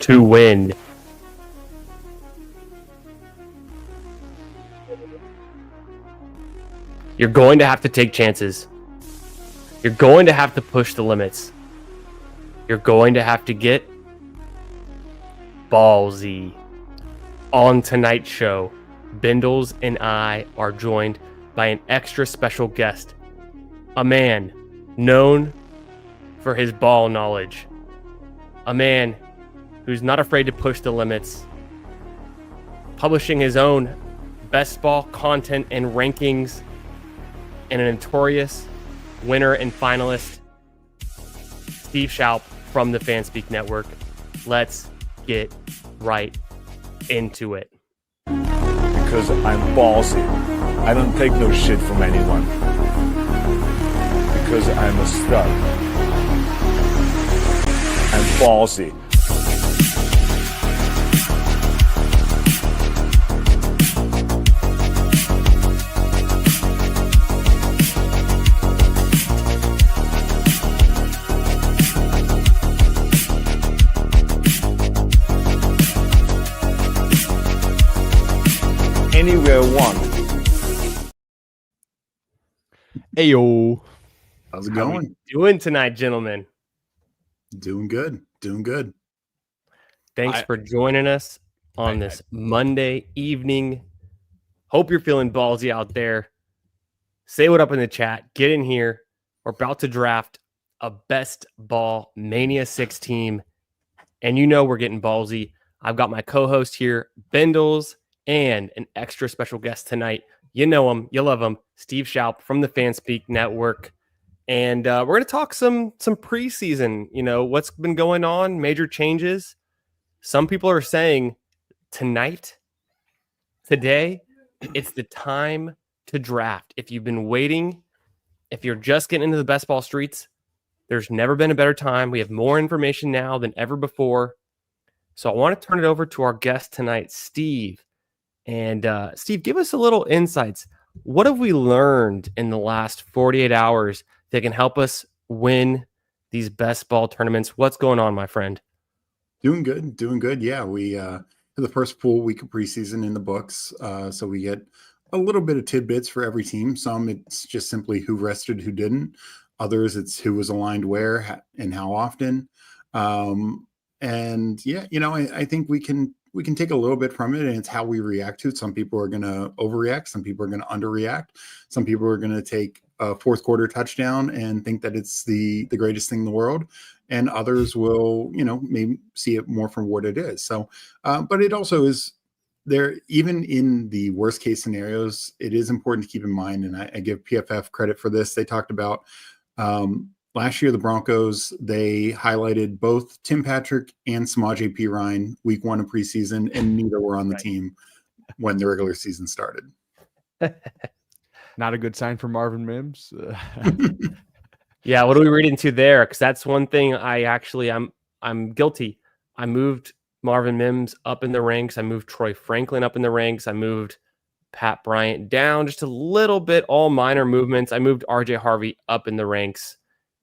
to win. You're going to have to take chances. You're going to have to push the limits. You're going to have to get ballsy. On tonight's show, Bindles and I are joined by an extra special guest, a man known for his ball knowledge, a man who's not afraid to push the limits, publishing his own best ball content and rankings, and a notorious winner and finalist, Steve Shoup from the Fanspeak Network. Let's get right into it. Because I'm ballsy. I don't take no shit from anyone. Because I'm a stud. I'm ballsy. Anywhere I want. Hey yo, How's it How going? we doing tonight, gentlemen? Doing good. Doing good. Thanks for joining us on this Monday evening. Hope you're feeling ballsy out there. Say what up in the chat. Get in here. We're about to draft a best ball Mania 6 team. And you know we're getting ballsy. I've got my co-host here, Bindles, and an extra special guest tonight. You know him, you love him, Steve Shoup from the Fanspeak Network. And we're going to talk some preseason, you know, what's been going on, major changes. Some people are saying today, it's the time to draft. If you've been waiting, if you're just getting into the best ball streets, there's never been a better time. We have more information now than ever before. So I want to turn it over to our guest tonight, Steve. And Steve, give us a little insights. What have we learned in the last 48 hours that can help us win these best ball tournaments? What's going on, my friend? Doing good. Doing good. Yeah, we had the first full week of preseason in the books. So we get a little bit of tidbits for every team. Some it's just simply who rested, who didn't. Others it's who was aligned where and how often. And yeah, you know, I think we can take a little bit from it, and it's how we react to it. Some people are going to overreact. Some people are going to underreact. Some people are going to take a fourth quarter touchdown and think that it's the greatest thing in the world. And others will, you know, maybe see it more from what it is. So, but it also is there, even in the worst case scenarios, it is important to keep in mind. And I give PFF credit for this. They talked about, last year, the Broncos, they highlighted both Tim Patrick and Samaje Perine week 1 of preseason, and neither were on the team when the regular season started. not a good sign for Marvin Mims. Yeah, what are we reading to there? Because that's one thing I'm guilty. I moved Marvin Mims up in the ranks. I moved Troy Franklin up in the ranks. I moved Pat Bryant down just a little bit, all minor movements. I moved RJ Harvey up in the ranks.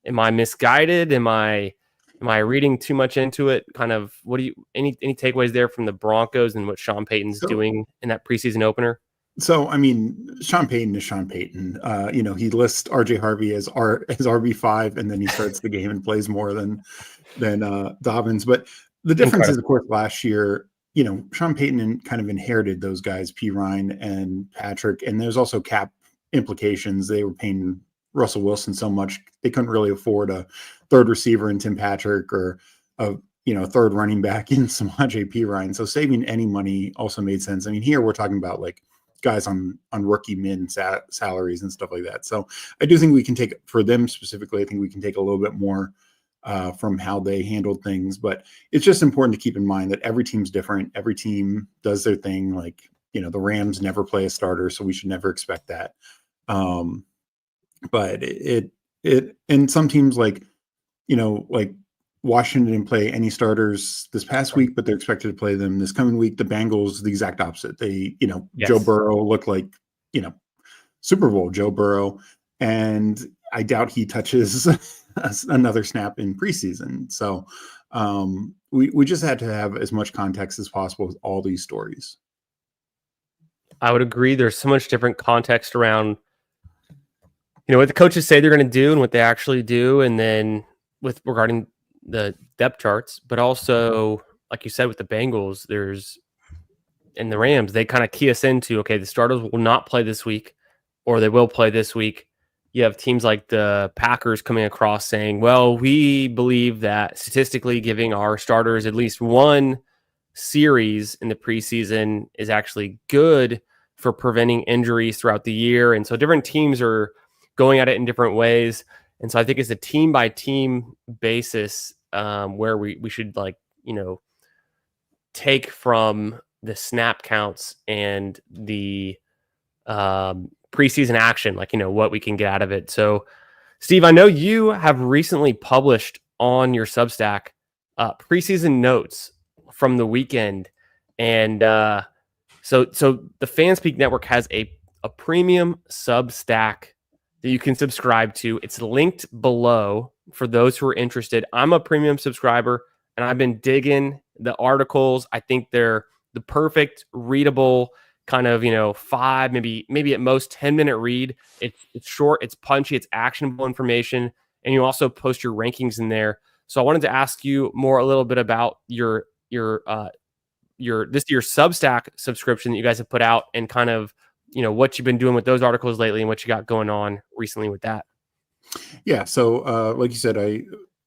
Am I misguided? Am I reading too much into it? Kind of, what do you, any takeaways there from the Broncos and what Sean Payton's doing in that preseason opener? So, I mean, Sean Payton is Sean Payton. You know, he lists RJ Harvey as RB5, and then he starts the game and plays more than Dobbins. But the difference is, of course, last year, you know, Sean Payton kind of inherited those guys, Perine and Patrick, and there's also cap implications. They were paying Russell Wilson so much they couldn't really afford a third receiver in Tim Patrick or a third running back in Samaje Perine. So saving any money also made sense. I mean, here we're talking about like guys on rookie min salaries and stuff like that. So I do think we can take, for them specifically, I think we can take a little bit more from how they handled things. But it's just important to keep in mind that every team's different. Every team does their thing. Like, you know, the Rams never play a starter, so we should never expect that. But it and some teams like Washington didn't play any starters this past week, but they're expected to play them this coming week. The Bengals, the exact opposite. They, yes. Joe Burrow looked like, Super Bowl Joe Burrow, and I doubt he touches another snap in preseason. So we just had to have as much context as possible with all these stories. I would agree. There's so much different context around, what the coaches say they're going to do and what they actually do. And then regarding the depth charts, but also, like you said, with the Bengals, and the Rams, they kind of key us into, okay, the starters will not play this week, or they will play this week. You have teams like the Packers coming across saying, well, we believe that statistically giving our starters at least one series in the preseason is actually good for preventing injuries throughout the year. And so different teams are going at it in different ways. And so I think it's a team by team basis where we should take from the snap counts and the preseason action, what we can get out of it. So Steve, I know you have recently published on your Substack preseason notes from the weekend. And so the Fanspeak Network has a premium Substack that you can subscribe to. It's linked below for those who are interested. I'm a premium subscriber, and I've been digging the articles. I think they're the perfect readable kind of, 5, maybe at most 10-minute read. It's short, it's punchy, it's actionable information, and you also post your rankings in there. So I wanted to ask you a little bit about your Substack subscription that you guys have put out, and kind of what you've been doing with those articles lately and what you got going on recently with that. Yeah. So like you said,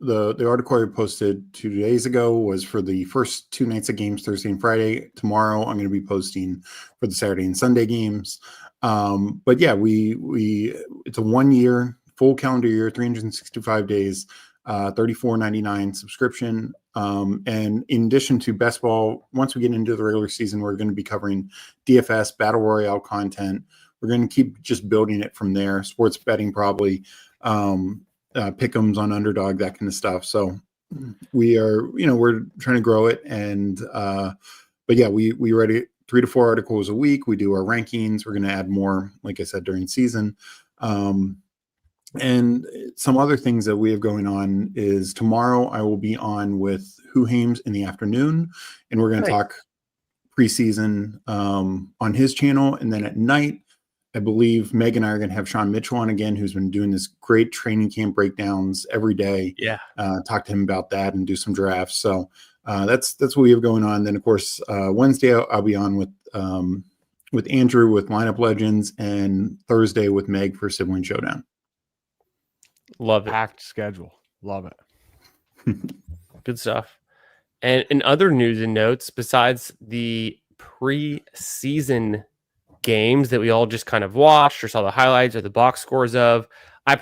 the article I posted 2 days ago was for the first 2 nights of games, Thursday and Friday. Tomorrow I'm going to be posting for the Saturday and Sunday games. But yeah, it's a 1 year, full calendar year, 365 days, $34.99 subscription. And in addition to best ball, once we get into the regular season, we're going to be covering DFS, Battle Royale content. We're going to keep just building it from there. Sports betting, probably, pick'ems on Underdog, that kind of stuff. So we're trying to grow it. And, but yeah, we write 3 to 4 articles a week. We do our rankings. We're going to add more, like I said, during season. And some other things that we have going on is tomorrow I will be on with Who Hames in the afternoon, and we're going to talk preseason on his channel. And then at night, I believe Meg and I are going to have Sean Mitchell on again, who's been doing this great training camp breakdowns every day. Yeah. Talk to him about that and do some drafts. So that's what we have going on. Then of course, Wednesday I'll be on with Andrew with Lineup Legends, and Thursday with Meg for Sibling Showdown. Love it. Packed schedule. Love it. Good stuff. And in other news and notes, besides the preseason games that we all just kind of watched or saw the highlights or the box scores of, I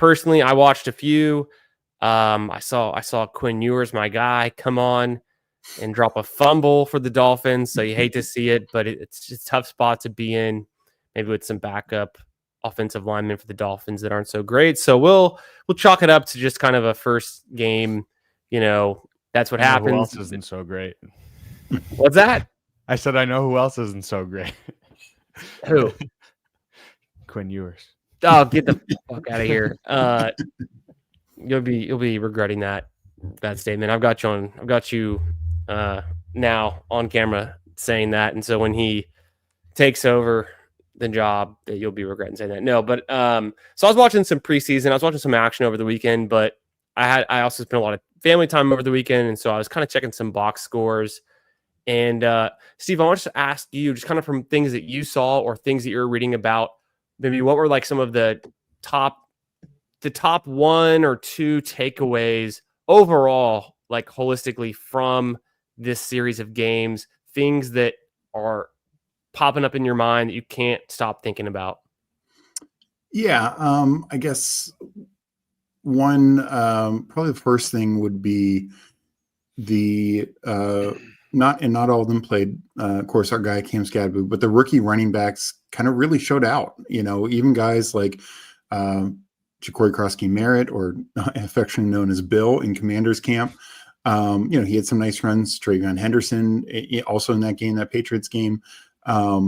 watched a few. I saw Quinn Ewers, my guy, come on and drop a fumble for the Dolphins. So you hate to see it, but it's just a tough spot to be in, maybe with some backup offensive linemen for the Dolphins that aren't so great. So we'll chalk it up to just kind of a first game. That's what happens. Who else isn't so great? What's that? I said I know who else isn't so great. Who? Quinn Ewers. Oh, get the fuck out of here. You'll be regretting that statement. I've got you now on camera saying that, and so when he takes over the job, that you'll be regretting saying that. No, but so I was watching some preseason. I was watching some action over the weekend, but I also spent a lot of family time over the weekend, and so I was kind of checking some box scores. And Steve, I wanted to ask you, just kind of from things that you saw or things that you're reading about, maybe what were like some of the top 1 or 2 takeaways overall, like holistically, from this series of games, things that are popping up in your mind that you can't stop thinking about? Yeah, I guess one, probably the first thing would be the not all of them played. Of course, our guy Cam Skadbu, but the rookie running backs kind of really showed out. Even guys like Ja'Cory Krosky-Merritt, or affectionately known as Bill in Commanders camp. He had some nice runs. Travion Henderson also in that game, that Patriots game. Kyle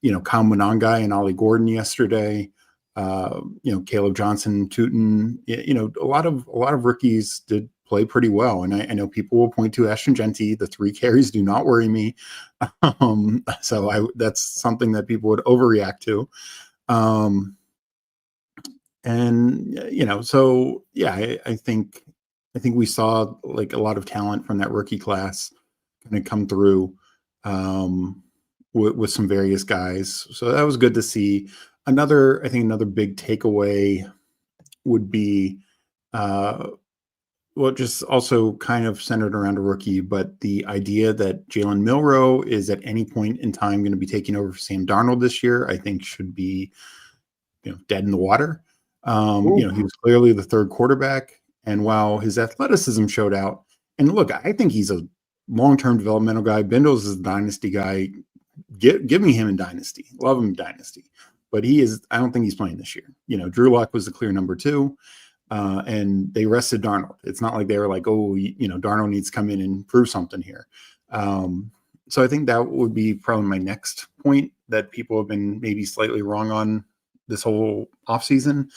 Monangai and Ollie Gordon yesterday. Caleb Johnson, Tootin, a lot of rookies did play pretty well. And I know people will point to Ashton Genty. The 3 carries do not worry me. So that's something that people would overreact to. I think we saw like a lot of talent from that rookie class kind of come through with some various guys. So that was good to see. Another big takeaway would be, just also kind of centered around a rookie, but the idea that Jalen Milroe is at any point in time going to be taking over for Sam Darnold this year, I think should be, dead in the water. He was clearly the 3rd quarterback, and while his athleticism showed out, and look, I think he's a long-term developmental guy. Bindles is a dynasty guy. Give me him in dynasty. Love him in dynasty. But I don't think he's playing this year. Drew Lock was the clear number 2, and they rested Darnold. It's not like they were like, Darnold needs to come in and prove something here. So I think that would be probably my next point that people have been maybe slightly wrong on this whole offseason. And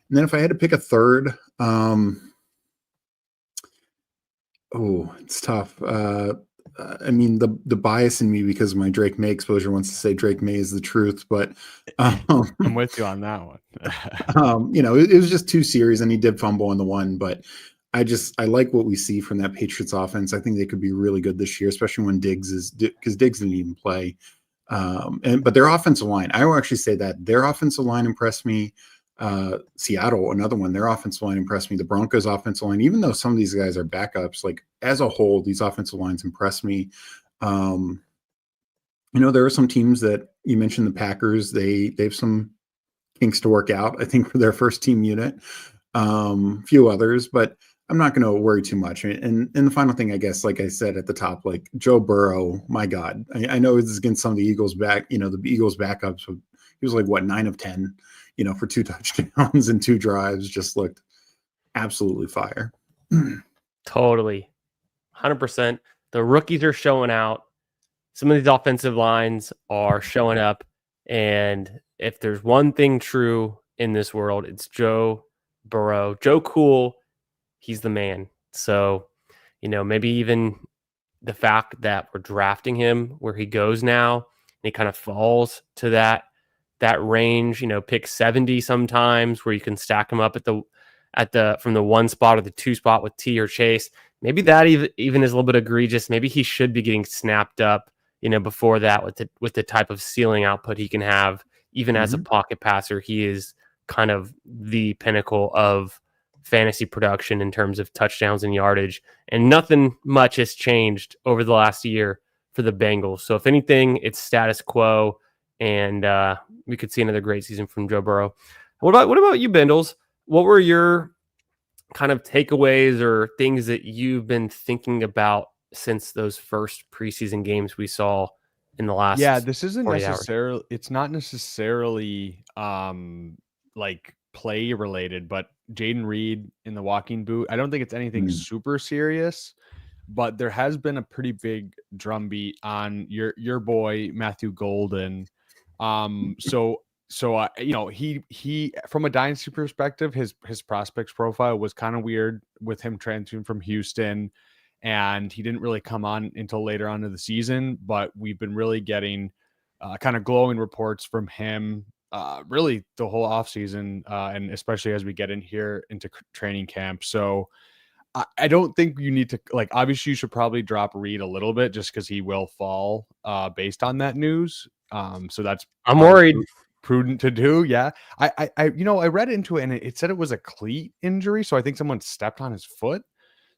then if I had to pick a third, it's tough. The bias in me because of my Drake May exposure wants to say Drake May is the truth, but I'm with you on that one. It was just 2 series and he did fumble in the one, but I like what we see from that Patriots offense. I think they could be really good this year, especially when because Diggs didn't even play. But their offensive line, I will actually say that their offensive line impressed me. Seattle, another one, their offensive line impressed me. The Broncos offensive line, even though some of these guys are backups, like as a whole, these offensive lines impressed me. There are some teams that you mentioned, the Packers, they have some kinks to work out, I think, for their first team unit. Few others, but I'm not going to worry too much. And the final thing, I guess, like I said at the top, like Joe Burrow, my God, I know it's against some of the Eagles the Eagles backups, but he was like, 9 of 10, for 2 touchdowns and 2 drives, just looked absolutely fire. Totally. 100%. The rookies are showing out. Some of these offensive lines are showing up. And if there's one thing true in this world, it's Joe Burrow. Joe Cool, he's the man. So, maybe even the fact that we're drafting him where he goes now, and he kind of falls to that range, pick 70 sometimes, where you can stack him up from the 1 spot or the 2 spot with T or Chase. Maybe that even is a little bit egregious. Maybe he should be getting snapped up, before that with the type of ceiling output he can have, even as a pocket passer. He is kind of the pinnacle of fantasy production in terms of touchdowns and yardage, and nothing much has changed over the last year for the Bengals. So if anything, it's status quo, and we could see another great season from Joe Burrow. What about you, Bindles? What were your kind of takeaways or things that you've been thinking about since those first preseason games we saw in the last? Yeah, this isn't 48 hours? necessarily. It's not necessarily like play related, but Jaden Reed in the walking boot. I don't think it's anything super serious, but there has been a pretty big drumbeat on your boy Matthew Golden. So he from a dynasty perspective, his prospects profile was kind of weird with him transferring from Houston, and he didn't really come on until later on in the season. But we've been really getting kind of glowing reports from him really the whole offseason, and especially as we get in here into training camp. So I don't think you need to, like, obviously you should probably drop Reed a little bit just because he will fall based on that news. So that's, I'm worried. Prudent to do. Yeah. I read into it and it said it was a cleat injury. So I think someone stepped on his foot.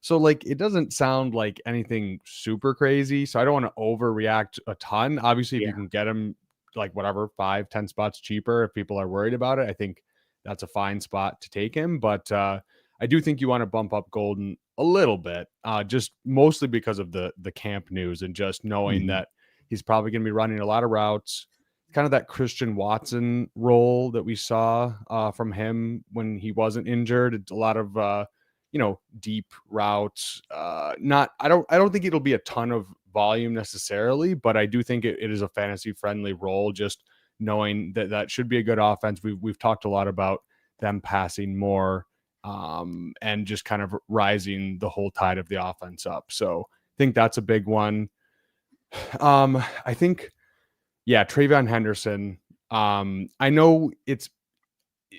So like, it doesn't sound like anything super crazy. So I don't want to overreact a ton. Obviously, if you can get him like whatever, 5-10 spots cheaper, if people are worried about it, I think that's a fine spot to take him. But I do think you want to bump up Golden a little bit, just mostly because of the camp news and just knowing that he's probably going to be running a lot of routes, kind of that Christian Watson role that we saw from him when he wasn't injured. It's a lot of deep routes. I don't think it'll be a ton of volume necessarily, but I do think it is a fantasy friendly role. Just knowing that that should be a good offense. We've talked a lot about them passing more and just kind of rising the whole tide of the offense up. So I think that's a big one. I think, Travion Henderson. I know it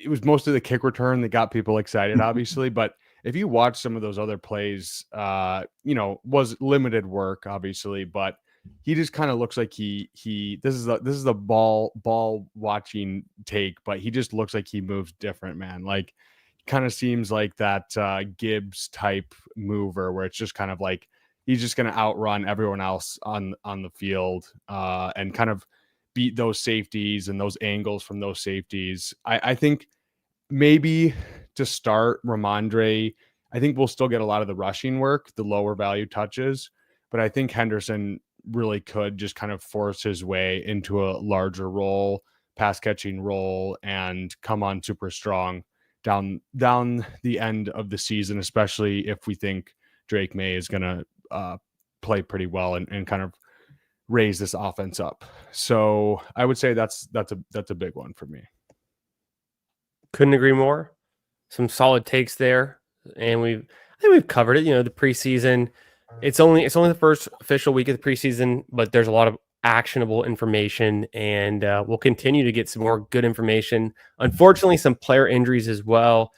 was mostly the kick return that got people excited, obviously, but if you watch some of those other plays, was limited work, obviously, but he just kind of looks like this is the ball watching take, but he just looks like he moves different, man. Like, kind of seems like that Gibbs type mover where it's just kind of like he's just going to outrun everyone else on the field and kind of beat those safeties and those angles from those safeties. I think maybe to start Ramondre, I think we'll still get a lot of the rushing work, the lower value touches, but I think Henderson really could just kind of force his way into a larger role, pass catching role, and come on super strong down the end of the season, especially if we think Drake May is going to play pretty well and kind of raise this offense up. So I would say that's a big one for me. Couldn't agree more. Some solid takes there, and I think we've covered it. The preseason. It's only the first official week of the preseason, but there's a lot of actionable information, and we'll continue to get some more good information. Unfortunately, some player injuries as well.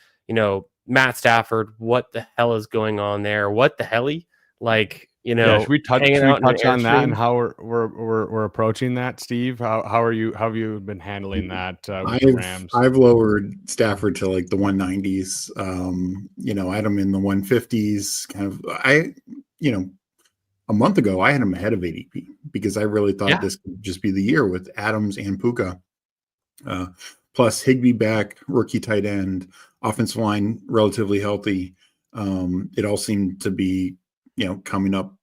Matt Stafford. What the hell is going on there? What the helly? Should we touch on that and how we're approaching that, Steve? How have you been handling that with the Rams? I've lowered Stafford to like the 190s. I had him in the 150s. Kind of, a month ago I had him ahead of ADP because I really thought this could just be the year with Adams and Puka, plus Higbee back, rookie tight end, offensive line relatively healthy. It all seemed to be coming up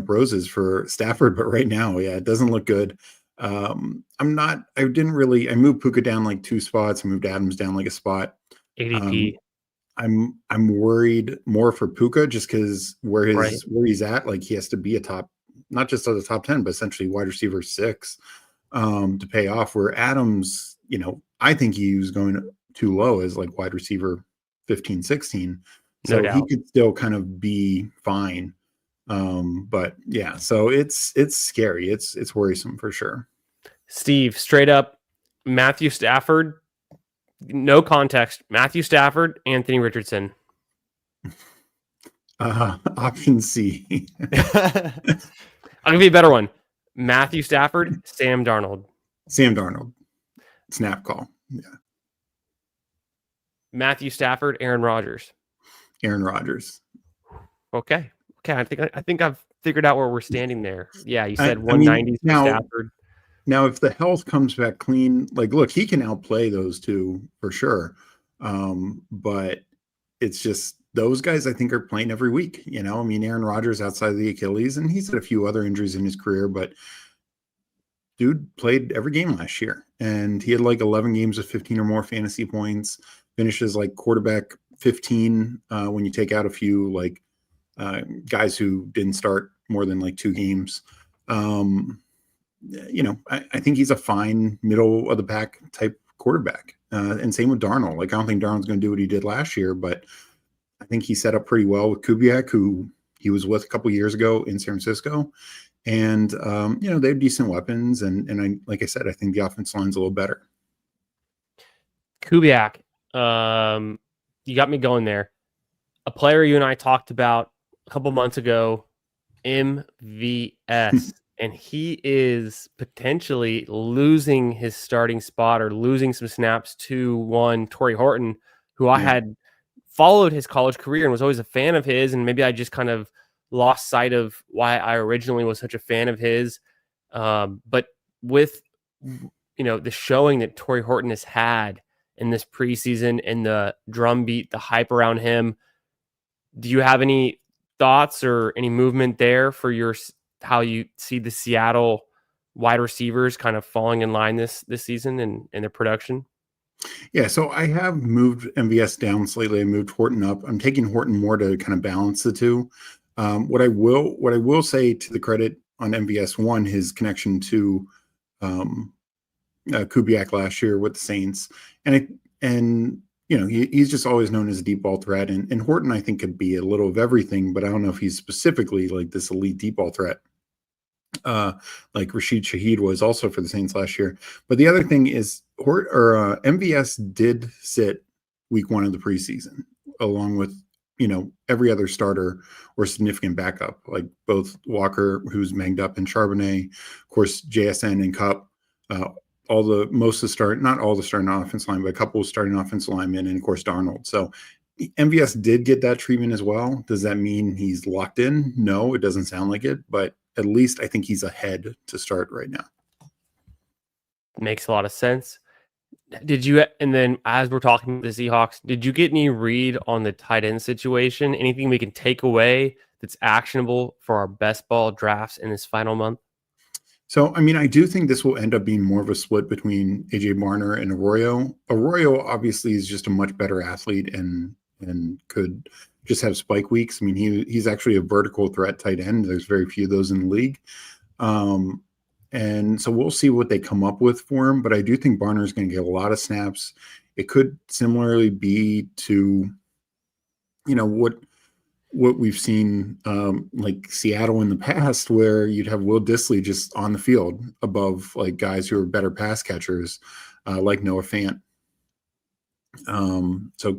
roses for Stafford, but right now, it doesn't look good. I moved Puka down like 2 spots. I moved Adams down like a spot. ADP. I'm worried more for Puka just because where he's at, like he has to be a top, not just as a top 10, but essentially wide receiver 6 to pay off. Where Adams, I think he was going too low as like wide receiver 15, 16. So he could still kind of be fine. But yeah, so it's scary. It's worrisome for sure. Steve, straight up, Matthew Stafford, no context. Matthew Stafford, Anthony Richardson. Option C. I'll give you a better one. Matthew Stafford, Sam Darnold. Sam Darnold. Snap call. Yeah. Matthew Stafford, Aaron Rodgers. Aaron Rodgers. Okay. I think I've figured out where we're standing there. Yeah, you said 190 for Stafford. Now, if the health comes back clean, like, look, he can outplay those two for sure. But it's just those guys I think are playing every week. Aaron Rodgers outside of the Achilles, and he's had a few other injuries in his career, but dude played every game last year, and he had like 11 games of 15 or more fantasy points. Finishes like quarterback 15 when you take out a few like guys who didn't start more than like 2 games. I think he's a fine middle of the pack type quarterback. And same with Darnold. Like, I don't think Darnold's going to do what he did last year, but I think he set up pretty well with Kubiak, who he was with a couple years ago in San Francisco. And, they have decent weapons. And like I said, I think the offense line's a little better. Kubiak, you got me going there. A player you and I talked about a couple months ago, MVS. And he is potentially losing his starting spot or losing some snaps to one Torrey Horton, who I had followed his college career and was always a fan of his. And maybe I just kind of lost sight of why I originally was such a fan of his. But with, the showing that Torrey Horton has had in this preseason and the drumbeat, the hype around him, do you have any thoughts or any movement there for how you see the Seattle wide receivers kind of falling in line this season and their production? Yeah, so I have moved MVS down slightly. I moved Horton up. I'm taking Horton more to kind of balance the two. What I will say to the credit on MVS, one, his connection to Kubiak last year with the Saints, and he's just always known as a deep ball threat. And Horton, I think, could be a little of everything, but I don't know if he's specifically like this elite deep ball threat, like Rashid Shaheed was also for the Saints last year. But the other thing is, MVS did sit week 1 of the preseason, along with every other starter or significant backup, like both Walker, who's banged up, and Charbonnet, of course, JSN and Cup. Not all the starting offensive line, but a couple of starting offensive linemen, and of course Darnold. So MVS did get that treatment as well. Does that mean he's locked in? No, it doesn't sound like it, but at least I think he's ahead to start right now. Makes a lot of sense. And then as we're talking to the Seahawks, did you get any read on the tight end situation? Anything we can take away that's actionable for our best ball drafts in this final month? So, I mean, I do think this will end up being more of a split between AJ Barner and Arroyo. Arroyo obviously is just a much better athlete and could just have spike weeks. I mean, he's actually a vertical threat tight end. There's very few of those in the league. And so we'll see what they come up with for him. But I do think Barner is going to get a lot of snaps. It could similarly be to, what we've seen like Seattle in the past, where you'd have Will Dissly just on the field above like guys who are better pass catchers, like Noah Fant. So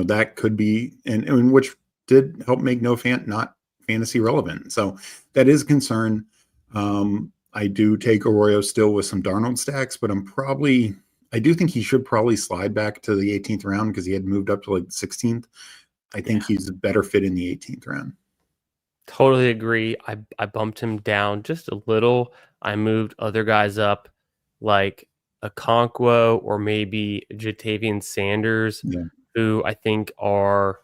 that could be, and which did help make Noah Fant not fantasy relevant. So that is a concern. I do take Arroyo still with some Darnold stacks, but I do think he should probably slide back to the 18th round because he had moved up to like the 16th. I think he's a better fit in the 18th round. Totally agree. I bumped him down just a little. I moved other guys up like Okonkwo or maybe Jatavian Sanders, who I think are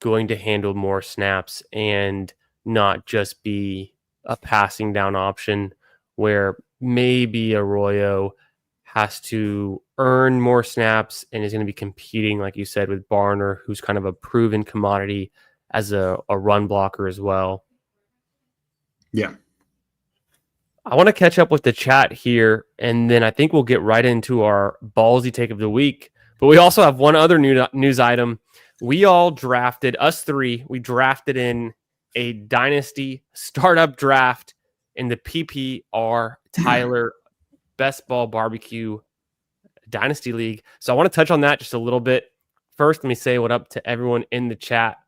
going to handle more snaps and not just be a passing down option where maybe Arroyo has to earn more snaps and is going to be competing, like you said, with Barner, who's kind of a proven commodity as a run blocker as well. Yeah. I want to catch up with the chat here, and then I think we'll get right into our ballsy take of the week. But we also have one other news item. We all drafted, us three, we drafted in a Dynasty startup draft in the PPR Tyler Best Ball Barbecue Dynasty League. So I want to touch on that just a little bit. First, let me say what up to everyone in the chat.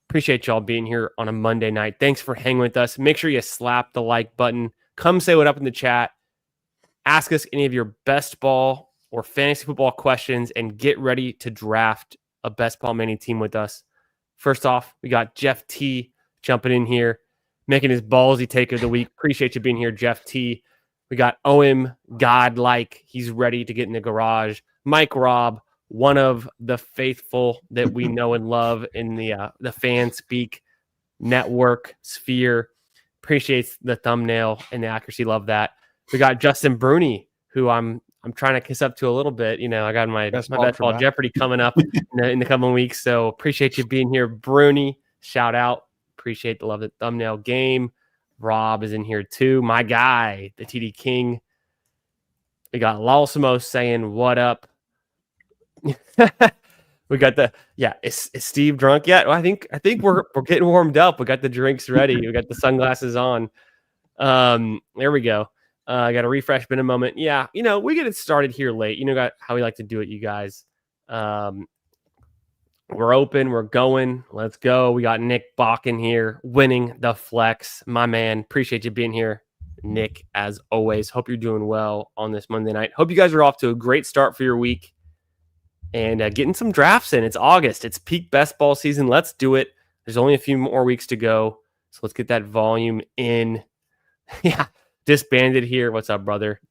Appreciate y'all being here on a Monday night. Thanks for hanging with us. Make sure you slap the like button. Come say what up in the chat. Ask us any of your best ball or fantasy football questions and get ready to draft a Best Ball Mania team with us. First off, we got Jeff T jumping in here, making his ballsy take of the week. Appreciate you being here, Jeff T. We got OM Godlike. He's ready to get in the garage. Mike Robb, one of the faithful that we know and love in the Fanspeak network sphere. Appreciates the thumbnail and the accuracy. Love that. We got Justin Bruni, who I'm trying to kiss up to a little bit. I got my Best Ball Jeopardy coming up in the coming weeks. So appreciate you being here, Bruni. Shout out. Appreciate the love of the thumbnail game. Rob is in here too. My guy, the TD King. We got Lalsimo saying what up. We got is Steve drunk yet? Well, I think we're getting warmed up. We got the drinks ready. We got the sunglasses on. There we go. I got a refresh in a moment. Yeah, we get it started here late. Got how we like to do it, you guys. We're open. We're going. Let's go. We got Nick Bakken here winning the flex. My man, appreciate you being here, Nick, as always. Hope you're doing well on this Monday night. Hope you guys are off to a great start for your week and getting some drafts in. It's August. It's peak best ball season. Let's do it. There's only a few more weeks to go. So let's get that volume in. Yeah. Disbanded here. What's up, brother?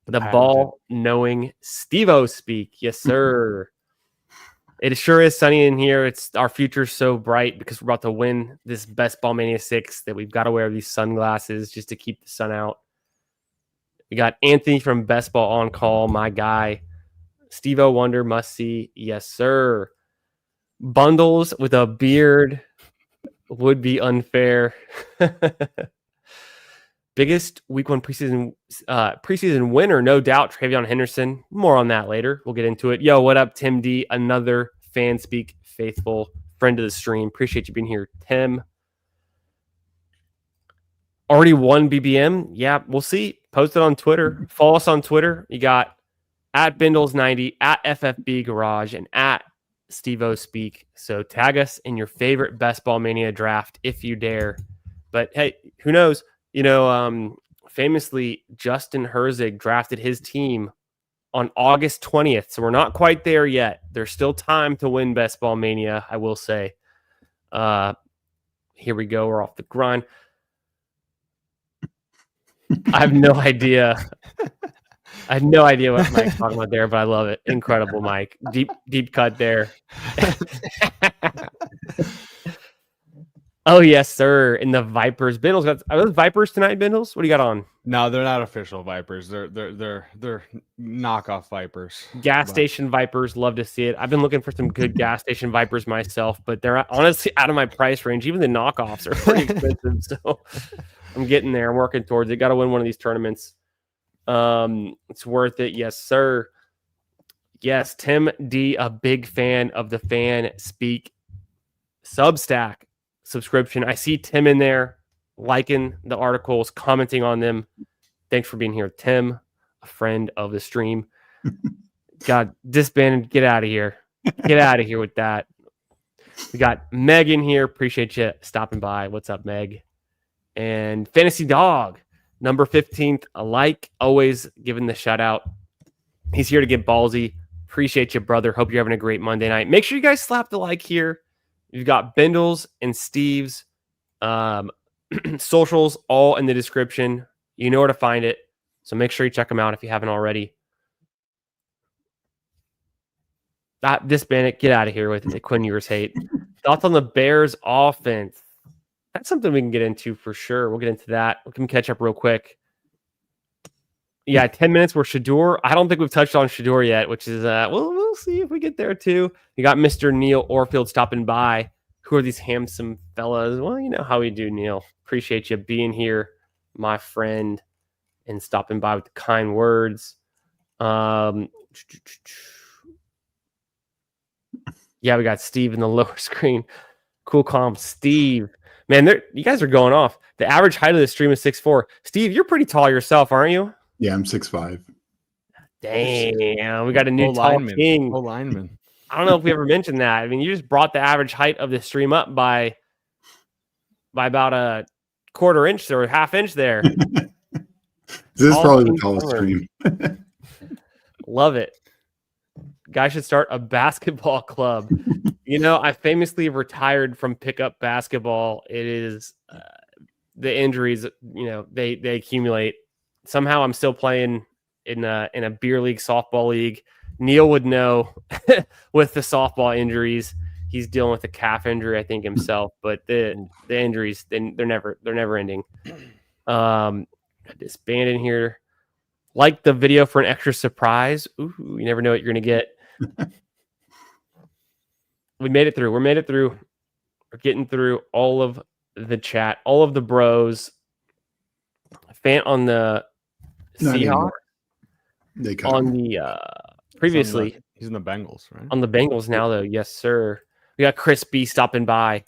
The ball knowing Steve-O speak. Yes, sir. It sure is sunny in here. It's our future's so bright because we're about to win this Best Ball Mania 6 that we've got to wear these sunglasses just to keep the sun out. We got Anthony from Best Ball on call, my guy. Steve-O Wonder must see. Yes, sir. Bundles with a beard would be unfair. Biggest week 1 preseason winner, no doubt, Travion Henderson. More on that later. We'll get into it. Yo, what up, Tim D? Another Fanspeak faithful friend of the stream. Appreciate you being here, Tim. Already won BBM? Yeah, we'll see. Post it on Twitter. Follow us on Twitter. You got at Bindles90, at FFB Garage, and at Steve-O Speak. So tag us in your favorite Best Ball Mania draft if you dare. But hey, who knows? Famously, Justin Herzig drafted his team on August 20th. So we're not quite there yet. There's still time to win Best Ball Mania, I will say. Here we go. We're off the grind. I have no idea. I have no idea what Mike's talking about there, but I love it. Incredible, Mike. Deep cut there. Oh, yes, sir. In the Vipers. Bindles, are those Vipers tonight, Bindles? What do you got on? No, they're not official Vipers. They're knockoff Vipers. Gas station Vipers. Love to see it. I've been looking for some good gas station Vipers myself, but they're honestly out of my price range. Even the knockoffs are pretty expensive. So I'm getting there. I'm working towards it. Got to win one of these tournaments. It's worth it. Yes, sir. Yes, Tim D, a big fan of the Fanspeak Substack subscription. I see Tim in there liking the articles, commenting on them. Thanks for being here, Tim, a friend of the stream. God, disbanded. Get out of here. Get out of here with that. We got Meg in here. Appreciate you stopping by. What's up, Meg? And Fantasy Dog, number 15th, like always, giving the shout out. He's here to get ballsy. Appreciate you, brother. Hope you're having a great Monday night. Make sure you guys slap the like here. You've got Bindles and Steve's socials all in the description. You know where to find it. So make sure you check them out if you haven't already. Disband it. Get out of here with the Quinn Ewers hate. Thoughts on the Bears offense? That's something we can get into for sure. We'll get into that. We can catch up real quick. Yeah, 10 minutes were Shedeur. I don't think we've touched on Shedeur yet, which is, we'll see if we get there too. You got Mr. Neil Orfield stopping by. Who are these handsome fellas? Well, you know how we do, Neil. Appreciate you being here, my friend, and stopping by with the kind words. Yeah, we got Steve in the lower screen. Cool comp, Steve. Man, you guys are going off. The average height of the stream is 6'4". Steve, you're pretty tall yourself, aren't you? Yeah, I'm 6'5". Damn, we got a new tall king. Lineman. I don't know if we ever mentioned that. I mean, you just brought the average height of the stream up by about a quarter inch or half inch there. This is probably the tallest stream. Love it. Guy should start a basketball club. You know, I famously retired from pickup basketball. It is the injuries, you know, they accumulate. Somehow I'm still playing in a beer league, softball league. Neil would know with the softball injuries. He's dealing with a calf injury, I think, himself. But the injuries, they're never ending. Disbanded here. Like the video for an extra surprise. Ooh, you never know what you're gonna get. We made it through. We're getting through all of the chat, all of the bros. Fan on the Seahawks. On the previously. He's in the Bengals, right? On the Bengals now, though. Yes, sir. We got Chris B stopping by.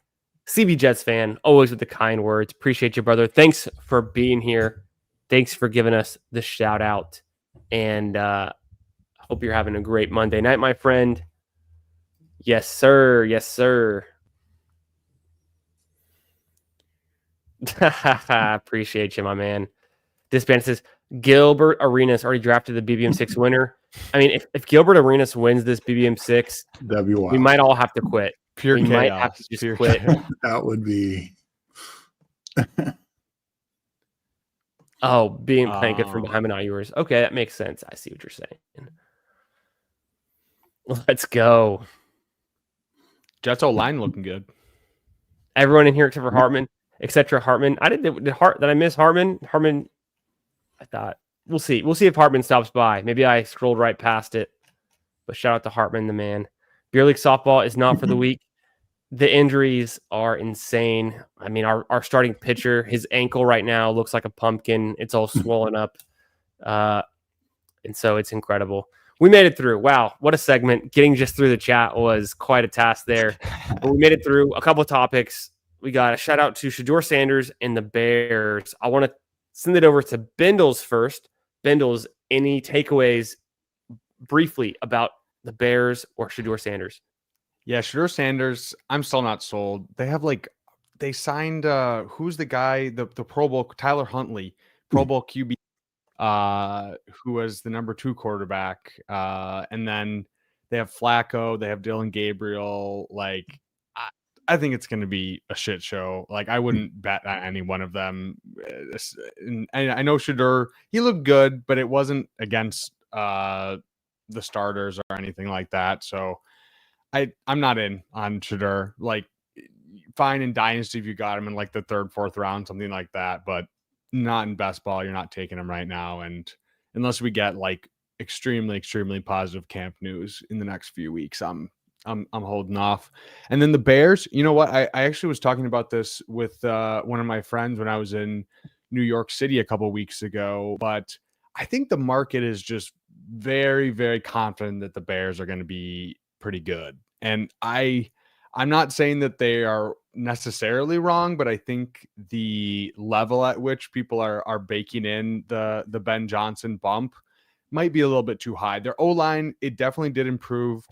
CB Jets fan, always with the kind words. Appreciate you, brother. Thanks for being here. Thanks for giving us the shout out. And hope you're having a great Monday night, my friend. Yes, sir. Yes, sir. Appreciate you, my man. Disband says Gilbert Arenas already drafted the BBM6 winner. I mean, if Gilbert Arenas wins this BBM6, that'd be wild. We might all have to quit. Pure chaos. Might have to just quit. That would be. Oh, being playing good from behind not yours. Okay, that makes sense. I see what you're saying. Let's go. Jets O-line looking good. Everyone in here except for Hartman. Hartman. Did I miss Hartman? Hartman. I thought we'll see. We'll see if Hartman stops by. Maybe I scrolled right past it. But shout out to Hartman, the man. Beer League softball is not for the weak. the injuries are insane. I mean, our starting pitcher, his ankle right now looks like a pumpkin. It's all swollen up. And so it's incredible. We made it through. Wow, what a segment. Getting just through the chat was quite a task there. But we made it through a couple topics. We got a shout out to Shedeur Sanders and the Bears. I want to send it over to Bindles first. Bindles, any takeaways briefly about the Bears or Shedeur Sanders? Yeah, Shedeur Sanders, I'm still not sold. They signed who's the guy, the Pro Bowl, Tyler Huntley, Pro Bowl QB, who was the number 2 quarterback. And then they have Flacco, they have Dylan Gabriel. Like, I think it's going to be a shit show. Like, I wouldn't bet on any one of them. And I know Shedeur, he looked good, but it wasn't against the starters or anything like that. So I'm not in on Shedeur. Like, fine in Dynasty if you got him in like the 3rd, 4th round, something like that, but not in best ball. You're not taking him right now. And unless we get like extremely, extremely positive camp news in the next few weeks, I'm holding off. And then the Bears, you know what? I actually was talking about this with one of my friends when I was in New York City a couple of weeks ago, but I think the market is just very, very confident that the Bears are going to be pretty good. And I'm not saying that they are necessarily wrong, but I think the level at which people are baking in the Ben Johnson bump might be a little bit too high. Their O-line, it definitely did improve.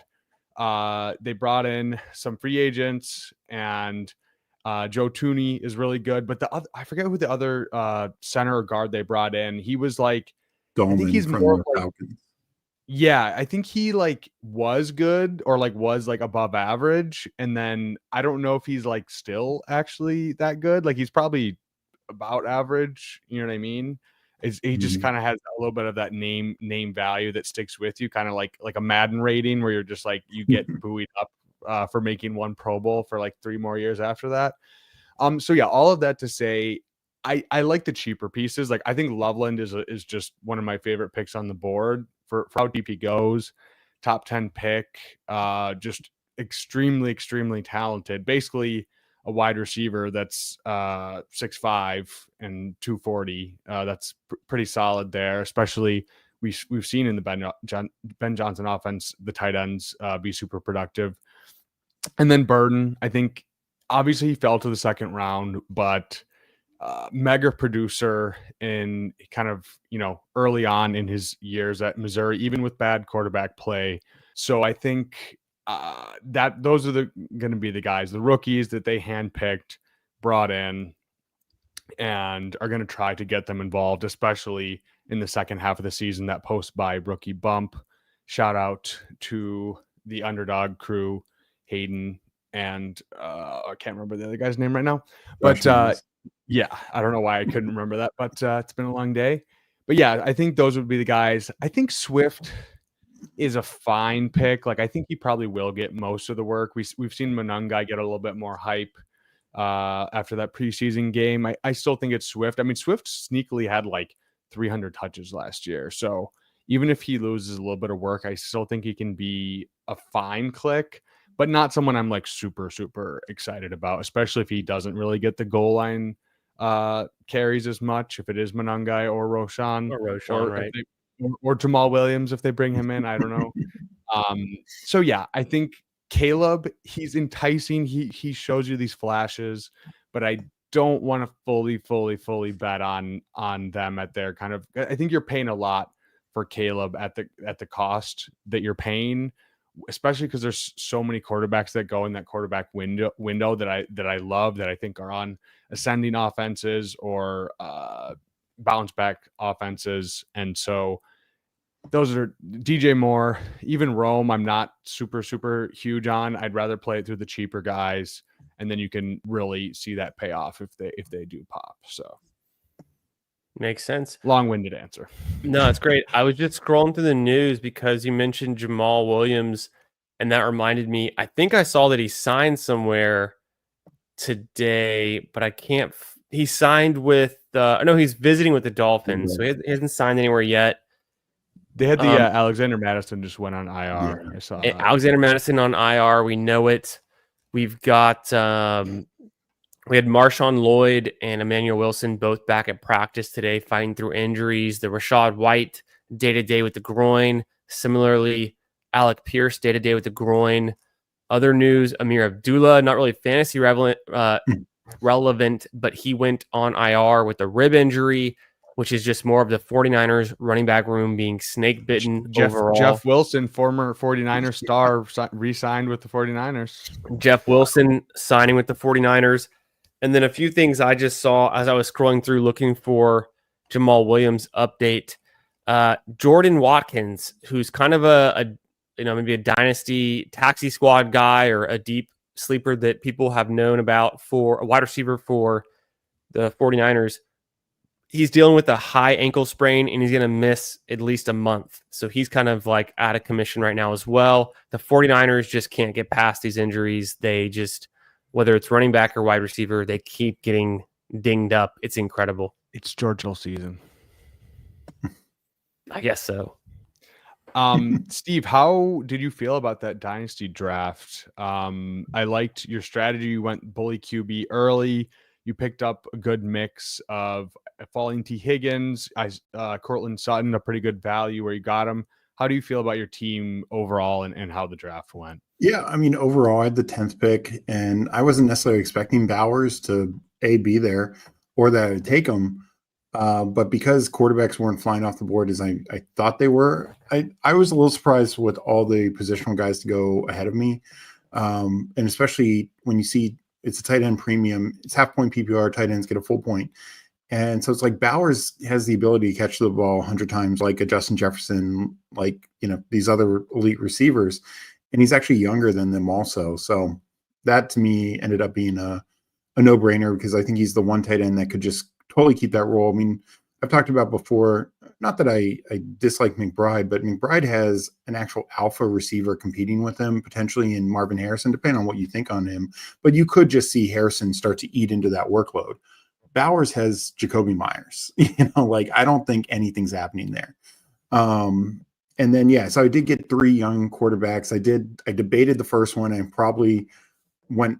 They brought in some free agents, and Joe Tooney is really good. But I forget who the other center or guard they brought in. He was like, Dolman, I think he's from more the like, Falcons. yeah, I think he like was good or like was like above average. And then I don't know if he's like still actually that good. Like, he's probably about average. You know what I mean? He just kind of has a little bit of that name value that sticks with you, kind of like a Madden rating where you're just like, you get buoyed up for making one Pro Bowl for like 3 more years after that. So yeah, all of that to say, I like the cheaper pieces. Like, I think Loveland is just one of my favorite picks on the board for how deep he goes. Top 10 pick, just extremely, extremely talented. Basically a wide receiver that's 6'5" and 240. That's pretty solid there, especially we've seen in the Ben Johnson offense, the tight ends be super productive. And then Burden, I think obviously he fell to the 2nd round, but mega producer in kind of, early on in his years at Missouri, even with bad quarterback play. So I think that those are going to be the guys, the rookies that they handpicked, brought in, and are going to try to get them involved, especially in the second half of the season, that post-bye rookie bump. Shout out to the underdog crew, Hayden, and I can't remember the other guy's name right now, but yeah, I don't know why I couldn't remember that, but it's been a long day. But yeah, I think those would be the guys. I think Swift is a fine pick. Like, I think he probably will get most of the work. We've seen Monangai get a little bit more hype after that preseason game. I still think it's Swift. I mean, Swift sneakily had like 300 touches last year. So even if he loses a little bit of work, I still think he can be a fine click, but not someone I'm like super, super excited about, especially if he doesn't really get the goal line carries as much, if it is Monangai or Roshan, right? Or Jamal Williams if they bring him in. I don't know. So yeah, I think Caleb, he's enticing. He shows you these flashes, but I don't want to fully bet on them at their kind of. I think you're paying a lot for Caleb at the cost that you're paying, especially because there's so many quarterbacks that go in that quarterback window that I love, that I think are on ascending offenses or bounce back offenses. And so those are DJ Moore, even Rome. I'm not super huge on. I'd rather play it through the cheaper guys, and then you can really see that pay off if they do pop. So makes sense. Long-winded answer. No, it's great. I was just scrolling through the news because you mentioned Jamal Williams, and that reminded me. I think I saw that he signed somewhere today, but I can't. He signed with. I know he's visiting with the Dolphins, so he hasn't signed anywhere yet. They had the Alexander Madison just went on IR. Yeah. I saw Alexander Madison on IR. We know it. We've got we had Marshawn Lloyd and Emmanuel Wilson both back at practice today, fighting through injuries. The Rashad White day-to-day with the groin. Similarly, Alec Pierce day-to-day with the groin. Other news, Amir Abdullah, not really fantasy relevant, but he went on IR with a rib injury, which is just more of the 49ers running back room being snake bitten overall. Jeff Wilson, former 49ers star, re-signed with the 49ers. Jeff Wilson signing with the 49ers. And then a few things I just saw as I was scrolling through looking for Jamal Williams update. Jordan Watkins, who's kind of a maybe a dynasty taxi squad guy or a deep sleeper that people have known about for a wide receiver for the 49ers. He's dealing with a high ankle sprain and he's going to miss at least a month. So he's kind of like out of commission right now as well. The 49ers just can't get past these injuries. They just, whether it's running back or wide receiver, they keep getting dinged up. It's incredible. It's George Hill season. I guess so. Steve, how did you feel about that dynasty draft? I liked your strategy. You went bully QB early. You picked up a good mix of falling T. Higgins, Cortland Sutton, a pretty good value where you got him. How do you feel about your team overall and how the draft went? Yeah, I mean, overall, I had the 10th pick, and I wasn't necessarily expecting Bowers to be there or that I would take him. But because quarterbacks weren't flying off the board as I thought they were, I was a little surprised with all the positional guys to go ahead of me. And especially when you see it's a tight end premium, it's half point PPR, tight ends get a full point. And so it's like Bowers has the ability to catch the ball 100 times like a Justin Jefferson, like, these other elite receivers. And he's actually younger than them also. So that to me ended up being a no-brainer because I think he's the one tight end that could just totally keep that role. I mean, I've talked about before, not that I dislike McBride, but McBride has an actual alpha receiver competing with him, potentially in Marvin Harrison, depending on what you think on him. But you could just see Harrison start to eat into that workload. Bowers has Jacoby Myers. I don't think anything's happening there. And then, so I did get 3 young quarterbacks. I debated the first one and probably went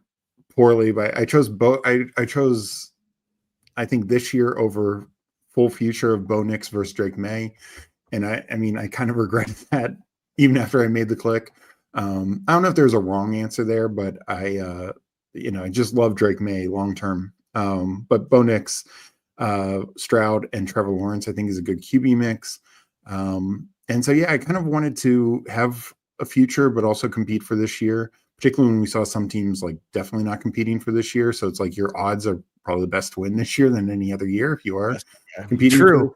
poorly, but I chose I think this year over full future of Bo Nix versus Drake May. And I mean, I kind of regretted that even after I made the click. I don't know if there's a wrong answer there, but I just love Drake May long-term. But Bo Nix, Stroud and Trevor Lawrence, I think is a good QB mix. And so, I kind of wanted to have a future, but also compete for this year, particularly when we saw some teams like definitely not competing for this year. So it's like your odds are probably the best to win this year than any other year if you are competing. True.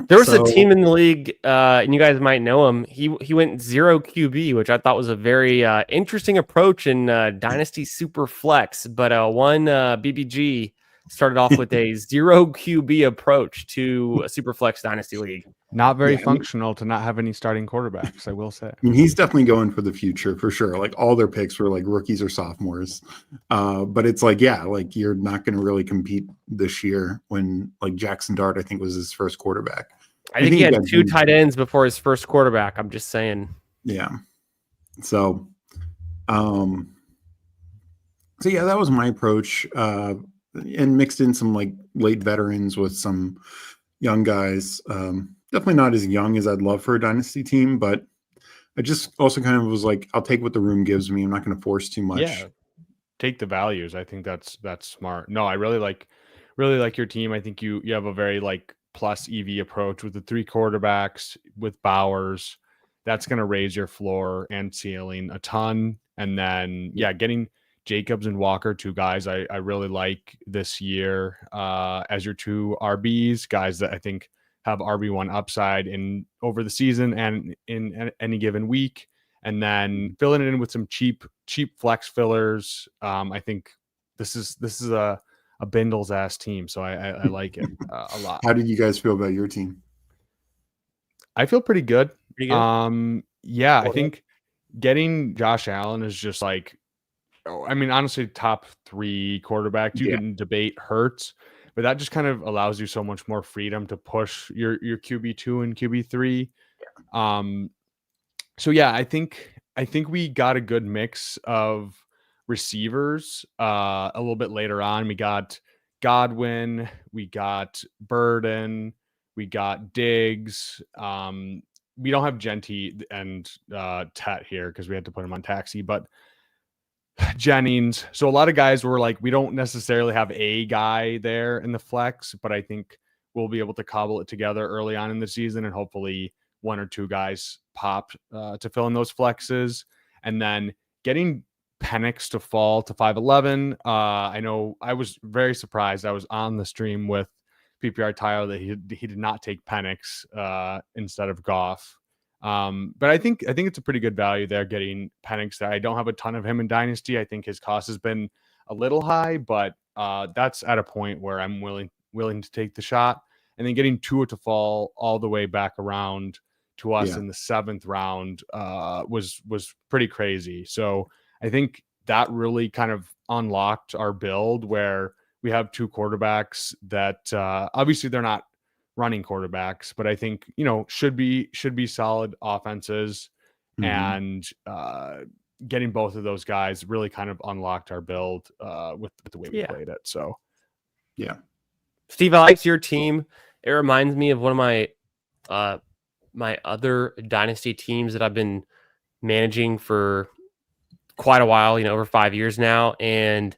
There was a team in the league, and you guys might know him. He went 0 QB, which I thought was a very interesting approach in Dynasty Super Flex. But one BBG started off with a 0 QB approach to a Super Flex Dynasty League. Not very functional to not have any starting quarterbacks, I will say. I mean, he's definitely going for the future for sure. Like all their picks were like rookies or sophomores. But it's like, you're not going to really compete this year when like Jackson Dart, I think, was his first quarterback. I think he had 2 tight ends before his first quarterback. I'm just saying. Yeah. So, that was my approach. And mixed in some like late veterans with some young guys. Definitely not as young as I'd love for a dynasty team, but I just also kind of was like, I'll take what the room gives me. I'm not going to force too much. Yeah, take the values. I think that's smart. No, I really like your team. I think you have a very like plus EV approach with the 3 quarterbacks with Bowers. That's going to raise your floor and ceiling a ton. And then getting Jacobs and Walker, 2 guys I really like this year as your 2 RBs, guys that I think have RB1 upside in over the season and in any given week, and then filling it in with some cheap flex fillers. I think this is a Bindles ass team, so I like it a lot. How did you guys feel about your team? I feel pretty good. I think getting Josh Allen is just like, I mean, honestly, top 3 quarterbacks. You can debate Hurts, but that just kind of allows you so much more freedom to push your QB2 and QB3. I think I think we got a good mix of receivers. A little bit later on, we got Godwin, we got Burden, we got Diggs. We don't have Genty and Tet here because we had to put him on taxi, but Jennings. So a lot of guys were like, we don't necessarily have a guy there in the flex, but I think we'll be able to cobble it together early on in the season, and hopefully one or two guys pop to fill in those flexes. And then getting Penix to fall to 5'11". I know I was very surprised. I was on the stream with PPR Tyler that he did not take Penix instead of Goff. But I think it's a pretty good value there getting Penix. I don't have a ton of him in Dynasty. I think his cost has been a little high, but that's at a point where I'm willing to take the shot. And then getting Tua to fall all the way back around to us in the 7th round was pretty crazy. So I think that really kind of unlocked our build where we have two quarterbacks that obviously they're not running quarterbacks, but I think, should be solid offenses. And getting both of those guys really kind of unlocked our build with the way we played it. So Steve, I liked your team. It reminds me of one of my my other Dynasty teams that I've been managing for quite a while, over 5 years now. And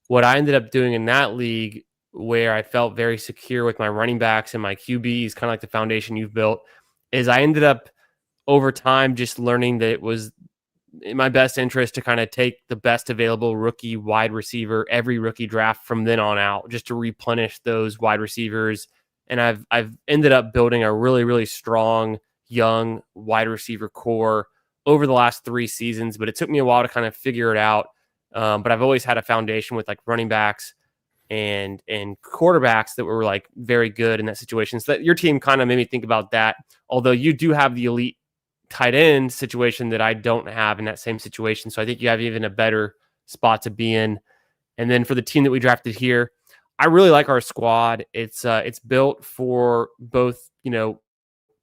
what I ended up doing in that league, where I felt very secure with my running backs and my QBs, kind of like the foundation you've built, is I ended up over time just learning that it was in my best interest to kind of take the best available rookie wide receiver every rookie draft from then on out, just to replenish those wide receivers. And I've ended up building a really, really strong young wide receiver core over the last 3 seasons, but it took me a while to kind of figure it out. But I've always had a foundation with like running backs and quarterbacks that were like very good in that situation. So that your team kind of made me think about that. Although you do have the elite tight end situation that I don't have in that same situation. So I think you have even a better spot to be in. And then for the team that we drafted here, I really like our squad. It's built for both,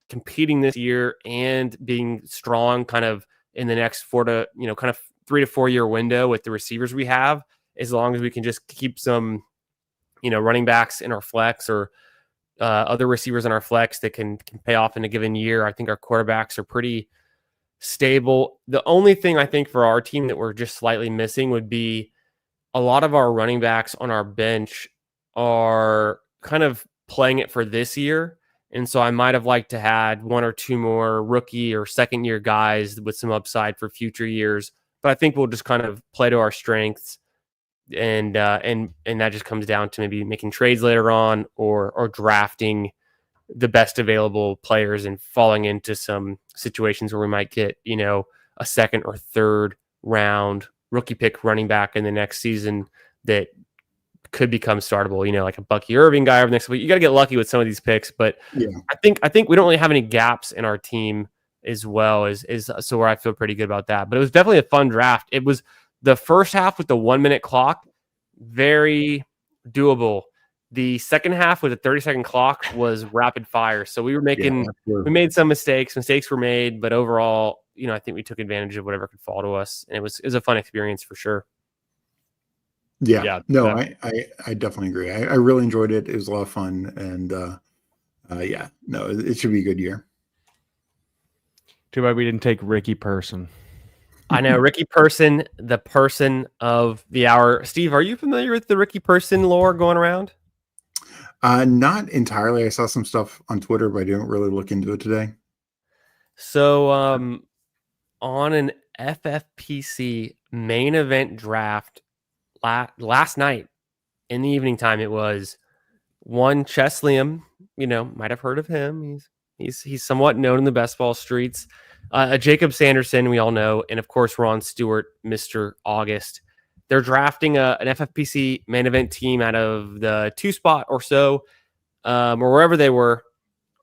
competing this year and being strong kind of in the next 3 to 4 year window with the receivers we have, as long as we can just keep some, running backs in our flex or other receivers in our flex that can pay off in a given year. I think our quarterbacks are pretty stable. The only thing I think for our team that we're just slightly missing would be a lot of our running backs on our bench are kind of playing it for this year. And so I might have liked to had 1 or 2 more rookie or second year guys with some upside for future years. But I think we'll just kind of play to our strengths. And that just comes down to maybe making trades later on or drafting the best available players and falling into some situations where we might get, a 2nd or 3rd round rookie pick running back in the next season that could become startable, like a Bucky Irving guy over the next week. You got to get lucky with some of these picks, but I think we don't really have any gaps in our team as well as so where I feel pretty good about that. But it was definitely a fun draft. It was the first half with the 1 minute clock, very doable. The second half with a 30-second clock was rapid fire. So we were we made some mistakes. Mistakes were made, but overall, I think we took advantage of whatever could fall to us. And it was a fun experience for sure. I definitely agree. I really enjoyed it. It was a lot of fun. And it should be a good year. Too bad we didn't take Ricky Person. I know, Ricky Person, the person of the hour. Steve, are you familiar with the Ricky Person lore going around? Not entirely. I saw some stuff on Twitter, but I didn't really look into it today. So on an FFPC main event draft last night in the evening time, it was one Chess Liam, might have heard of him. He's somewhat known in the best ball streets. Jacob Sanderson, we all know, and of course Ron Stewart, Mr. August. They're drafting an FFPC main event team out of the 2 spot or so, or wherever they were.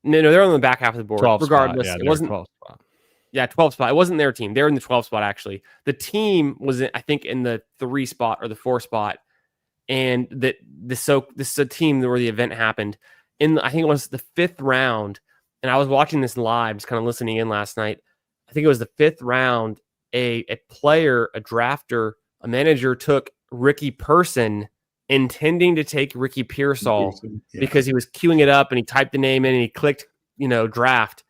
No, they're on the back half of the board. Regardless, it wasn't 12 spot. Yeah, 12 spot. It wasn't their team. They're in the 12 spot actually. The team was, I think, in the 3 spot or the 4 spot, and this is a team where the event happened I think it was the 5th round. And I was watching this live, just kind of listening in last night. I think it was the 5th round. a player, a drafter, a manager took Ricky Person intending to take Ricky Pearsall because he was queuing it up and he typed the name in and he clicked, draft.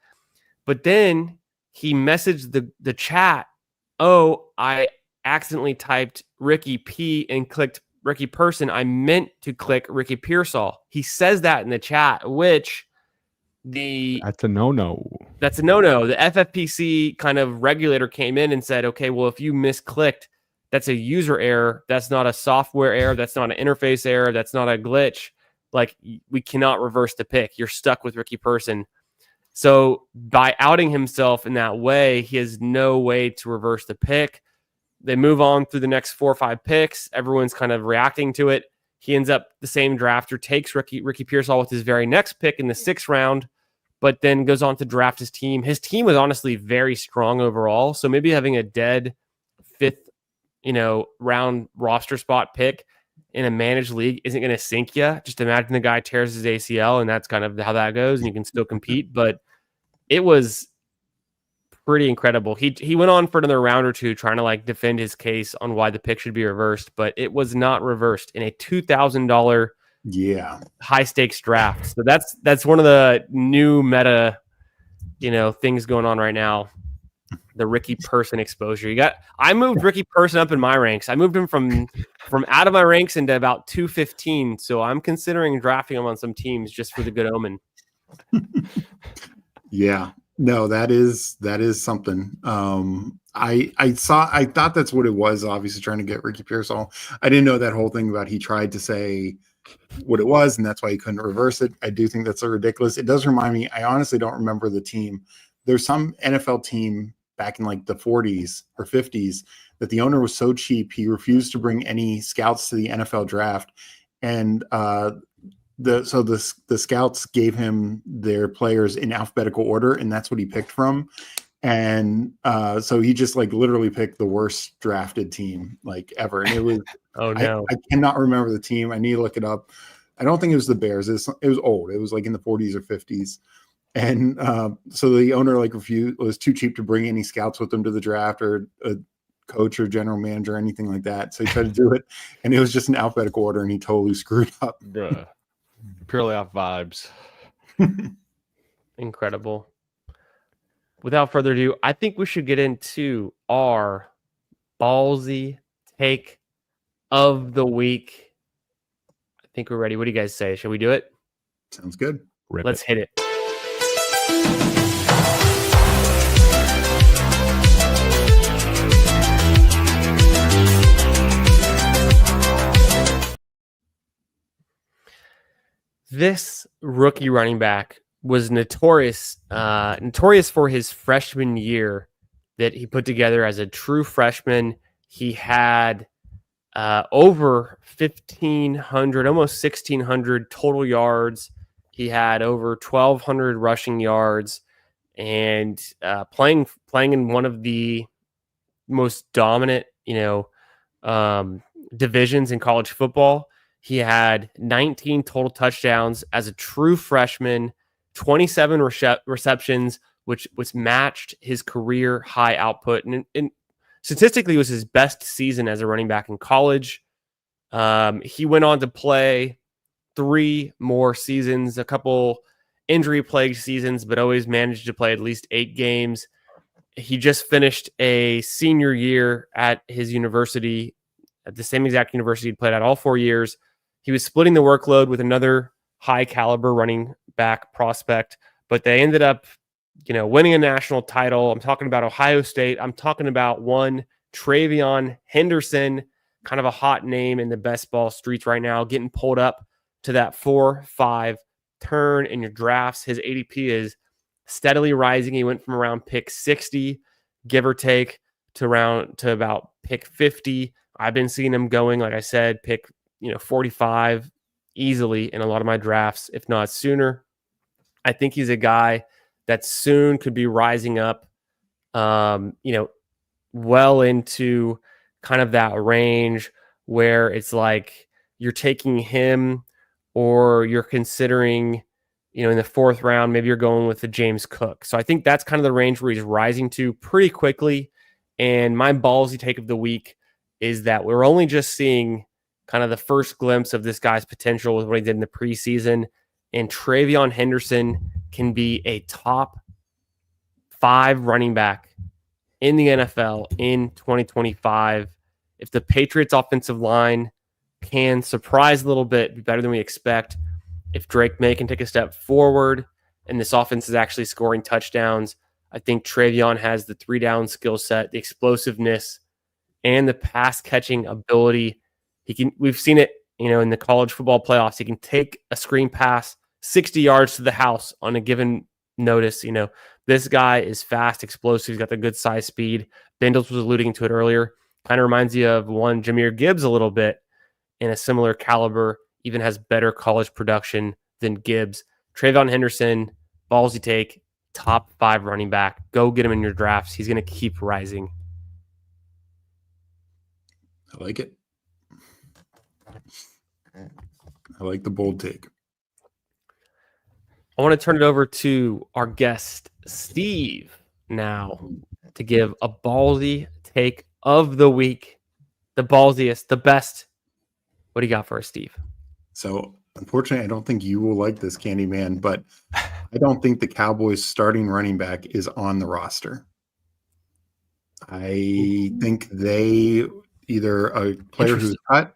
But then he messaged the chat, "Oh, I accidentally typed Ricky P and clicked Ricky Person. I meant to click Ricky Pearsall." He says that in the chat, which that's a no-no. That's a no-no. The FFPC kind of regulator came in and said, okay, well, if you misclicked, that's a user error. That's not a software error. That's not an interface error. That's not a glitch. Like, we cannot reverse the pick. You're stuck with Ricky Person. So by outing himself in that way, he has no way to reverse the pick. They move on through the next 4 or 5 picks. Everyone's kind of reacting to it. He ends up the same drafter, takes Ricky Pearsall with his very next pick in the 6th round, but then goes on to draft his team. His team was honestly very strong overall. So maybe having a dead 5th, round roster spot pick in a managed league isn't going to sink you. Just imagine the guy tears his ACL and that's kind of how that goes and you can still compete. But it was pretty incredible. He went on for another round or two trying to defend his case on why the pick should be reversed, but it was not reversed in a $2,000 high stakes draft. So that's one of the new meta things going on right now. The Ricky Person exposure. I moved Ricky Person up in my ranks. I moved him from out of my ranks into about 215. So I'm considering drafting him on some teams just for the good omen. Yeah. No, that is something. I thought that's what it was, obviously trying to get Ricky Pearsall. I didn't know that whole thing about he tried to say what it was, and that's why he couldn't reverse it. I do think that's so ridiculous. It does remind me, I honestly don't remember the team. There's some NFL team back in the 40s or 50s that the owner was so cheap, he refused to bring any scouts to the NFL draft. And the scouts gave him their players in alphabetical order, and that's what he picked from. And so he just literally picked the worst drafted team ever. And it was oh no, I cannot remember the team. I need to look it up. I don't think it was the Bears. It was old. It was in the 40s or 50s. And so the owner refused, was too cheap to bring any scouts with him to the draft or a coach or general manager or anything like that. So he tried to do it, and it was just in alphabetical order, and he totally screwed up. Bruh. Purely off vibes. Incredible. Without further ado, I think we should get into our ballsy take of the week. I think we're ready. What do you guys say? Shall we do it? Sounds good. Let's hit it. This rookie running back was notorious for his freshman year that he put together as a true freshman. He had over 1,500, almost 1,600 total yards. He had over 1,200 rushing yards, and playing in one of the most dominant, divisions in college football. He had 19 total touchdowns as a true freshman, 27 receptions, which matched his career high output. And statistically, it was his best season as a running back in college. He went on to play 3 more seasons, a couple injury-plagued seasons, but always managed to play at least 8 games. He just finished a senior year at his university, at the same exact university he played at all 4 years. He was splitting the workload with another high-caliber running back prospect, but they ended up, winning a national title. I'm talking about Ohio State. I'm talking about one Travion Henderson, kind of a hot name in the best ball streets right now, getting pulled up to that 4-5 turn in your drafts. His ADP is steadily rising. He went from around pick 60, give or take, to about pick 50. I've been seeing him going, like I said, pick 45 easily in a lot of my drafts, if not sooner. I think he's a guy that soon could be rising up, well into kind of that range where it's you're taking him, or you're considering, in the 4th round, maybe you're going with the James Cook. So I think that's kind of the range where he's rising to pretty quickly. And my ballsy take of the week is that we're only just seeing kind of the first glimpse of this guy's potential with what he did in the preseason. And Travion Henderson can be a top 5 running back in the NFL in 2025. If the Patriots offensive line can surprise a little bit, be better than we expect, if Drake May can take a step forward and this offense is actually scoring touchdowns, I think Travion has the 3-down skill set, the explosiveness, and the pass catching ability. We've seen it, in the college football playoffs. He can take a screen pass 60 yards to the house on a given notice. This guy is fast, explosive. He's got the good size speed. Bindles was alluding to it earlier. Kind of reminds you of one Jahmyr Gibbs a little bit in a similar caliber, even has better college production than Gibbs. Travion Henderson, ballsy take, top 5 running back. Go get him in your drafts. He's going to keep rising. I like it. I like the bold take. I want to turn it over to our guest, Steve, now to give a ballsy take of the week. The ballsiest, the best. What do you got for us, Steve? So, unfortunately, I don't think you will like this, Candyman, but I don't think the Cowboys' starting running back is on the roster. I think they either a player who's cut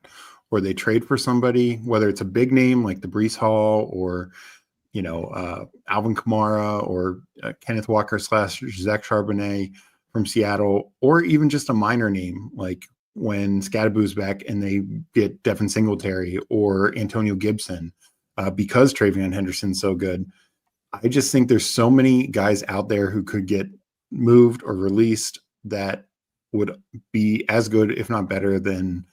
or they trade for somebody, whether it's a big name like the Breece Hall or Alvin Kamara or Kenneth Walker / Zach Charbonnet from Seattle, or even just a minor name like when Scadaboo's back and they get Devin Singletary or Antonio Gibson because Travion Henderson's so good. I just think there's so many guys out there who could get moved or released that would be as good, if not better, than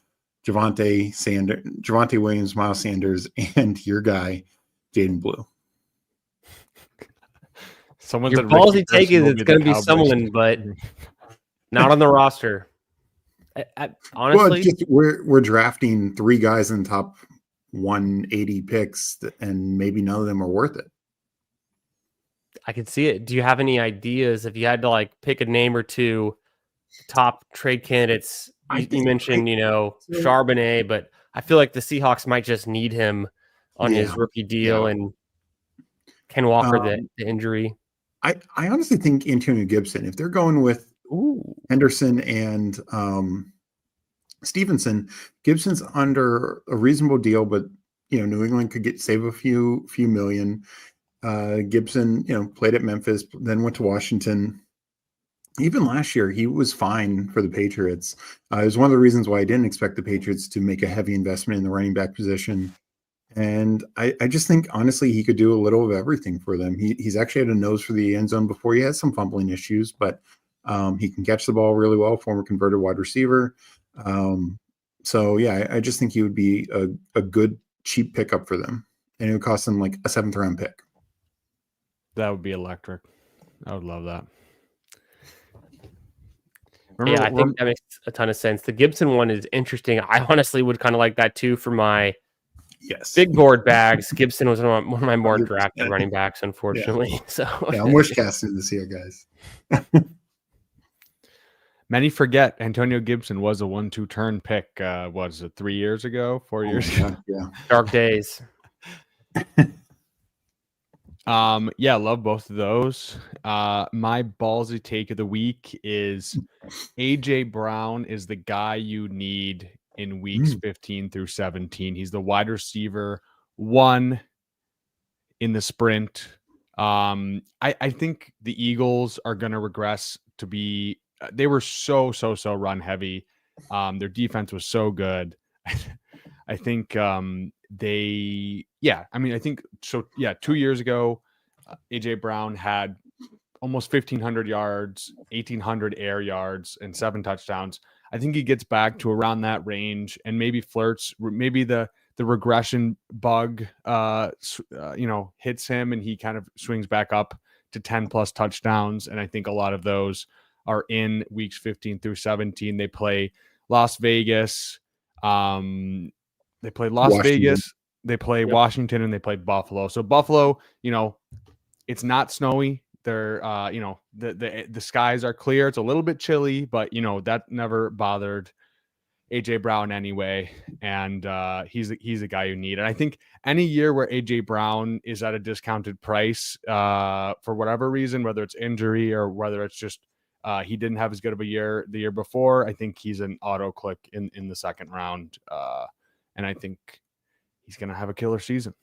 Javonte Williams, Miles Sanders, and your guy, Jaden Blue. Your ballsy take is it's going to be someone, but not on the roster. Honestly, we're drafting 3 guys in the top 180 picks, and maybe none of them are worth it. I can see it. Do you have any ideas if you had to pick a name or two, top trade candidates? You mentioned, Charbonnet, but I feel like the Seahawks might just need him on his rookie deal, and Ken Walker, the injury. I honestly think Antonio Gibson, if they're going with Henderson and Stevenson, Gibson's under a reasonable deal, but New England could save a few million. Gibson, played at Memphis, then went to Washington. Even last year, he was fine for the Patriots. It was one of the reasons why I didn't expect the Patriots to make a heavy investment in the running back position. And I just think, honestly, he could do a little of everything for them. He's actually had a nose for the end zone before. He has some fumbling issues, but he can catch the ball really well, former converted wide receiver. I just think he would be a good, cheap pickup for them. And it would cost them like a 7th-round pick. That would be electric. I would love that. I think that makes a ton of sense. The Gibson one is interesting. I honestly would kind of like that too for my big board bags. Gibson was one of my more drafted running backs, unfortunately. Yeah. So I'm wish casting this year, guys. Many forget Antonio Gibson was a 1-2 turn pick. Was it 3 years ago, 4 years ago? Yeah. Dark days. Love both of those. My ballsy take of the week is AJ Brown is the guy you need in weeks 15 through 17. He's the wide receiver 1 in the sprint. I think the Eagles are going to regress to be, they were so run heavy. Their defense was so good. I think I think so. Yeah. 2 years ago, AJ Brown had almost 1,500 yards, 1,800 air yards, and 7 touchdowns. I think he gets back to around that range and maybe flirts. Maybe the regression bug, hits him and he kind of swings back up to 10 plus touchdowns. And I think a lot of those are in weeks 15 through 17. They play Las Vegas. They play Vegas. They play Washington, and they play Buffalo. So Buffalo, it's not snowy. they're the skies are clear. It's a little bit chilly, but that never bothered AJ Brown anyway, and he's the guy you need. And I think any year where AJ Brown is at a discounted price for whatever reason, whether it's injury or whether it's just he didn't have as good of a year the year before, I think he's an auto click in the second round, and I think he's going to have a killer season.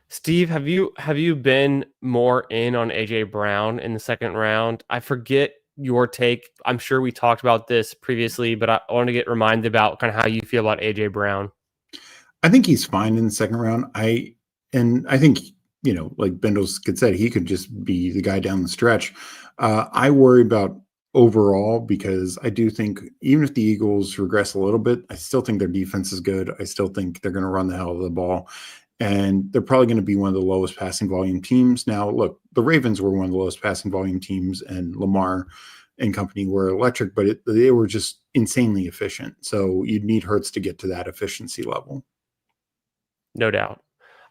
Steve, have you been more in on AJ Brown in the second round? I forget your take. I'm sure we talked about this previously, but I want to get reminded about kind of how you feel about AJ Brown. I think he's fine in the second round. I think, like Bindles could say, he could just be the guy down the stretch. I worry about overall because I do think even if the Eagles regress a little bit, I still think their defense is good. I still think they're going to run the hell of the ball. And they're probably going to be one of the lowest passing volume teams. Now, look, the Ravens were one of the lowest passing volume teams, and Lamar and company were electric, but they were just insanely efficient. So you'd need Hurts to get to that efficiency level. No doubt.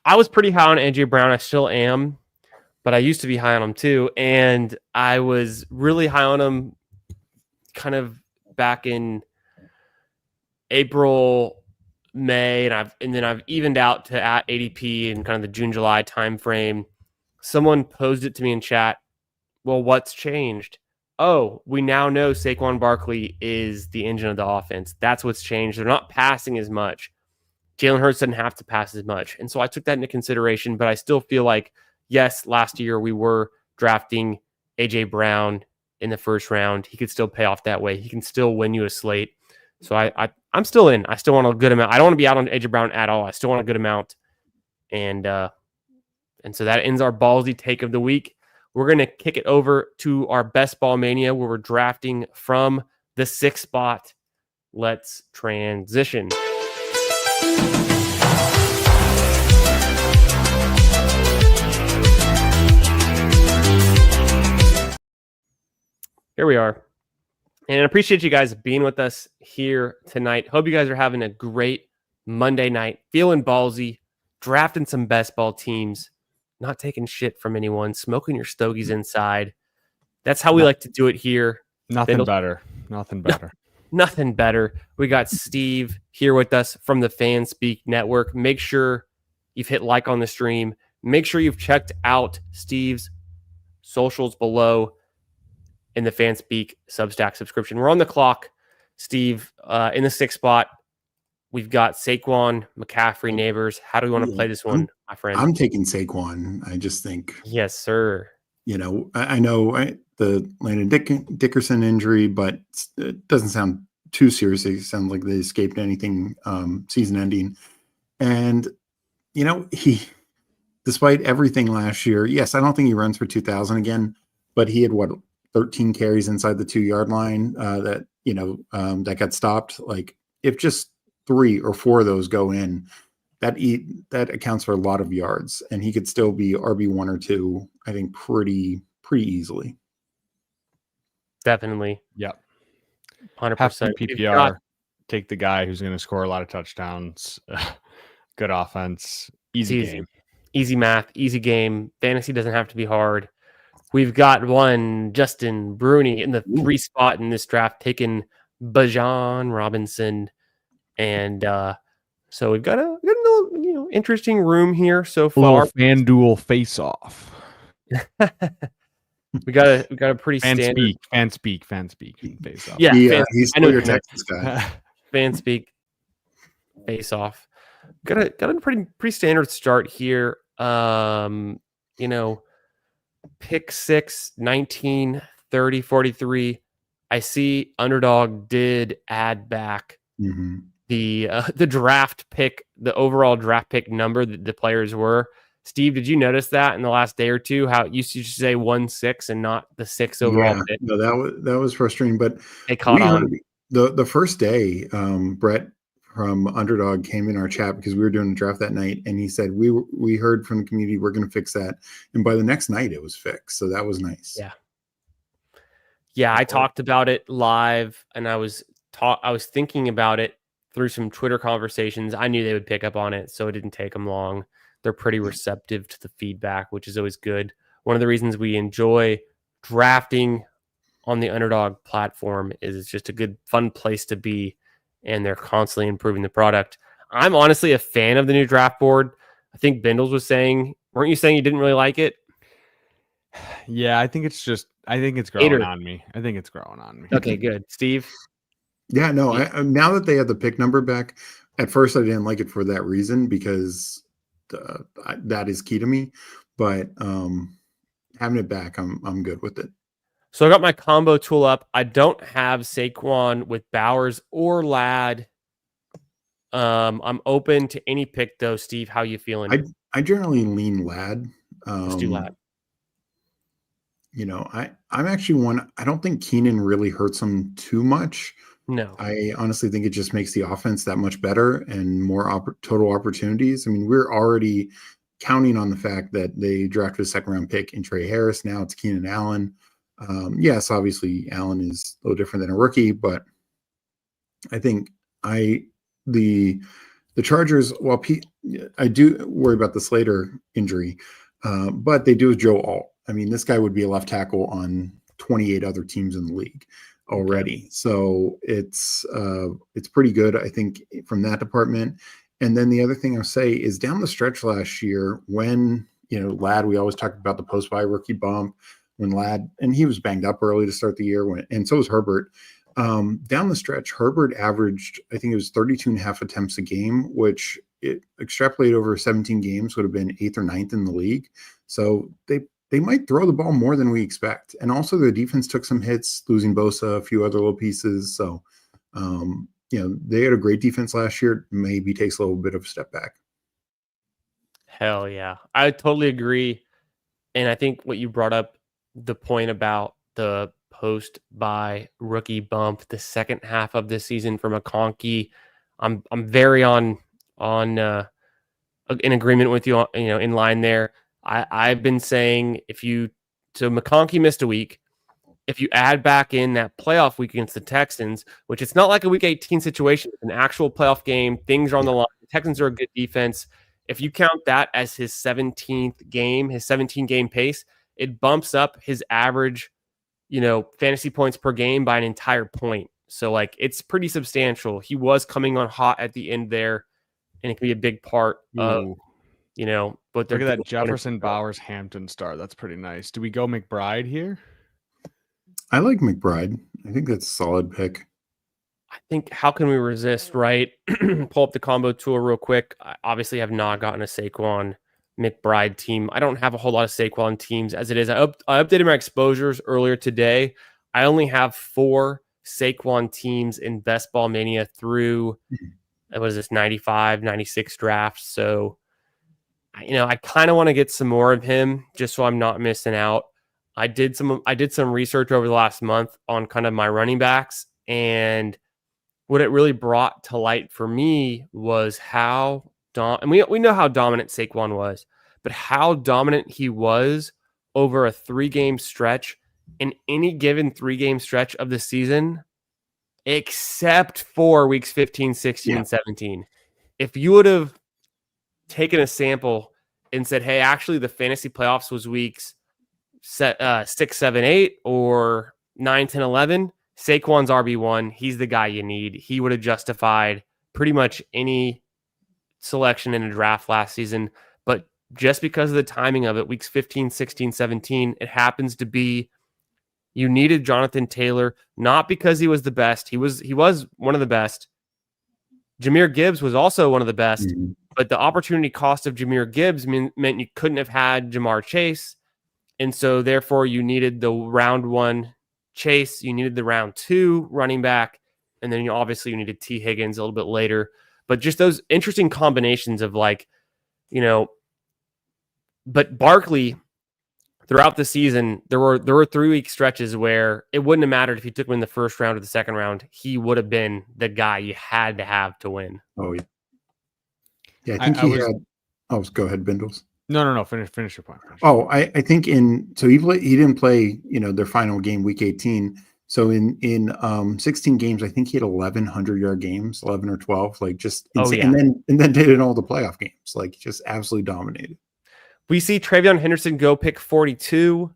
I was pretty high on AJ Brown. I still am, but I used to be high on him too. And I was really high on him kind of back in April, May, and then I've evened out to at ADP in kind of the June, July timeframe. Someone posed it to me in chat. Well, what's changed? Oh, we now know Saquon Barkley is the engine of the offense. That's what's changed. They're not passing as much. Jalen Hurts doesn't have to pass as much. And so I took that into consideration, but I still feel like, yes, last year we were drafting AJ Brown in the first round. He could still pay off that way. He can still win you a slate. So I'm still in. I still want a good amount. I don't want to be out on AJ Brown at all. I still want a good amount. And so that ends our ballsy take of the week. We're going to kick it over to our Best Ball Mania where we're drafting from the 6th spot. Let's transition. Here we are. And I appreciate you guys being with us here tonight. Hope you guys are having a great Monday night, feeling ballsy, drafting some best ball teams, not taking shit from anyone, smoking your stogies inside. That's how we like to do it here. Nothing better. Nothing better. Nothing better. We got Steve here with us from the Fanspeak Network. Make sure you've hit like on the stream. Make sure you've checked out Steve's socials below in the Fanspeak Substack subscription. We're on the clock, Steve. In the 6th spot, we've got Saquon, McCaffrey, Neighbors. How do we want to play this one, my friend? I'm taking Saquon. I just think. Yes, sir. I know the Landon Dickerson injury, but it doesn't sound too serious. It sounds like they escaped anything season ending. And, he, despite everything last year, yes, I don't think he runs for 2,000 again, but he had 13 carries inside the 2-yard line that got stopped. Like if just 3 or 4 of those go in, that accounts for a lot of yards, and he could still be RB1 or 2, I think pretty easily. Definitely. Yep. 100%. PPR. Take the guy who's going to score a lot of touchdowns. Good offense. Easy game. Easy math. Easy game. Fantasy doesn't have to be hard. We've got one Justin Bruni in the 3 spot in this draft, taking Bijan Robinson, and so we've got a little, interesting room here so far. FanDuel face off. we got a pretty standard Fanspeak face off. Yeah, he's still your Texas guy. Fanspeak face off. Got a pretty standard start here. Pick 6, 19, 30, 43. I see Underdog did add back the draft pick, the overall draft pick number that the players were. Steve, did you notice that in the last day or two, how it used to say 1-6 and not the 6 overall pick? No, that was frustrating, but they caught on. The first day, Brett from Underdog came in our chat because we were doing a draft that night, and he said we heard from the community, we're going to fix that, and by the next night it was fixed, so that was nice. Yeah, I talked about it live, and I was thinking about it through some Twitter conversations. I knew they would pick up on it, so it didn't take them long. they're pretty receptive to the feedback, which is always good. One of the reasons we enjoy drafting on the Underdog platform is it's just a good, fun place to be, and they're constantly improving the product. I'm honestly a fan of the new draft board. I think Bindles was saying, weren't you saying you didn't really like it? Yeah, I think it's growing on me. Okay, good. Steve? Yeah, no, now that they have the pick number back, at first I didn't like it for that reason, because that is key to me. But having it back, I'm good with it. So I got my combo tool up. I don't have Saquon with Bowers or Ladd. I'm open to any pick though. Steve, how you feeling? I generally lean Ladd. Let's do Ladd. You know, I'm actually one. I don't think Keenan really hurts him too much. No, I honestly think it just makes the offense that much better and more total opportunities. I mean, we're already counting on the fact that they drafted a second-round pick in Trey Harris. Now it's Keenan Allen. Yes, obviously Allen is a little different than a rookie, but I think the Chargers. Well, I do worry about the Slater injury, but they do have Joe Alt. I mean, this guy would be a left tackle on 28 other teams in the league already. Okay. So it's pretty good, I think, from that department. And then the other thing I'll say is down the stretch last year when, Ladd, we always talked about the post-bye rookie bump when Ladd, and he was banged up early to start the year, and so was Herbert. Down the stretch, Herbert averaged, I think it was 32 and a half attempts a game, which it extrapolated over 17 games would have been 8th or 9th in the league. So they might throw the ball more than we expect. And also the defense took some hits, losing Bosa, a few other little pieces. So, they had a great defense last year. Maybe takes a little bit of a step back. Hell yeah. I totally agree. And I think what you brought up, the point about the post-bye rookie bump, the second half of this season for McConkey, I'm very in agreement with you, in line there. I've been saying so McConkey missed a week. If you add back in that playoff week against the Texans, which it's not like a week 18 situation, it's an actual playoff game, things are on the line. The Texans are a good defense. If you count that as his 17th game, his 17-game pace, it bumps up his average, fantasy points per game by an entire point. So it's pretty substantial. He was coming on hot at the end there, and it can be a big part of, but look at that Jefferson Bowers Hampton start. That's pretty nice. Do we go McBride here? I like McBride. I think that's a solid pick. I think, how can we resist, right? Pull up the combo tool real quick. I obviously have not gotten a Saquon McBride team. I don't have a whole lot of Saquon teams as it is. I updated my exposures earlier today. I only have 4 Saquon teams in Best Ball Mania through, 95, 96 drafts. So, I kind of want to get some more of him just so I'm not missing out. I did some research over the last month on kind of my running backs, and what it really brought to light for me was how and we know how dominant Saquon was, but how dominant he was over a 3-game stretch in any given 3-game stretch of the season, except for weeks 15, 16, and 17. If you would have taken a sample and said, hey, actually the fantasy playoffs was weeks 6, 7, 8 or 9, 10, 11, Saquon's RB1. He's the guy you need. He would have justified pretty much any selection in a draft last season. But just because of the timing of it, weeks 15, 16, 17, it happens to be you needed Jonathan Taylor, not because he was the best. He was one of the best. Jahmyr Gibbs was also one of the best, but the opportunity cost of Jahmyr Gibbs meant you couldn't have had Jamar Chase. And so therefore you needed the round 1 Chase, you needed the round 2 running back, and then you needed T. Higgins a little bit later. But just those interesting combinations of but Barkley throughout the season, there were 3-week stretches where it wouldn't have mattered if you took him in the first round or the second round. He would have been the guy you had to have to win. Oh, yeah. Yeah, I think go ahead, Bindles. No. Finish your point. I think he didn't play, their final game week 18. So in 16 games, I think he had 1,100-yard games, 11 or 12, like just insane. yeah. And then did it in all the playoff games, like just absolutely dominated. We see Travion Henderson go pick 42.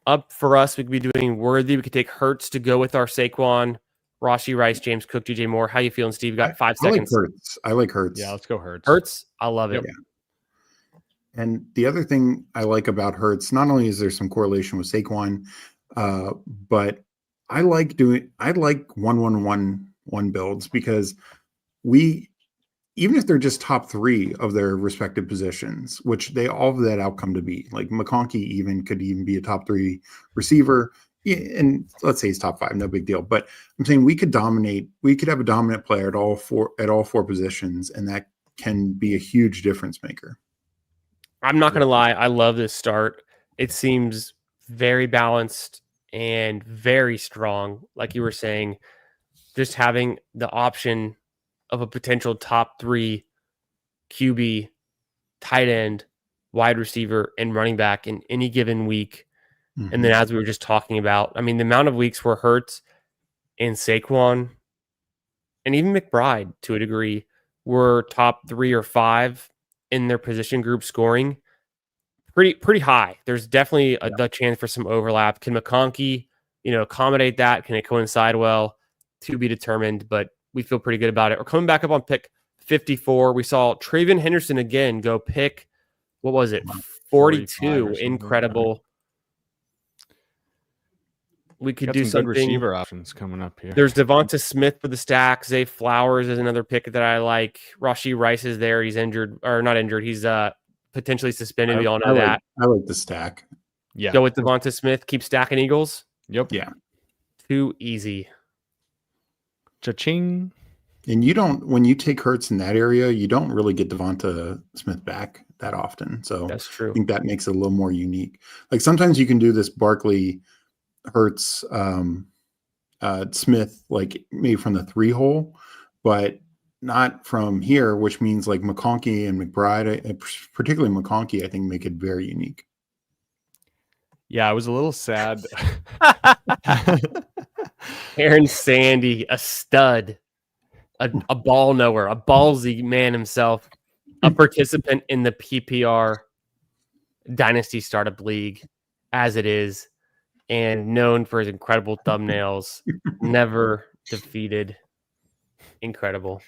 Up for us, we could be doing Worthy. We could take Hurts to go with our Saquon, Rashee Rice, James Cook, DJ Moore. How you feeling, Steve? You got 5 seconds. I like Hurts. Yeah, let's go Hurts. Hurts, I love it. Yep. Yeah. And the other thing I like about Hurts, not only is there some correlation with Saquon, but I like 1-1-1-1 builds because even if they're just top 3 of their respective positions, which they all have that outcome to be, like McConkey could even be a top 3 receiver, and let's say he's top 5, no big deal. But I'm saying we could have a dominant player at all four positions, and that can be a huge difference maker. I'm not gonna lie, I love this start. It seems very balanced and very strong. Like you were saying, just having the option of a potential top 3 QB, tight end, wide receiver, and running back in any given week. Mm-hmm. And then as we were just talking about, I mean, the amount of weeks where Hurts and Saquon and even McBride to a degree were top 3 or 5 in their position group scoring, pretty high. There's definitely the chance for some overlap. Can McConkey, accommodate that? Can it coincide well? To be determined, but we feel pretty good about it. We're coming back up on pick 54. We saw Travion Henderson again go pick, what was it, 42. Incredible. We could do some good receiver options coming up here. There's Devonta Smith for the stack. Zay Flowers is another pick that I like. Rashee Rice is there. He's injured, or not injured. He's potentially suspended. We all know that. I like the stack. Yeah. Go with Devonta Smith. Keep stacking Eagles. Yep. Yeah. Too easy. Cha-ching. And when you take Hurts in that area, you don't really get Devonta Smith back that often. So that's true. I think that makes it a little more unique. Like sometimes you can do this Barkley, Hurts, Smith, like maybe from the 3 hole, but not from here, which means like McConkey and McBride, particularly McConkey, I think make it very unique. Yeah, I was a little sad. Aaron Sandy, a stud, a ball knower, a ballsy man himself, a participant in the PPR Dynasty Startup League as it is, and known for his incredible thumbnails, never defeated. Incredible.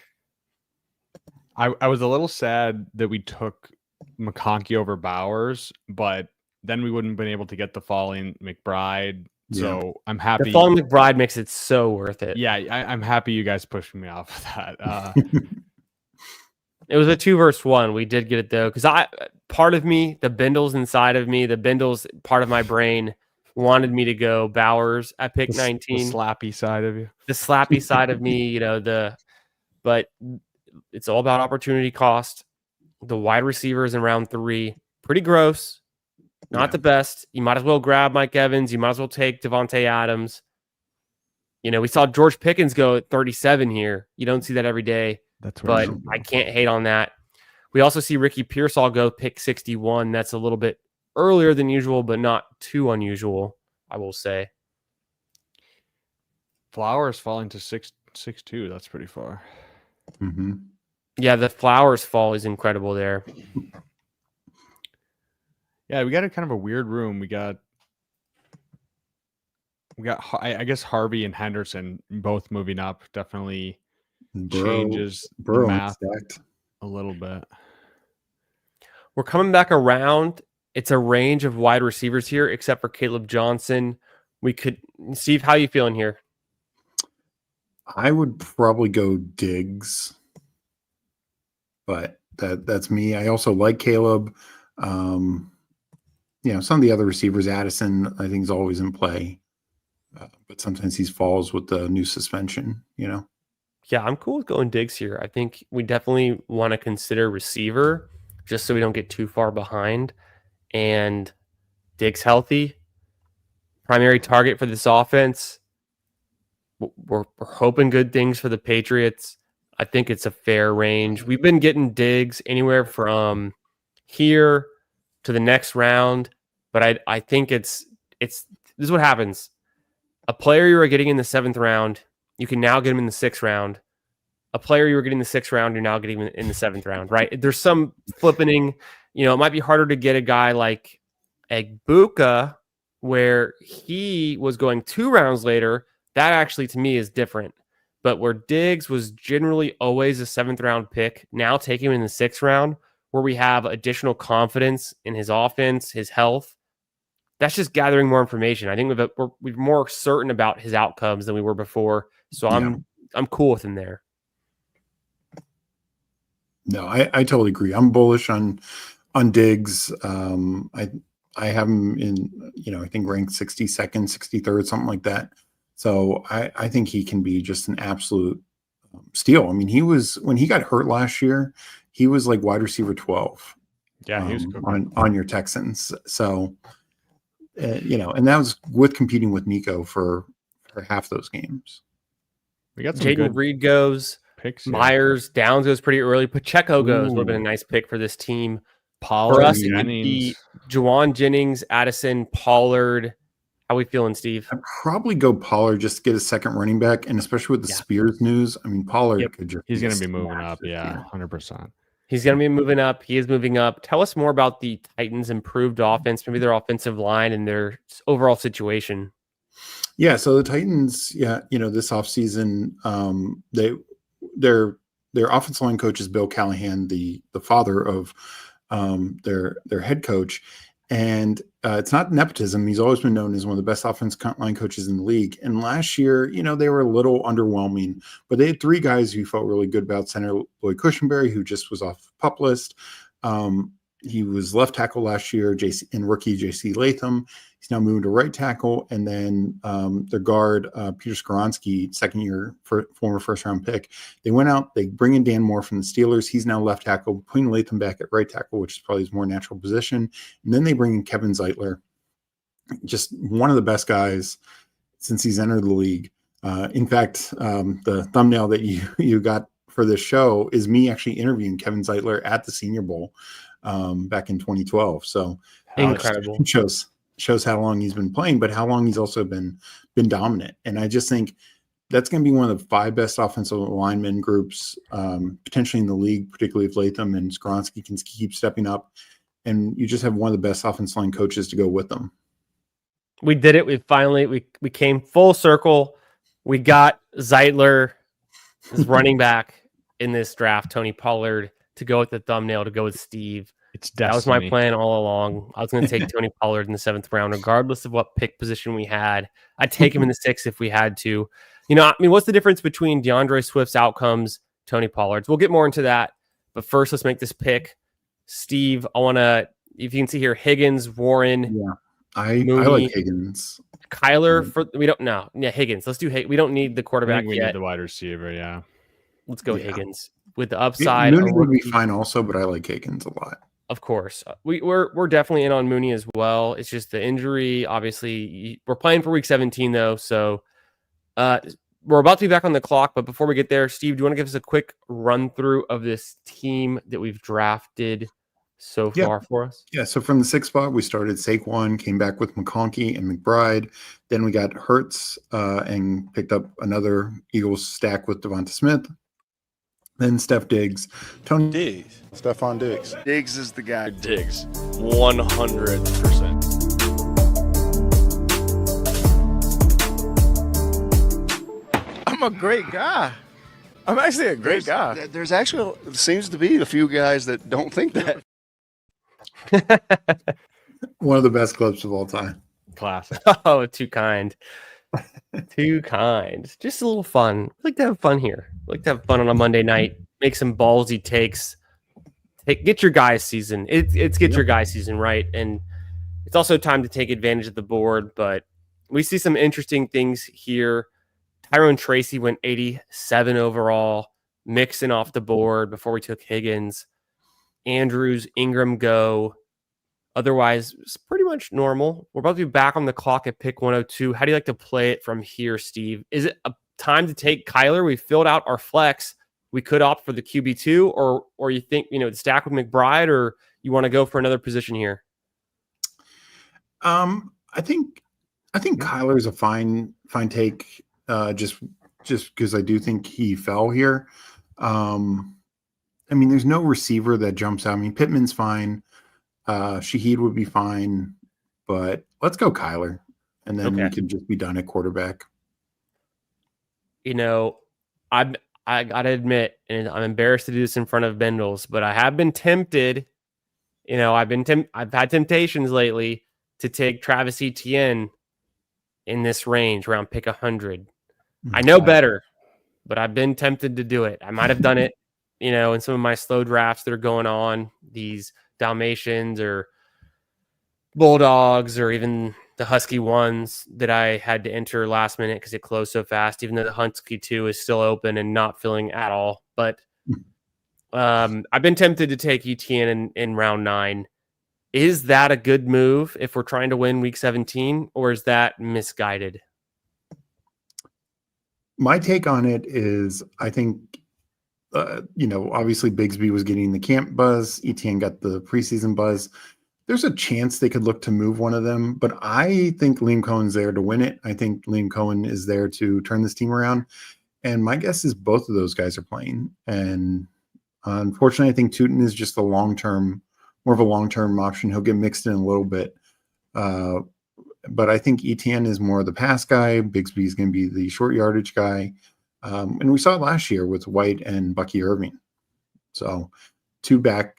I was a little sad that we took McConkey over Bowers, but then we wouldn't have been able to get the falling McBride. So I'm happy. The falling McBride makes it so worth it. Yeah, I'm happy you guys pushed me off of that. It was a 2 versus 1. We did get it though, because part of me, the Bindles inside of me, the Bindles part of my brain wanted me to go Bowers at pick 19. The slappy side of you. The slappy side of me, but it's all about opportunity cost. The wide receivers in round 3, pretty gross. Not the best. You might as well grab Mike Evans. You might as well take Devontae Adams. We saw George Pickens go at 37 here. You don't see that every day. But I can't hate on that. We also see Ricky Pearsall go pick 61. That's a little bit earlier than usual, but not too unusual, I will say. Flowers falling to 6'2". That's pretty far. Mm-hmm. Yeah, the Flowers fall is incredible there. Yeah, we got a kind of a weird room. We got I guess Harvey and Henderson both moving up. Definitely changes the math a little bit. We're coming back around. It's a range of wide receivers here, except for Caleb Johnson. Steve, how are you feeling here? I would probably go Diggs, but that's me. I also like Caleb. Some of the other receivers, Addison, I think is always in play, but sometimes he falls with the new suspension. Yeah, I'm cool with going Diggs here. I think we definitely want to consider receiver just so we don't get too far behind. And Diggs healthy, primary target for this offense. We're hoping good things for the Patriots. I think it's a fair range. We've been getting Diggs anywhere from here to the next round, but I think this is what happens. A player you were getting in the 7th round, you can now get him in the 6th round. A player you were getting in the 6th round, you're now getting him in the 7th round, right? There's some flippening. It might be harder to get a guy like Egbuka, where he was going 2 rounds later. That actually, to me, is different. But where Diggs was generally always a 7th round pick, now taking him in the 6th round, where we have additional confidence in his offense, his health. That's just gathering more information. I think we're more certain about his outcomes than we were before. So I'm cool with him there. No, I totally agree. I'm bullish on Diggs. I have him in, I think ranked 62nd, 63rd, something like that. So I think he can be just an absolute steal. I mean, when he got hurt last year, he was like wide receiver 12. Yeah, he was on your Texans. So, and that was with competing with Nico for half those games. We got some Jaden Reed goes. Picks, Myers, Downs goes pretty early. Pacheco goes. Would have been a nice pick for this team. Pollard, for us, Jennings. Juwan Jennings, Addison, Pollard. How we feeling, Steve? I'd probably go Pollard just to get a second running back, and especially with the Spears news. I mean, Pollard could just. He's going to be moving up, 100%. He's going to be moving up. He is moving up. Tell us more about the Titans' improved offense, maybe their offensive line and their overall situation. Yeah, so the Titans, this offseason, their offensive line coach is Bill Callahan, the father of their head coach. And it's not nepotism. He's always been known as one of the best offensive line coaches in the league. And last year, they were a little underwhelming, but they had 3 guys who felt really good about. Center Lloyd Cushenberry, who just was off the PUP list. He was left tackle last year, and rookie J.C. Latham. He's now moving to right tackle. And then their guard, Peter Skoronski, second year former first round pick. They went out, they bring in Dan Moore from the Steelers. He's now left tackle, putting Latham back at right tackle, which is probably his more natural position. And then they bring in Kevin Zeitler, just one of the best guys since he's entered the league. In fact, the thumbnail that you got for this show is me actually interviewing Kevin Zeitler at the Senior Bowl back in 2012. So incredible. Shows how long he's been playing, but how long he's also been dominant. And I just think that's going to be one of the 5 best offensive lineman groups potentially in the league, particularly if Latham and Skoronski can keep stepping up. And you just have one of the best offensive line coaches to go with them. We did it. We came full circle. We got Zeitler as running back in this draft, Tony Pollard to go with the thumbnail, to go with Steve. It's destiny. That was my plan all along. I was going to take Tony Pollard in the 7th round, regardless of what pick position we had. I'd take him in the 6th if we had to. What's the difference between DeAndre Swift's outcomes, Tony Pollard's? We'll get more into that. But first, let's make this pick. Steve, I want to, if you can see here, Higgins, Warren. Yeah, I like Higgins. Kyler, we don't know. Yeah, Higgins. Let's do Higgins. We don't need the quarterback we yet. Need the wide receiver, yeah. Let's go Higgins. With the upside. Mooney would be fine also, but I like Higgins a lot. Of course. We're definitely in on Mooney as well. It's just the injury. Obviously, we're playing for week 17, though. So we're about to be back on the clock. But before we get there, Steve, do you want to give us a quick run through of this team that we've drafted so far for us? Yeah. So from the 6th spot, we started Saquon, came back with McConkey and McBride. Then we got Hurts and picked up another Eagles stack with Devonta Smith. Then Steph Diggs, Tony Diggs, Stephon Diggs. Diggs is the guy. Diggs, 100%. I'm a great guy. I'm actually a great guy. There's actually seems to be a few guys that don't think that. One of the best clips of all time. Classic. Oh, too kind. Too kind. Just a little fun. I like to have fun here. I like to have fun on a Monday night. Make some ballsy takes. Get your guys season. It's get your guys season right. And it's also time to take advantage of the board. But we see some interesting things here. Tyrone Tracy went 87 overall. Mixon off the board before we took Higgins. Andrews, Ingram go. Otherwise, it's pretty much normal. We're about to be back on the clock at pick 102. How do you like to play it from here, Steve? Is it a time to take Kyler? We filled out our flex. We could opt for the QB2, or you think, the stack with McBride, or you want to go for another position here? I think I think Kyler's a fine take, just because I do think he fell here. I mean, there's no receiver that jumps out. I mean, Pittman's fine. Shaheed would be fine, but let's go Kyler, and then we can just be done at quarterback. You know, I gotta admit, and I'm embarrassed to do this in front of Bindles, but I have been tempted. You know, I've had temptations lately to take Travis Etienne in this range around pick 100. I know better, but I've been tempted to do it. I might have done it, you know, in some of my slow drafts that are going on, these Dalmatians or Bulldogs or even the Husky ones that I had to enter last minute because it closed so fast, even though the Husky 2 is still open and not filling at all. But I've been tempted to take Etienne in round 9. Is that a good move if we're trying to win week 17, or is that misguided? My take on it is I think, obviously Bigsby was getting the camp buzz. Etienne got the preseason buzz. There's a chance they could look to move one of them, but I think Liam Cohen's there to win it. I think Liam Cohen is there to turn this team around. And my guess is both of those guys are playing. And unfortunately, I think Tootin is just more of a long-term option. He'll get mixed in a little bit. But I think Etienne is more of the pass guy. Bigsby is going to be the short yardage guy. And we saw it last year with White and Bucky Irving. So two back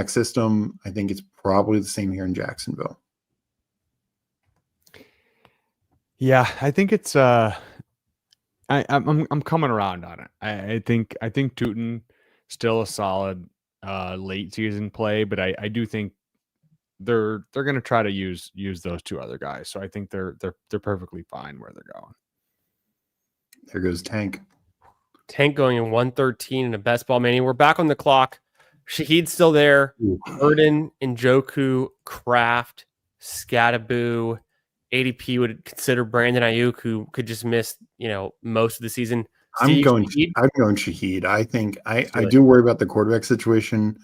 system. I think it's probably the same here in Jacksonville. Yeah, I think it's I'm coming around on it. I think Tootin still a solid late season play, but I do think they're going to try to use those two other guys. So I think they're perfectly fine where they're going. There goes Tank. Tank going in 113 in a best ball mania. We're back on the clock. Shaheed's still there. Burden, Njoku, Kraft, Scattaboo. ADP would consider Brandon Ayuk, who could just miss, most of the season. I'm going Shaheed. I think I do worry about the quarterback situation,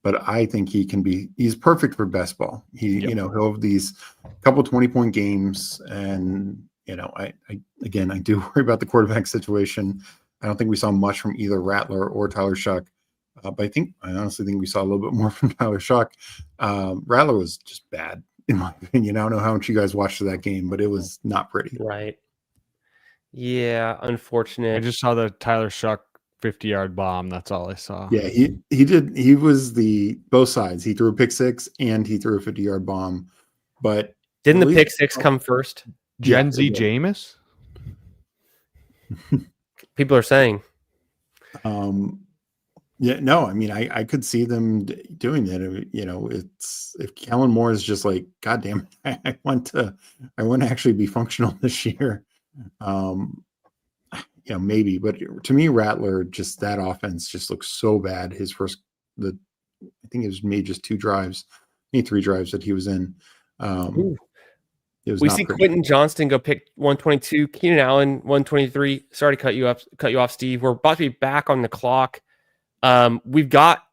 but I think he's perfect for best ball. He'll have these couple 20-point games, and I do worry about the quarterback situation. I don't think we saw much from either Rattler or Tyler Shoup. But I honestly think we saw a little bit more from Tyler Shoup. Rattler was just bad, in my opinion. I don't know how much you guys watched that game, but it was not pretty. Right. Yeah, unfortunate. I just saw the Tyler Shoup 50-yard bomb. That's all I saw. Yeah, he did. He was both sides. He threw a pick 6 and he threw a 50-yard bomb. But didn't the pick 6 come first? Gen Z Jameis? People are saying. Yeah, no, I mean, I could see them doing that. It's if Kellen Moore is just like, God damn it, I want to actually be functional this year. Maybe, but to me, Rattler, just that offense just looks so bad. I think it was made just 2 drives, maybe 3 drives that he was in. We see Quentin Johnston go pick 122, Keenan Allen 123. Sorry to cut you off, Steve. We're about to be back on the clock. We've got,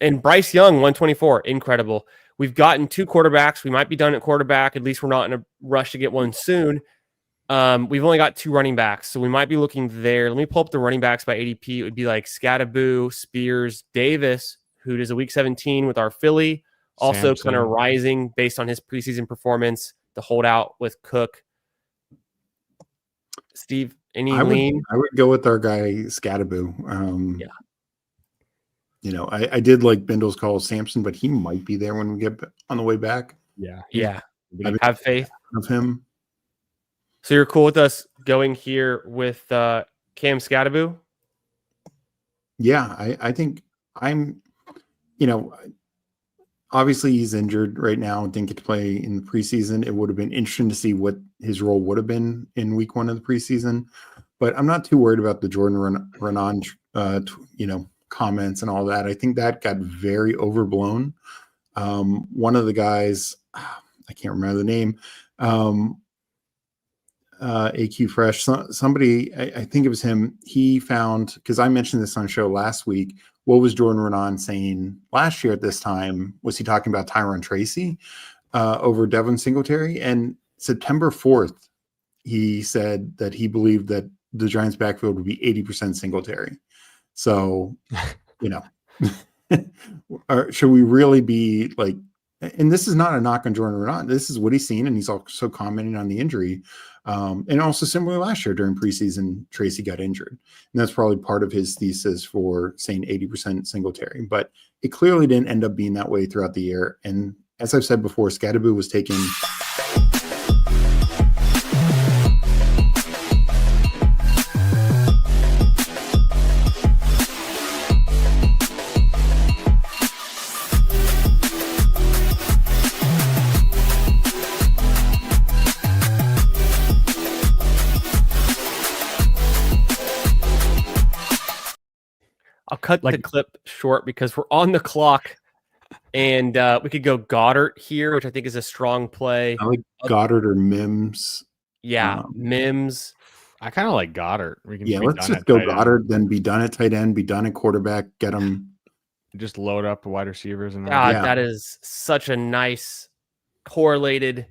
and Bryce Young 124, incredible. We've gotten 2 quarterbacks. We might be done at quarterback. At least we're not in a rush to get one soon. We've only got 2 running backs, so we might be looking there. Let me pull up the running backs by ADP. It would be like Scattaboo, Spears, Davis, who does a week 17 with our Philly, also kind of rising based on his preseason performance. The holdout with Cook. Steve, any lean? I would go with our guy Scattaboo. I did like Bindles call Sampson, but he might be there when we get on the way back. Yeah. Have faith of him. So you're cool with us going here with Cam Scattaboo? Yeah, I think I'm. Obviously he's injured right now. Didn't get to play in the preseason. It would have been interesting to see what his role would have been in week 1 of the preseason. But I'm not too worried about the Jordan Renan, comments and all that. I think that got very overblown. One of the guys, I can't remember the name, AQ Fresh, somebody, I think it was him. He found, because I mentioned this on the show last week, what was Jordan Renan saying last year at this time? Was he talking about Tyron Tracy over Devin Singletary? And September 4th, he said that he believed that the Giants' backfield would be 80% Singletary. So, should we really be like? And this is not a knock on Jordan Renaud. This is what he's seen, and he's also commenting on the injury. And also similarly last year during preseason, Tracy got injured. And that's probably part of his thesis for saying 80% Singletary. But it clearly didn't end up being that way throughout the year. And as I've said before, Scadaboo was taken. I'll cut the clip short because we're on the clock, and we could go Goddard here, which I think is a strong play. I like Goddard or Mims. Yeah, Mims. I kind of like Goddard. Let's just go Goddard, then be done at tight end, be done at quarterback, get them. Just load up the wide receivers. And that is such a nice correlated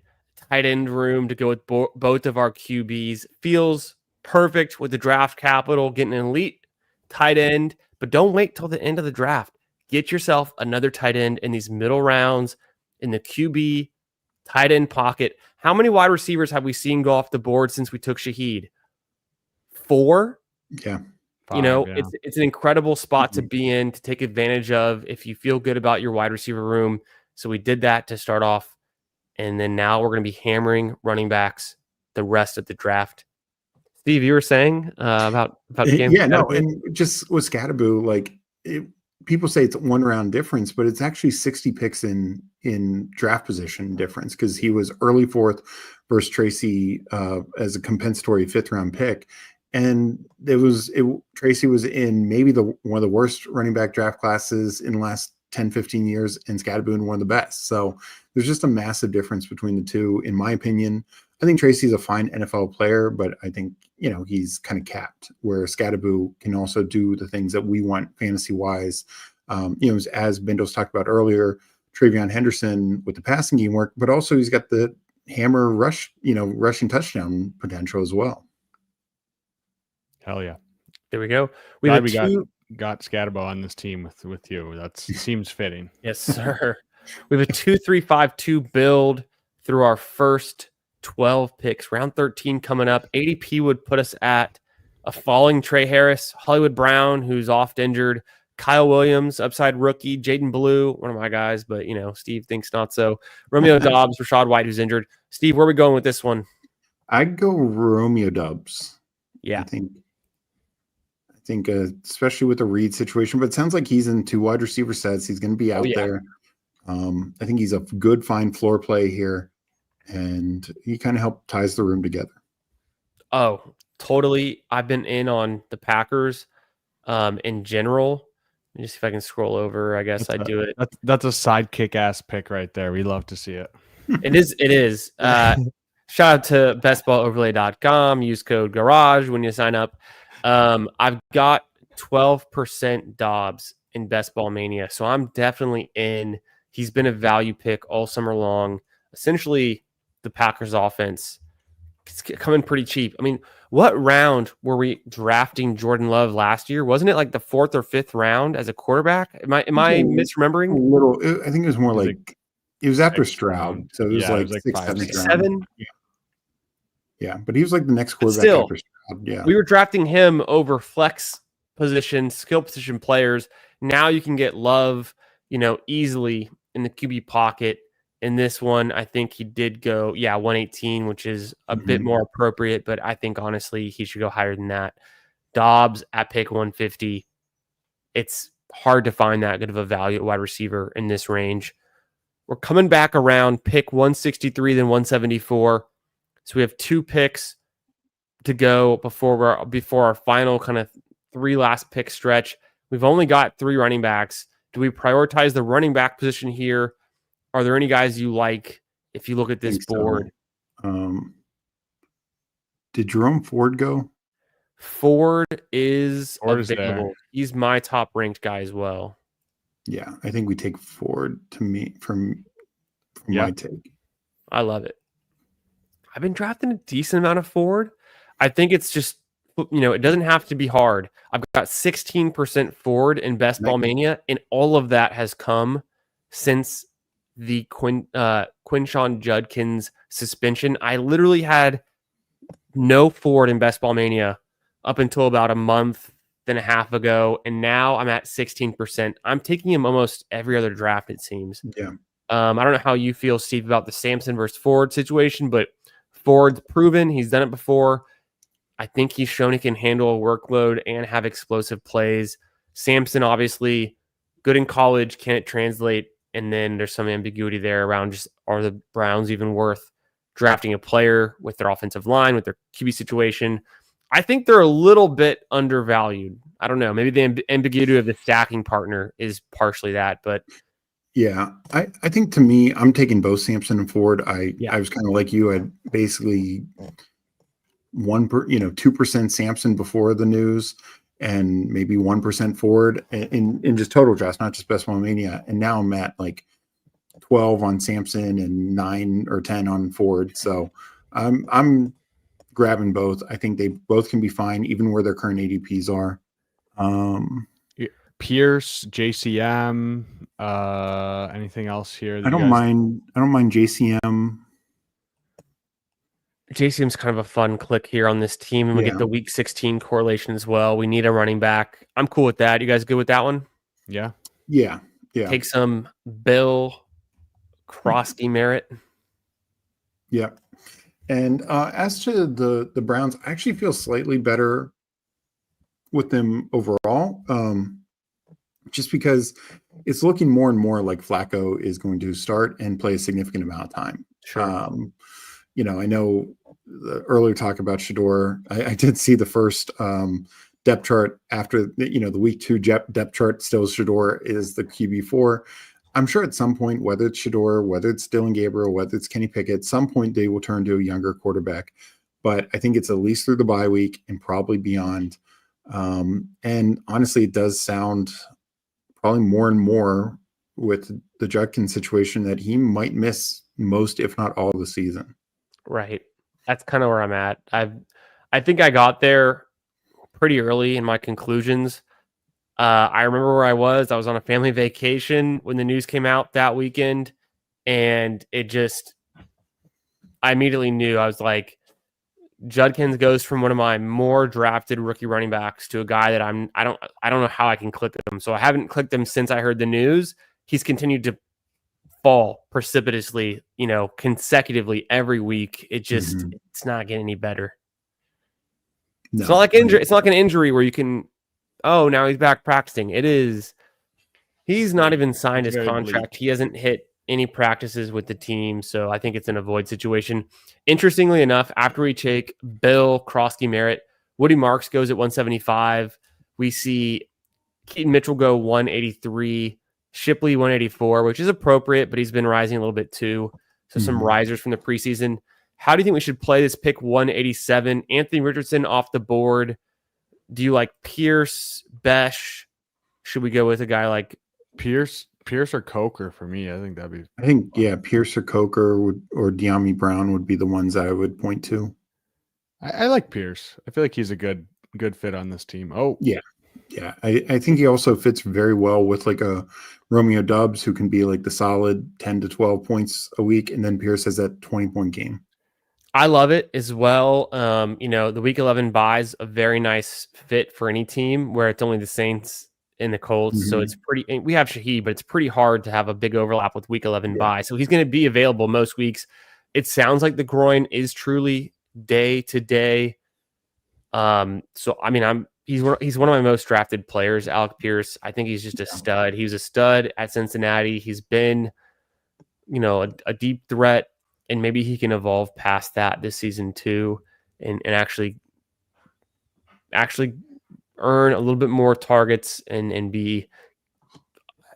tight end room to go with both of our QBs. Feels perfect with the draft capital, getting an elite tight end. But don't wait till the end of the draft. Get yourself another tight end in these middle rounds in the QB tight end pocket. How many wide receivers have we seen go off the board since we took Shaheed? 4? Yeah. 5, It's an incredible spot to be in, to take advantage of if you feel good about your wide receiver room. So we did that to start off. And then now we're going to be hammering running backs the rest of the draft. Steve, you were saying about the game? Yeah, no, and just with Scadaboo, people say it's 1 round difference, but it's actually 60 picks in draft position difference because he was early 4th versus Tracy as a compensatory 5th round pick. And Tracy was in maybe one of the worst running back draft classes in the last 10, 15 years, and Scadaboo in one of the best. So there's just a massive difference between the two, in my opinion. I think Tracy's a fine NFL player, but I think, he's kind of capped, where Scadaboo can also do the things that we want fantasy-wise. As Bindles talked about earlier, Travion Henderson with the passing game work, but also he's got the hammer rush, rushing touchdown potential as well. Hell yeah. There we go. We got Scadaboo on this team with you. That seems fitting. Yes, sir. We have a 2-3-5-2 build through our first 12 picks. Round 13 coming up. ADP would put us at a falling Trey Harris, Hollywood Brown, who's oft injured, Kyle Williams, upside rookie, Jaden Blue, one of my guys, but Steve thinks not so. Romeo Dobbs, Rashad White, who's injured. Steve, where are we going with this one? I'd go Romeo Dobbs. Yeah. I think especially with the Reed situation, but it sounds like he's in 2 wide receiver sets. He's going to be out there. I think he's a good, fine floor play here, and he kind of ties the room together. Oh, totally. I've been in on the Packers in general. Let me just see if I can scroll over. I guess I do it. That's a sidekick ass pick right there. We love to see it. It is. Shout out to bestballoverlay.com. Use code GARAGE when you sign up. I've got 12% Dobbs in Best Ball Mania, so I'm definitely in. He's been a value pick all summer long. Essentially, the Packers offense is coming pretty cheap. I mean, what round were we drafting Jordan Love last year? Wasn't it like the 4th or 5th round as a quarterback? Am I misremembering? A little. I think it was more like it was after Stroud, so it was like 6, 7. Yeah, but he was like the next quarterback after Stroud. Yeah, we were drafting him over flex position, skill position players. Now you can get Love, easily in the QB pocket. In this one, I think he did go, 118, which is a bit more appropriate, but I think honestly he should go higher than that. Dobbs at pick 150. It's hard to find that good of a value at wide receiver in this range. We're coming back around pick 163, then 174. So we have 2 picks to go before our final kind of 3 last pick stretch. We've only got 3 running backs. Do we prioritize the running back position here? Are there any guys you like if you look at this board? Did Jerome Ford go? Ford is available. There. He's my top ranked guy as well. Yeah, I think we take Ford from my take. I love it. I've been drafting a decent amount of Ford. I think it's just, it doesn't have to be hard. I've got 16% Ford in Best Ball Mania, and all of that has come since the Quinshon Judkins suspension. I literally had no Ford in Best Ball Mania up until about a month and a half ago, and now I'm at 16%. I'm taking him almost every other draft, it seems. Yeah. I don't know how you feel, Steve, about the Sampson versus Ford situation, but Ford's proven he's done it before. I think he's shown he can handle a workload and have explosive plays. Sampson, obviously, good in college. Can it translate? And then there's some ambiguity there around just, are the Browns even worth drafting a player with their offensive line, with their QB situation? I think they're a little bit undervalued. I don't know. Maybe the ambiguity of the stacking partner is partially that, but yeah, I think to me, I'm taking both Sampson and Ford. I was kind of like you. I basically 2% Sampson before the news, and maybe 1% Ford in just total drafts, not just Best Ball Mania. And now I'm at like 12 on Sampson and 9 or 10 on Ford. So I'm grabbing both. I think they both can be fine, even where their current ADPs are. Pierce, JCM, anything else here? I don't mind JCM. JCM's kind of a fun click here on this team, and we get the week 16 correlation as well. We need a running back. I'm cool with that. You guys good with that one? Yeah. Take some Bill Krosky Merritt. Yeah. And as to the Browns, I actually feel slightly better with them overall, just because it's looking more and more like Flacco is going to start and play a significant amount of time. Sure. I know the earlier talk about Shador. I did see the first depth chart after the week 2 depth chart. Still, Shador is the QB4. I'm sure at some point, whether it's Shador, whether it's Dylan Gabriel, whether it's Kenny Pickett, at some point they will turn to a younger quarterback. But I think it's at least through the bye week and probably beyond. And honestly, it does sound probably more and more with the Judkins situation that he might miss most, if not all, of the season. Right. That's kind of where I'm at. I think I got there pretty early in my conclusions. I remember where I was. I was on a family vacation when the news came out that weekend, and I immediately knew. I was like, Judkins goes from one of my more drafted rookie running backs to a guy that I don't know how I can click him. So I haven't clicked him since I heard the news. He's continued to fall precipitously, consecutively every week. It just it's not getting any better. No. It's not like injury. It's not like an injury where you can, now he's back practicing. It is. He's not even signed his contract. Bleak. He hasn't hit any practices with the team, so I think it's an avoid situation. Interestingly enough, after we take Bill Krosky Merritt, Woody Marks goes at 175. We see Keaton Mitchell go 183. Shipley 184, which is appropriate, but he's been rising a little bit too. So some risers from the preseason. How do you think we should play this pick 187? Anthony Richardson off the board. Do you like Pierce, Besh? Should we go with a guy like Pierce or Coker for me? I think that'd be. I think Pierce or Coker or De'Ami Brown would be the ones I would point to. I like Pierce. I feel like he's a good fit on this team. Oh yeah. Yeah, I think he also fits very well with like a Romeo Doubs, who can be like the solid 10 to 12 points a week, and then Pierce has that 20-point game. I love it as well. The week 11 buys a very nice fit for any team where it's only the Saints and the Colts. So it's pretty. We have Shaheed, but it's pretty hard to have a big overlap with week 11 buy. So he's going to be available most weeks. It sounds like the groin is truly day to day. So I mean, He's one of my most drafted players, Alec Pierce. I think he's just a stud. He was a stud at Cincinnati. He's been, a deep threat, and maybe he can evolve past that this season too, and actually earn a little bit more targets and be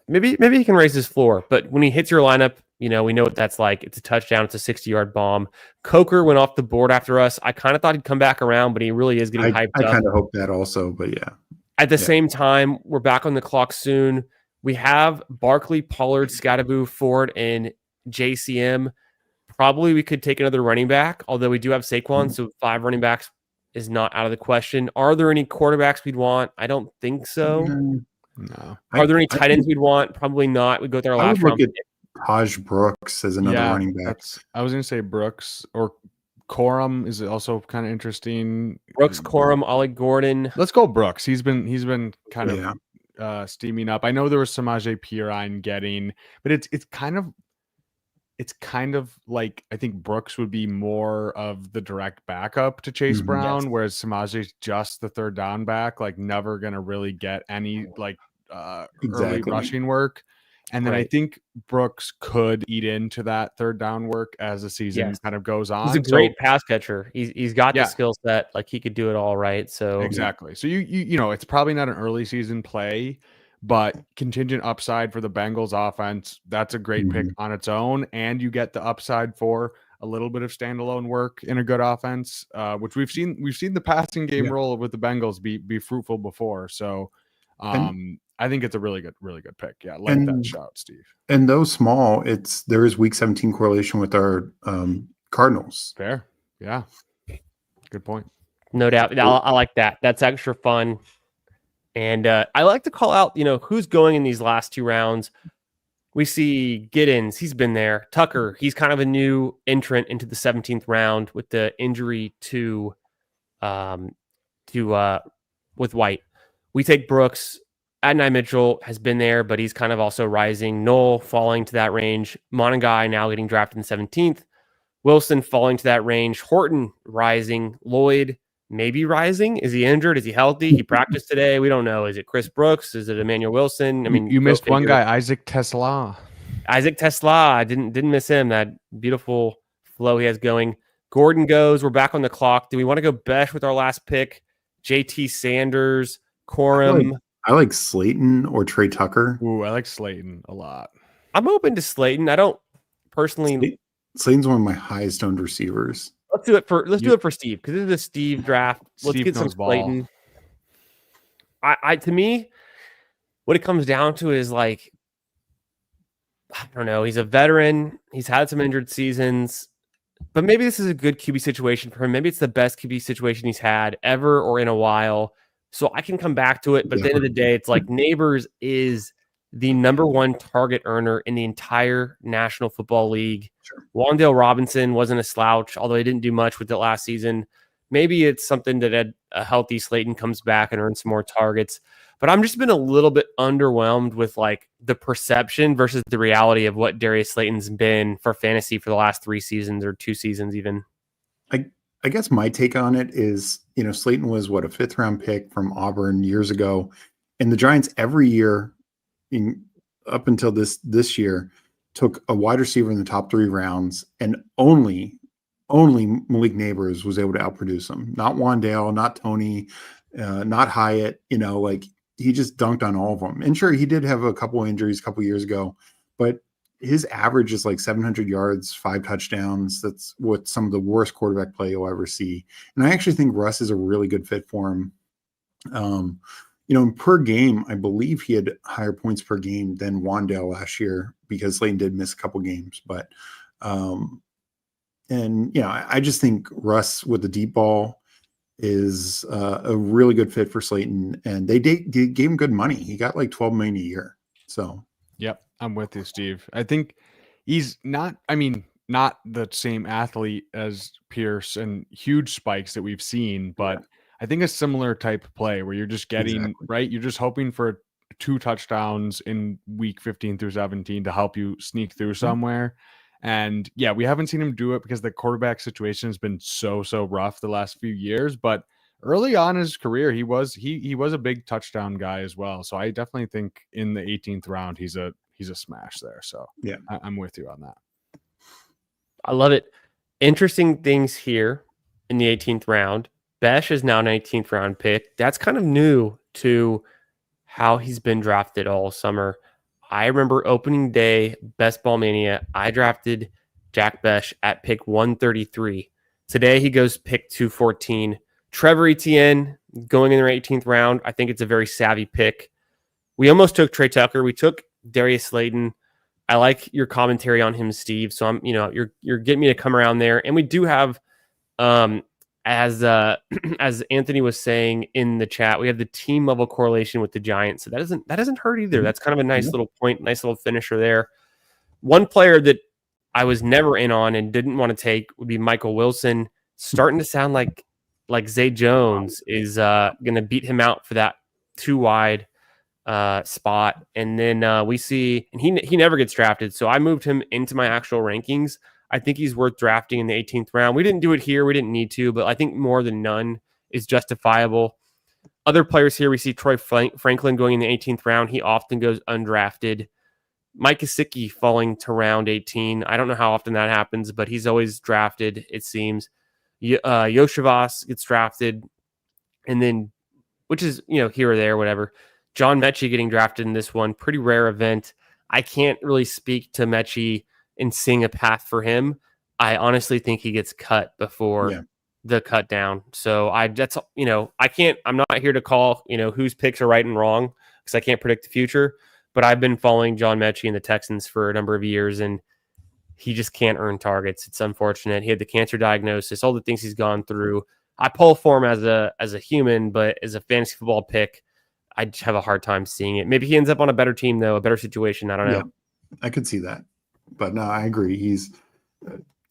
maybe he can raise his floor. But when he hits your lineup, we know what that's like. It's a touchdown. It's a 60-yard bomb. Coker went off the board after us. I kind of thought he'd come back around, but he really is getting hyped up. I kind of hope that also, but yeah. At the same time, we're back on the clock soon. We have Barkley, Pollard, Scatteraboo, Ford, and JCM Probably we could take another running back, although we do have Saquon, so 5 running backs is not out of the question. Are there any quarterbacks we'd want? I don't think so. No. Are there any tight ends we'd want? Probably not. We go with our last round. Look at Taj Brooks as another running back. I was going to say Brooks or Corum is also kind of interesting. Brooks, Corum, Ollie Gordon. Let's go Brooks. He's been kind of steaming up. I know there was Samaje Perine getting, but it's kind of like I think Brooks would be more of the direct backup to Chase Brown, whereas Samaje's just the third down back, like never gonna really get any early rushing work. And then I think Brooks could eat into that third down work as the season kind of goes on. He's a great pass catcher. He's got the skill set, like he could do it all right. So exactly. So you know it's probably not an early season play, but contingent upside for the Bengals offense, that's a great pick on its own. And you get the upside for a little bit of standalone work in a good offense, which we've seen the passing game role with the Bengals be fruitful before. So I think it's a really good pick. Yeah, like that shout, Steve. And though small, there is week 17 correlation with our Cardinals. Fair. Yeah. Good point. No doubt. I like that. That's extra fun. And I like to call out, who's going in these last 2 rounds. We see Giddens. He's been there. Tucker. He's kind of a new entrant into the 17th round with the injury to with White. We take Brooks. Adonai Mitchell has been there, but he's kind of also rising. Knoll falling to that range. Monagai now getting drafted in 17th. Wilson falling to that range. Horton rising. Lloyd maybe rising. Is he injured? Is he healthy? He practiced today. We don't know. Is it Chris Brooks? Is it Emmanuel Wilson? I mean, you missed one guy, Isaac Tesla. Isaac Tesla. I didn't miss him. That beautiful flow he has going. Gordon goes. We're back on the clock. Do we want to go Besh with our last pick? JT Sanders, Corum. I like Slayton or Trey Tucker. Ooh, I like Slayton a lot. I'm open to Slayton. I don't personally. Slayton's one of my highest owned receivers. Let's do it for Steve, because this is a Steve draft. Let's get some Slayton. To me, what it comes down to is like, I don't know. He's a veteran. He's had some injured seasons, but maybe this is a good QB situation for him. Maybe it's the best QB situation he's had ever or in a while. So I can come back to it. But at the end of the day, it's like Neighbors is the #1 target earner in the entire National Football League. Sure. Wan'Dale Robinson wasn't a slouch, although he didn't do much with it last season. Maybe it's something that a healthy Slayton comes back and earns some more targets. But I'm just been a little bit underwhelmed with like the perception versus the reality of what Darius Slayton's been for fantasy for the last 3 seasons or 2 seasons even. I guess my take on it is, Slayton was a 5th round pick from Auburn years ago. And the Giants every year up until this year took a wide receiver in the top 3 rounds, and only Malik Neighbors was able to outproduce him. Not Wan'Dale, not Tony, not Hyatt, he just dunked on all of them. And sure, he did have a couple injuries a couple years ago, but his average is like 700 yards, 5 touchdowns. That's what some of the worst quarterback play you'll ever see. And I actually think Russ is a really good fit for him. Per game, I believe he had higher points per game than Wan'Dale last year because Slayton did miss a couple games. But, I just think Russ with the deep ball is a really good fit for Slayton. And they gave him good money. He got like $12 million a year. So, yep. I'm with you, Steve. I think he's not the same athlete as Pierce and huge spikes that we've seen, but I think a similar type of play where you're just getting right. You're just hoping for 2 touchdowns in week 15 through 17 to help you sneak through somewhere. And yeah, we haven't seen him do it because the quarterback situation has been so rough the last few years, but early on in his career, he was a big touchdown guy as well. So I definitely think in the 18th round, he's a smash there. So yeah, I'm with you on that. I love it. Interesting things here in the 18th round. Besh is now an 18th round pick. That's kind of new to how he's been drafted all summer. I remember opening day, Best Ball Mania, I drafted Jack Besh at pick 133. Today he goes pick 214. Trevor Etienne going in their 18th round. I think it's a very savvy pick. We almost took Trey Tucker. We took Darius Slayton. I like your commentary on him, Steve. So I'm, you're getting me to come around there. And we do have, as Anthony was saying in the chat, we have the team level correlation with the Giants. So that doesn't hurt either. That's kind of a nice little point, nice little finisher there. One player that I was never in on and didn't want to take would be Michael Wilson. Starting to sound like Zay Jones is going to beat him out for that 2 wide spot. And then we see, and he never gets drafted. So I moved him into my actual rankings. I think he's worth drafting in the 18th round. We didn't do it here. We didn't need to, but I think more than none is justifiable. Other players here, we see Troy Franklin going in the 18th round. He often goes undrafted. Mike Gesicki falling to round 18. I don't know how often that happens, but he's always drafted, it seems. Yoshivas gets drafted, and then, which is, here or there, whatever. John Mechie getting drafted in this one, pretty rare event. I can't really speak to Mechie and seeing a path for him. I honestly think he gets cut before the cut down. So I'm not here to call, whose picks are right and wrong, because I can't predict the future, but I've been following John Mechie and the Texans for a number of years, and he just can't earn targets. It's unfortunate. He had the cancer diagnosis, all the things he's gone through. I pull for him as a human, but as a fantasy football pick, I just have a hard time seeing it. Maybe he ends up on a better team, though, a better situation. I don't know. Yeah, I could see that. But no, I agree. He's,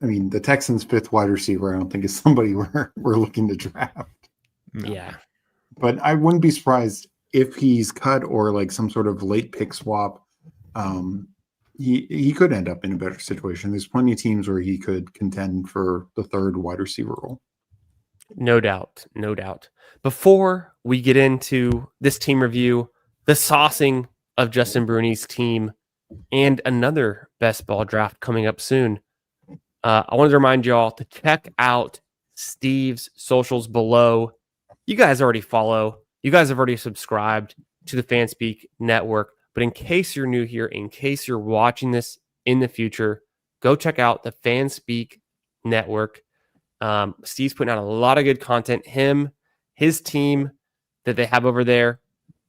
the Texans' 5th wide receiver, I don't think is somebody we're looking to draft. Yeah. But I wouldn't be surprised if he's cut or like some sort of late pick swap. He could end up in a better situation. There's plenty of teams where he could contend for the 3rd wide receiver role. No doubt. Before we get into this team review, the saucing of Justin Bruni's team, and another best ball draft coming up soon, I wanted to remind y'all to check out Steve's socials below. You guys already follow. You guys have already subscribed to the Fanspeak Network. But in case you're new here, in case you're watching this in the future, go check out the Fanspeak Network. Steve's putting out a lot of good content. His team that they have over there,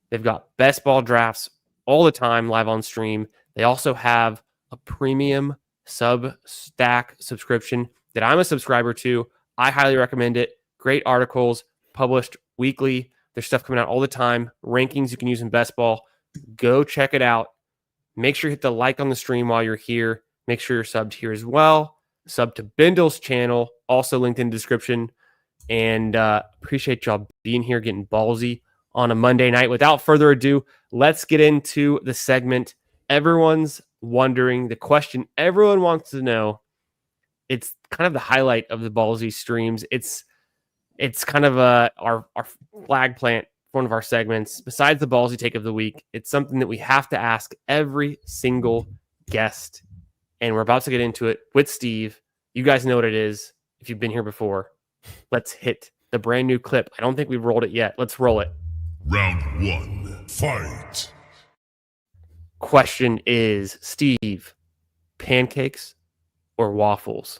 they've got best ball drafts all the time live on stream. They also have a premium Substack subscription that I'm a subscriber to. I highly recommend it. Great articles published weekly. There's stuff coming out all the time. Rankings you can use in best ball. Go check it out. Make sure you hit the like on the stream while you're here. Make sure you're subbed here as well. Sub to Bindles' channel, also linked in the description. And appreciate y'all being here, getting ballsy on a Monday night. Without further ado, let's get into the segment. Everyone's wondering, the question everyone wants to know. It's kind of the highlight of the ballsy streams. It's kind of our flag plant, one of our segments. Besides the ballsy take of the week, it's something that we have to ask every single guest. And we're about to get into it with Steve. You guys know what it is if you've been here before. Let's hit the brand new clip. I don't think we've rolled it yet. Let's roll it. Round 1, fight. Question is, Steve, pancakes or waffles?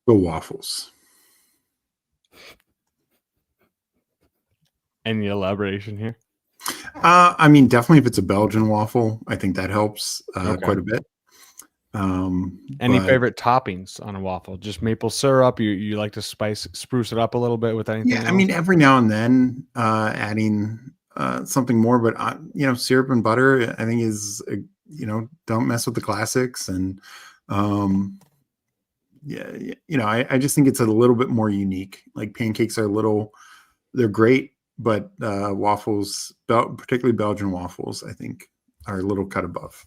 Go waffles. Any elaboration here? Definitely if it's a Belgian waffle, I think that helps quite a bit. Any favorite toppings on a waffle? Just maple syrup? You like to spruce it up a little bit with anything? Yeah, every now and then adding something more, but syrup and butter, I think is don't mess with the classics, and I just think it's a little bit more unique. Like pancakes are they're great, but waffles, particularly Belgian waffles, I think are a little cut above.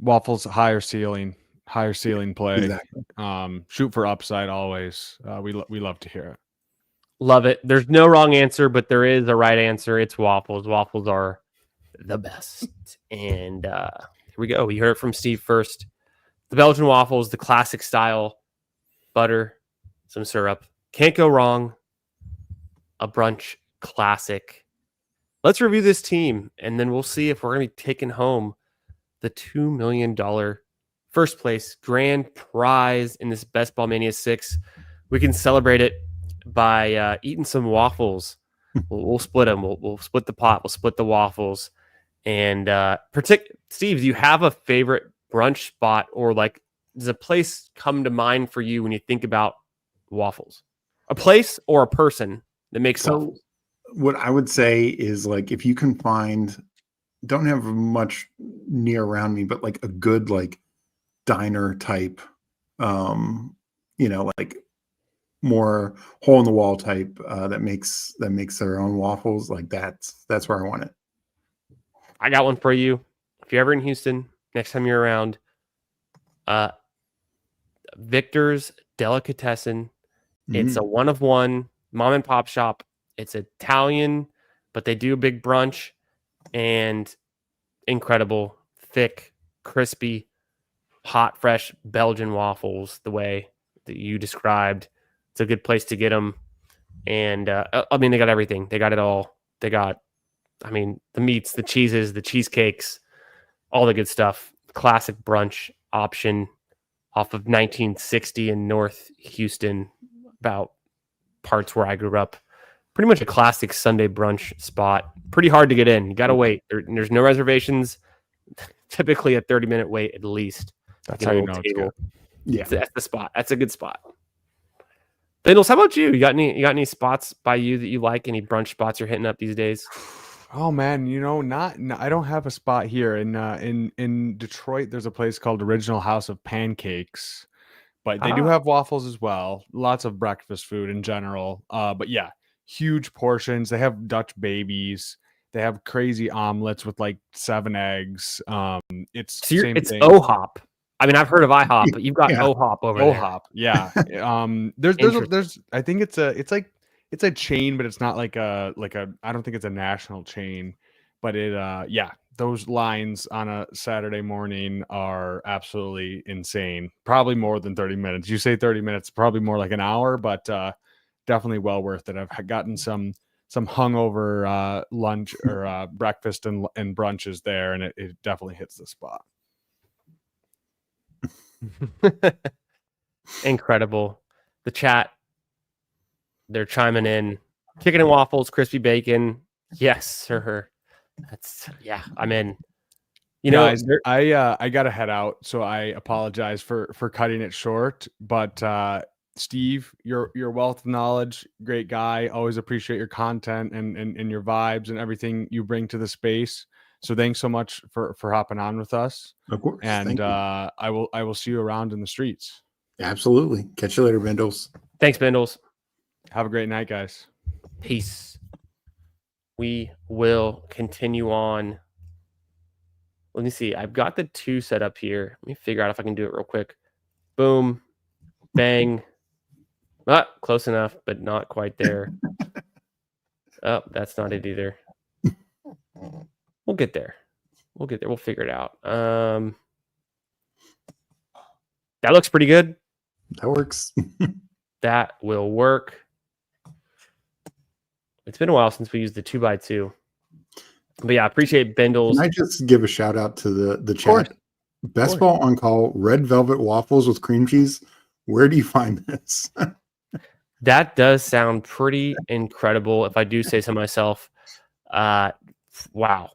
Waffles, higher ceiling play. Exactly. Shoot for upside always. We love to hear it. Love it. There's no wrong answer, but there is a right answer. It's waffles. Waffles are the best. And here we go. We heard it from Steve first. The Belgian waffles, the classic style, butter, some syrup. Can't go wrong. A brunch classic. Let's review this team, and then we'll see if we're going to be taking home the $2 million first place grand prize in this Best Ball Mania 6. We can celebrate it by eating some waffles. We'll split them. We'll split the pot. We'll split the waffles. And Steve, do you have a favorite brunch spot, or like does a place come to mind for you when you think about waffles? A place or a person that makes waffles? What I would say is, like, if you can find, don't have much near around me, but like a good like diner type, like more hole in the wall type that makes their own waffles, like that's where I want it. I got one for you. If you're ever in Houston, next time you're around, Victor's Delicatessen. It's a one of one mom and pop shop. It's Italian, but they do a big brunch, and incredible, thick, crispy, hot, fresh Belgian waffles, the way that you described. It's a good place to get them. And they got everything. They got it all. They got, the meats, the cheeses, the cheesecakes, all the good stuff. Classic brunch option off of 1960 in North Houston, about parts where I grew up. Pretty much a classic Sunday brunch spot. Pretty hard to get in. You got to wait. There's no reservations. Typically a 30-minute wait at least. That's how you know it's good. Yeah, that's the spot. That's a good spot. Bindles, how about you? You got any spots by you that you like? Any brunch spots you're hitting up these days? Oh man, I don't have a spot here in Detroit. There's a place called Original House of Pancakes, but they do have waffles as well. Lots of breakfast food in general. But yeah, huge portions. They have Dutch babies. They have crazy omelets with like 7 eggs. It's OHOP. I've heard of IHOP, but you've got OHOP over there. OHOP, yeah. There's I think it's a chain, but it's not like a I don't think it's a national chain, but those lines on a Saturday morning are absolutely insane. Probably more than 30 minutes. You say 30 minutes, probably more like an hour, but definitely well worth it. I've gotten some hungover lunch or breakfast and brunches there, and it definitely hits the spot. Incredible. The chat, they're chiming in. Chicken and waffles, crispy bacon. Yes, sir. I'm in. Guys, I gotta head out, so I apologize for cutting it short. But Steve, your wealth of knowledge, great guy. Always appreciate your content and your vibes and everything you bring to the space. So thanks so much for hopping on with us. Of course. And I will see you around in the streets. Absolutely. Catch you later, Bindles. Thanks, Bindles. Have a great night, guys. Peace. We will continue on. Let me see. I've got the 2 set up here. Let me figure out if I can do it real quick. Boom. Bang. Close enough, but not quite there. Oh, that's not it either. We'll get there. We'll figure it out. That looks pretty good. That works. That will work. It's been a while since we used the 2x2. But yeah, I appreciate Bindles. Can I just give a shout out to the chat? Best Ball on Call, red velvet waffles with cream cheese. Where do you find this? That does sound pretty incredible, if I do say so myself. Wow.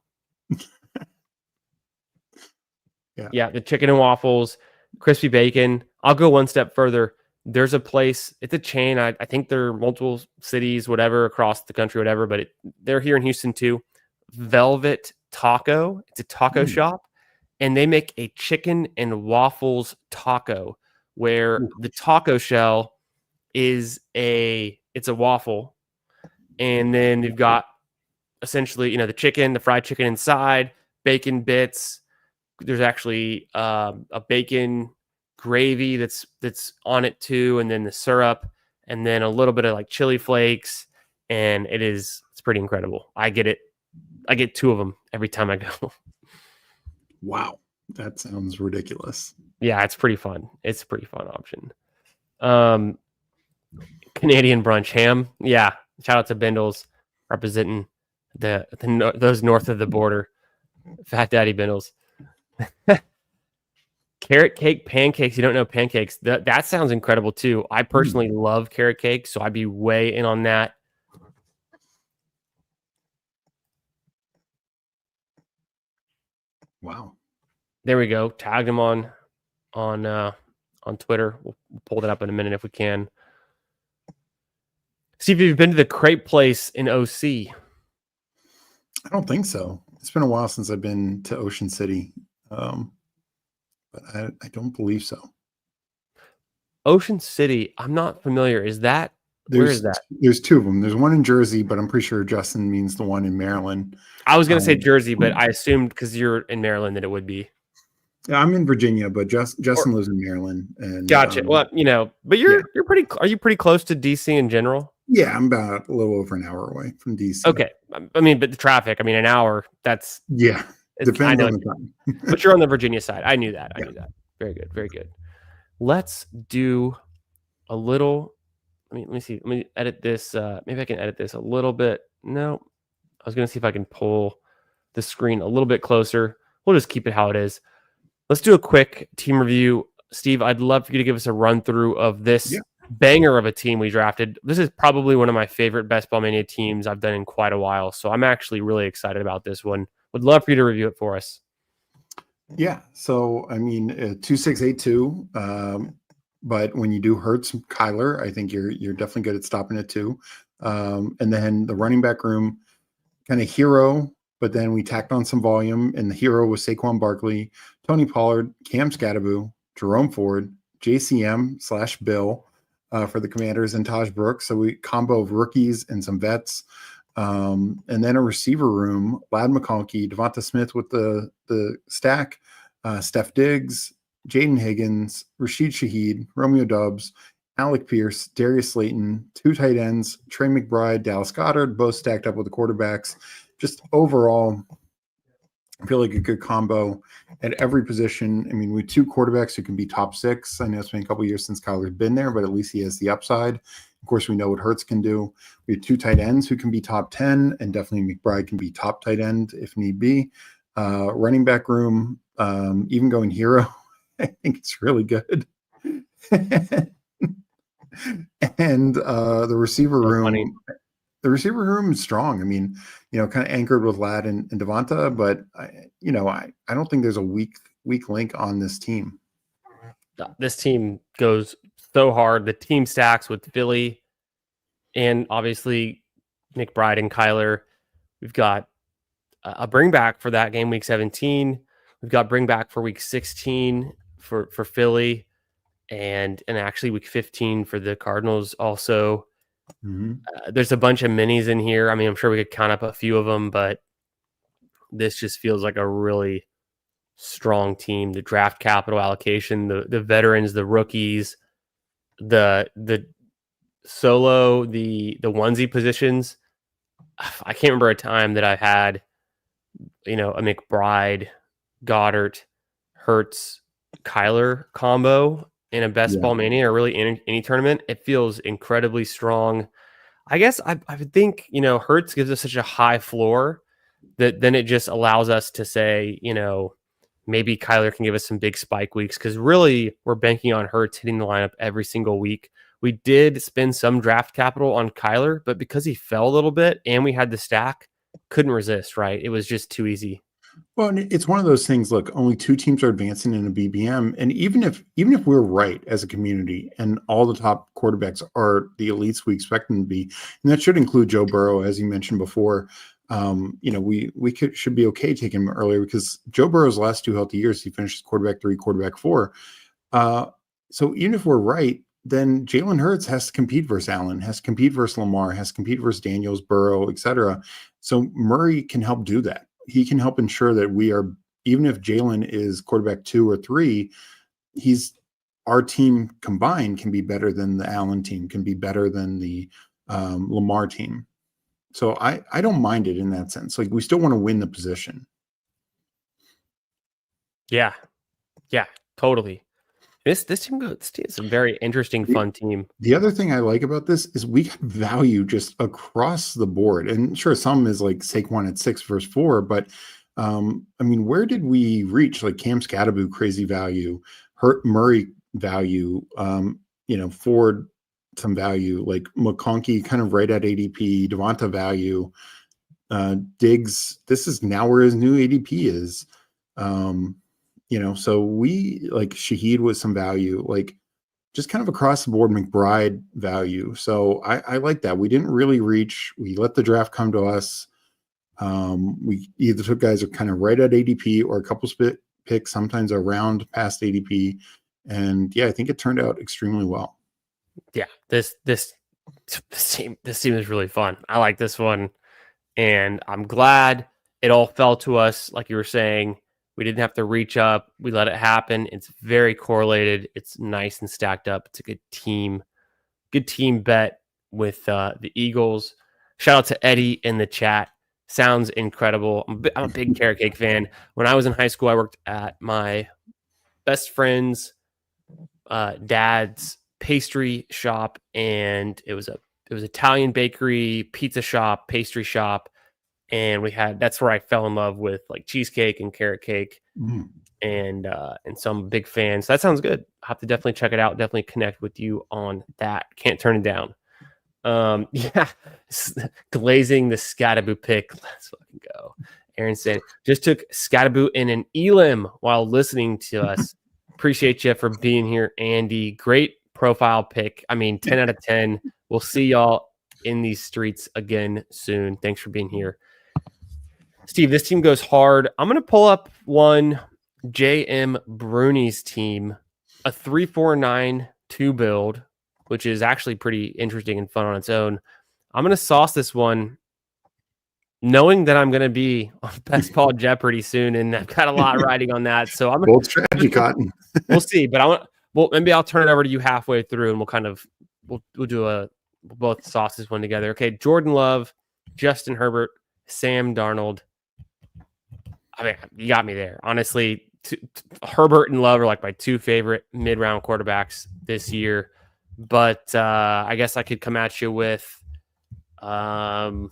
Yeah, the chicken and waffles, crispy bacon. I'll go one step further. There's a place, it's a chain. I think there are multiple cities, whatever, across the country, whatever, but they're here in Houston too. Velvet Taco. It's a taco shop, and they make a chicken and waffles taco where the taco shell is it's a waffle, and then you've got essentially, the chicken, the fried chicken inside, bacon bits. There's actually a bacon gravy that's on it too, and then the syrup, and then a little bit of like chili flakes, and it's pretty incredible. I get 2 of them every time I go. Wow, that sounds ridiculous. Yeah, it's pretty fun. It's a pretty fun option. Canadian brunch ham. Yeah, shout out to Bindles representing those north of the border. Fat Daddy Bindles. Carrot cake pancakes. You don't know pancakes. That sounds incredible too. I personally love carrot cake, so I'd be way in on that. Wow. There we go. Tagged him on Twitter. We'll pull that up in a minute if we can. Steve, have you been to the crepe place in OC? I don't think so. It's been a while since I've been to Ocean City, but I don't believe so. Ocean City, I'm not familiar. Where is that? There's two of them. There's one in Jersey, but I'm pretty sure Justin means the one in Maryland. I was going to say Jersey, but I assumed because you're in Maryland that it would be. Yeah, I'm in Virginia, but Justin lives in Maryland. And gotcha. Well, but you're pretty. Are you pretty close to DC in general? Yeah, I'm about a little over an hour away from DC. Okay, I mean, but the traffic. I mean, an hour. That's depends on the time. But you're on the Virginia side. I knew that. I knew that. Very good. Very good. Let's do a little. Let me see. Let me edit this. Maybe I can edit this a little bit. No, I was going to see if I can pull the screen a little bit closer. We'll just keep it how it is. Let's do a quick team review. Steve, I'd love for you to give us a run through of this banger of a team we drafted. This is probably one of my favorite Best Ball Mania teams I've done in quite a while. So I'm actually really excited about this one. Would love for you to review it for us. Yeah. So, I mean, 2682. But when you do Hurts, Kyler, I think you're definitely good at stopping it too. And then the running back room, kind of hero, but then we tacked on some volume, and the hero was Saquon Barkley, Tony Pollard, Cam Scatterbu, Jerome Ford, JCM/Bill for the Commanders, and Taj Brooks. So we combo of rookies and some vets. And then a receiver room, Lad McConkey, Devonta Smith with the stack, Steph Diggs, Jaden Higgins, Rashid Shaheed, Romeo Doubs, Alec Pierce, Darius Slayton, two tight ends, Trey McBride, Dallas Goedert, both stacked up with the quarterbacks. Just overall, I feel like a good combo at every position. I mean, with two quarterbacks who can be top six. I know it's been a couple of years since Kyler's been there, but at least he has the upside. Of course, we know what Hurts can do. We have two tight ends who can be top 10, and definitely McBride can be top tight end if need be. Running back room, even going hero, I think it's really good. And the receiver room. The receiver room is strong. I mean, kind of anchored with Ladd and Devonta, but I don't think there's a weak link on this team. This team goes so hard. The team stacks with Philly and obviously McBride and Kyler. We've got a bring back for that game week 17. We've got bring back for week 16 for Philly and actually week 15 for the Cardinals also. Mm-hmm. There's a bunch of minis in here. I mean, I'm sure we could count up a few of them, but this just feels like a really strong team. The draft capital allocation, the veterans, the rookies, the solo, the onesie positions. I can't remember a time that I've had, a McBride, Goddard, Hurts, Kyler combo in a Best Ball Mania or really in any tournament. It feels incredibly strong. I guess I would think, Hurts gives us such a high floor that then it just allows us to say, maybe Kyler can give us some big spike weeks because really we're banking on Hurts hitting the lineup every single week. We did spend some draft capital on Kyler, but because he fell a little bit and we had the stack, couldn't resist, right? It was just too easy. Well, and it's one of those things. Look, only two teams are advancing in a BBM, and even if we're right as a community, and all the top quarterbacks are the elites we expect them to be, and that should include Joe Burrow, as you mentioned before. We should be okay taking him earlier because Joe Burrow's last two healthy years, he finished quarterback 3, quarterback 4. So even if we're right, then Jalen Hurts has to compete versus Allen, has to compete versus Lamar, has to compete versus Daniels, Burrow, etc. So Murray can help do that. He can help ensure that we are, even if Jalen is quarterback 2 or 3, our team combined can be better than the Allen team, can be better than the Lamar team. So I don't mind it in that sense. Like we still want to win the position. Yeah, totally. This team is a very interesting, fun team. The other thing I like about this is we got value just across the board. And sure, some is like Saquon at 6 versus 4, but where did we reach? Like Cam Scatterbu, crazy value, Murray value, Ford, some value, like McConkey kind of right at ADP, Devonta value, Diggs. This is now where his new ADP is. So we like Shaheed with some value, like just kind of across the board McBride value. So I like that. We didn't really reach. We let the draft come to us. We either took guys are kind of right at ADP or a couple picks, sometimes around past ADP. And yeah, I think it turned out extremely well. Yeah, this team is really fun. I like this one, and I'm glad it all fell to us. Like you were saying, we didn't have to reach up. We let it happen. It's very correlated. It's nice and stacked up. It's a good team bet with the Eagles. Shout out to Eddie in the chat. Sounds incredible. I'm a big carrot cake fan. When I was in high school, I worked at my best friend's dad's pastry shop, and it was Italian bakery, pizza shop, pastry shop, and that's where I fell in love with like cheesecake and carrot cake. And so I'm a big fan. So that sounds good. I'll have to definitely check it out. Definitely connect with you on that. Can't turn it down. Yeah, glazing the Scattaboo pick. Let's fucking go. Aaron said, just took Scattaboo in an elim while listening to us. Appreciate you for being here, Andy. Great profile pick. I mean, 10 out of 10. We'll see y'all in these streets again soon. Thanks for being here. Steve, this team goes hard. I'm going to pull up one JM Bruni's team, a 3-4-9-2 build, which is actually pretty interesting and fun on its own. I'm going to sauce this one, knowing that I'm going to be on Best Ball Jeopardy soon, and I've got a lot riding on that. So I'm bold strategy, Cotton. We'll see, but maybe I'll turn it over to you halfway through, and we'll both sauce this one together. Okay, Jordan Love, Justin Herbert, Sam Darnold. I mean, you got me there. Honestly, Herbert and Love are like my two favorite mid-round quarterbacks this year. But I guess I could come at you with, haven't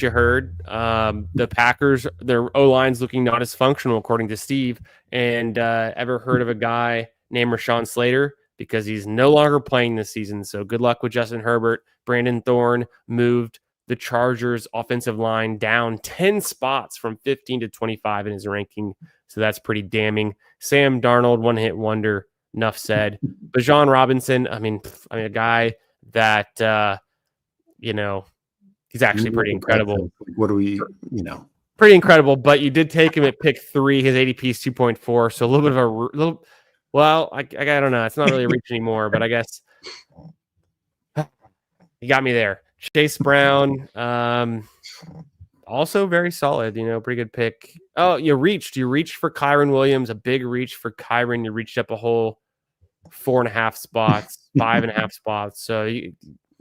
you heard? The Packers, their O-line's looking not as functional, according to Steve. And ever heard of a guy named Rashawn Slater? Because he's no longer playing this season. So good luck with Justin Herbert. Brandon Thorne moved the Chargers offensive line down 10 spots from 15 to 25 in his ranking. So that's pretty damning. Sam Darnold, one-hit wonder. Enough said. Bijan Robinson, I mean, a guy that, he's actually pretty incredible. What do we, Pretty incredible, but you did take him at pick 3. His ADP is 2.4, so a little bit of I don't know. It's not really a reach anymore, but I guess you got me there. Chase Brown, also very solid, pretty good pick. Oh, you reached for Kyron Williams, a big reach for Kyron. You reached up a whole 4.5 spots, 5.5 spots. So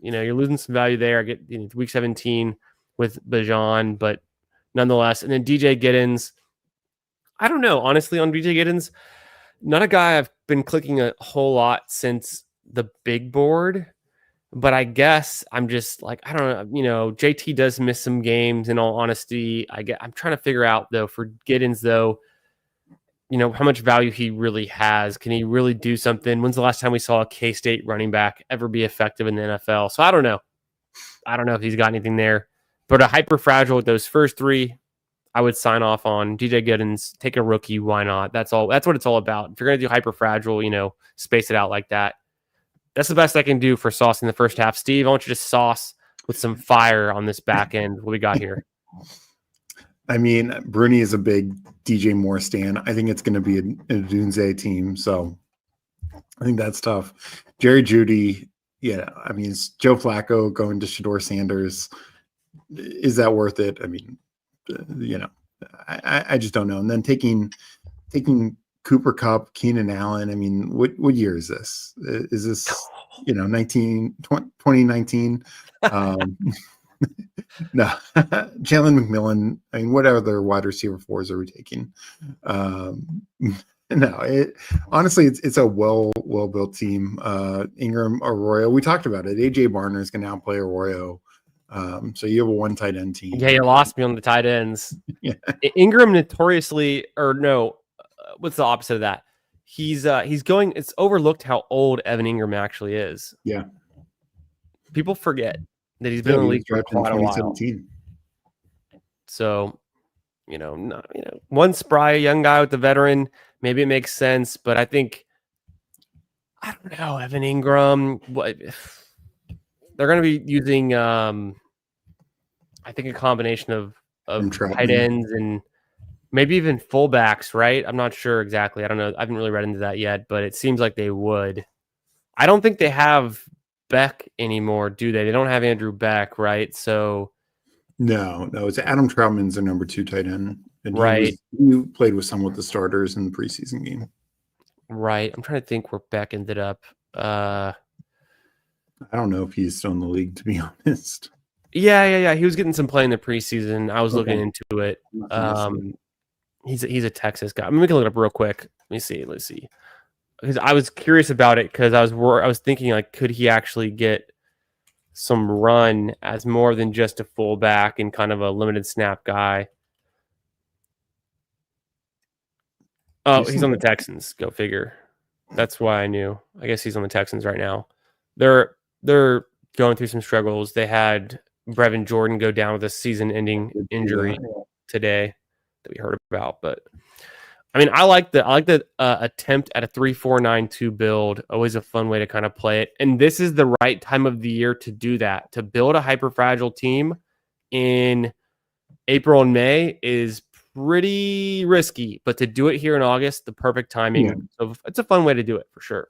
you're losing some value there. I get week 17 with Bijan, but nonetheless. And then DJ Giddens. I don't know, honestly, on DJ Giddens, not a guy I've been clicking a whole lot since the big board. But I guess I'm just like, I don't know, JT does miss some games, in all honesty. I'm trying to figure out, though, for Giddens, though, how much value he really has. Can he really do something? When's the last time we saw a K-State running back ever be effective in the NFL? So I don't know. I don't know if he's got anything there. But a hyper fragile with those first 3, I would sign off on. DJ Giddens, take a rookie. Why not? That's all. That's what it's all about. If you're going to do hyper fragile, space it out like that. That's the best I can do for sauce in the first half. Steve, I want you to sauce with some fire on this back end. What we got here? I mean, Bruni is a big DJ Moore stan. I think it's going to be a Dunze team. So I think that's tough. Jerry Jeudy, yeah. I mean, it's Joe Flacco going to Shador Sanders. Is that worth it? I mean, I just don't know. And then taking Cooper Kupp, Keenan Allen. I mean, what year is this? Is this 2019? No, Jalen McMillan. I mean, what other wide receiver 4s are we taking? No, honestly, it's a well built team. Ingram, Arroyo. We talked about it. AJ Barner is going to outplay Arroyo. So you have a 1 tight end team. Yeah, you lost me on the tight ends. Yeah. Ingram notoriously, what's the opposite of that? He's going. It's overlooked how old Evan Ingram actually is. Yeah, people forget that he's been in the league for quite a while. So one spry young guy with the veteran. Maybe it makes sense, but I think I don't know. Evan Ingram. What they're going to be using? I think a combination of tight ends and maybe even fullbacks, right? I'm not sure exactly. I don't know. I haven't really read into that yet, but it seems like they would. I don't think they have Beck anymore, do they? They don't have Andrew Beck, right? So no, it's Adam Troutman's their number 2 tight end, and right. He played with some of the starters in the preseason game. Right. I'm trying to think where Beck ended up. I don't know if he's still in the league, to be honest. Yeah. He was getting some play in the preseason. I was looking into it. He's a Texas guy. I mean, we can look it up real quick. Let's see. Because I was curious about it because I was thinking like, could he actually get some run as more than just a fullback and kind of a limited snap guy? Oh, he's on the Texans. Go figure. That's why I knew. I guess he's on the Texans right now. They're going through some struggles. They had Brevin Jordan go down with a season-ending injury today that we heard about. But I mean, I like the attempt at a 3-4-9-2 build. Always a fun way to kind of play it. And this is the right time of the year to do that. To build a hyper-fragile team in April and May is pretty risky, but to do it here in August, the perfect timing. Yeah. So it's a fun way to do it for sure.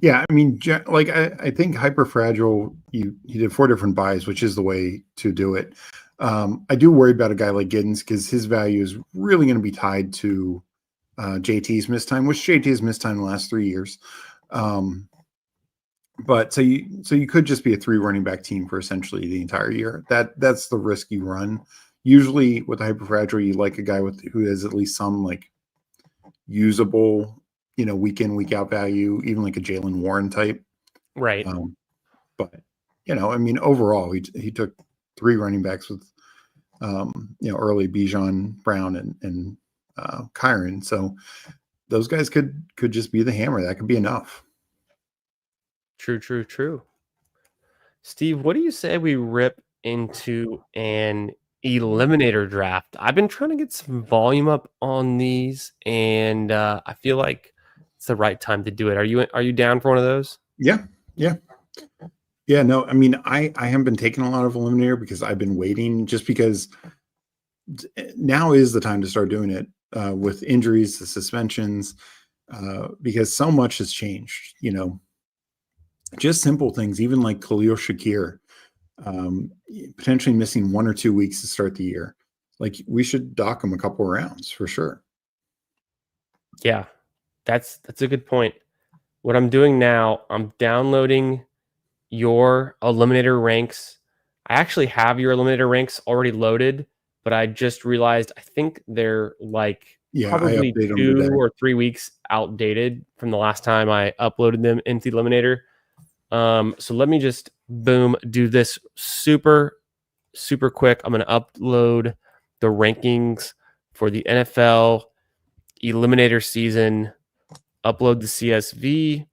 Yeah, I mean, like I think hyper-fragile, you did 4 different buys, which is the way to do it. I do worry about a guy like Giddens because his value is really going to be tied to JT's missed time, which JT has missed time the last 3 years. But so you could just be a 3 running back team for essentially the entire year. That's the risk you run. Usually with hyperfragile, you like a guy who has at least some like usable, week in, week out value, even like a Jalen Warren type. Right. But I mean, overall, he took 3 running backs with early Bijan, Brown, and Kyron. So those guys could just be the hammer. That could be enough. True. Steve, what do you say we rip into an Eliminator draft? I've been trying to get some volume up on these, and I feel like it's the right time to do it. Are you down for one of those? Yeah. No, I mean, I haven't been taking a lot of Eliminator because I've been waiting, just because now is the time to start doing it with injuries, the suspensions, because so much has changed. Just simple things, even like Khalil Shakir, potentially missing 1 or 2 weeks to start the year. Like, we should dock him a couple of rounds for sure. Yeah, that's a good point. What I'm doing now, I'm downloading your Eliminator ranks. I actually have your Eliminator ranks already loaded, but I just realized I think they're like probably 2 or 3 weeks outdated from the last time I uploaded them into the Eliminator. So let me just do this super quick. I'm going to upload the rankings for the NFL Eliminator season, upload the CSV.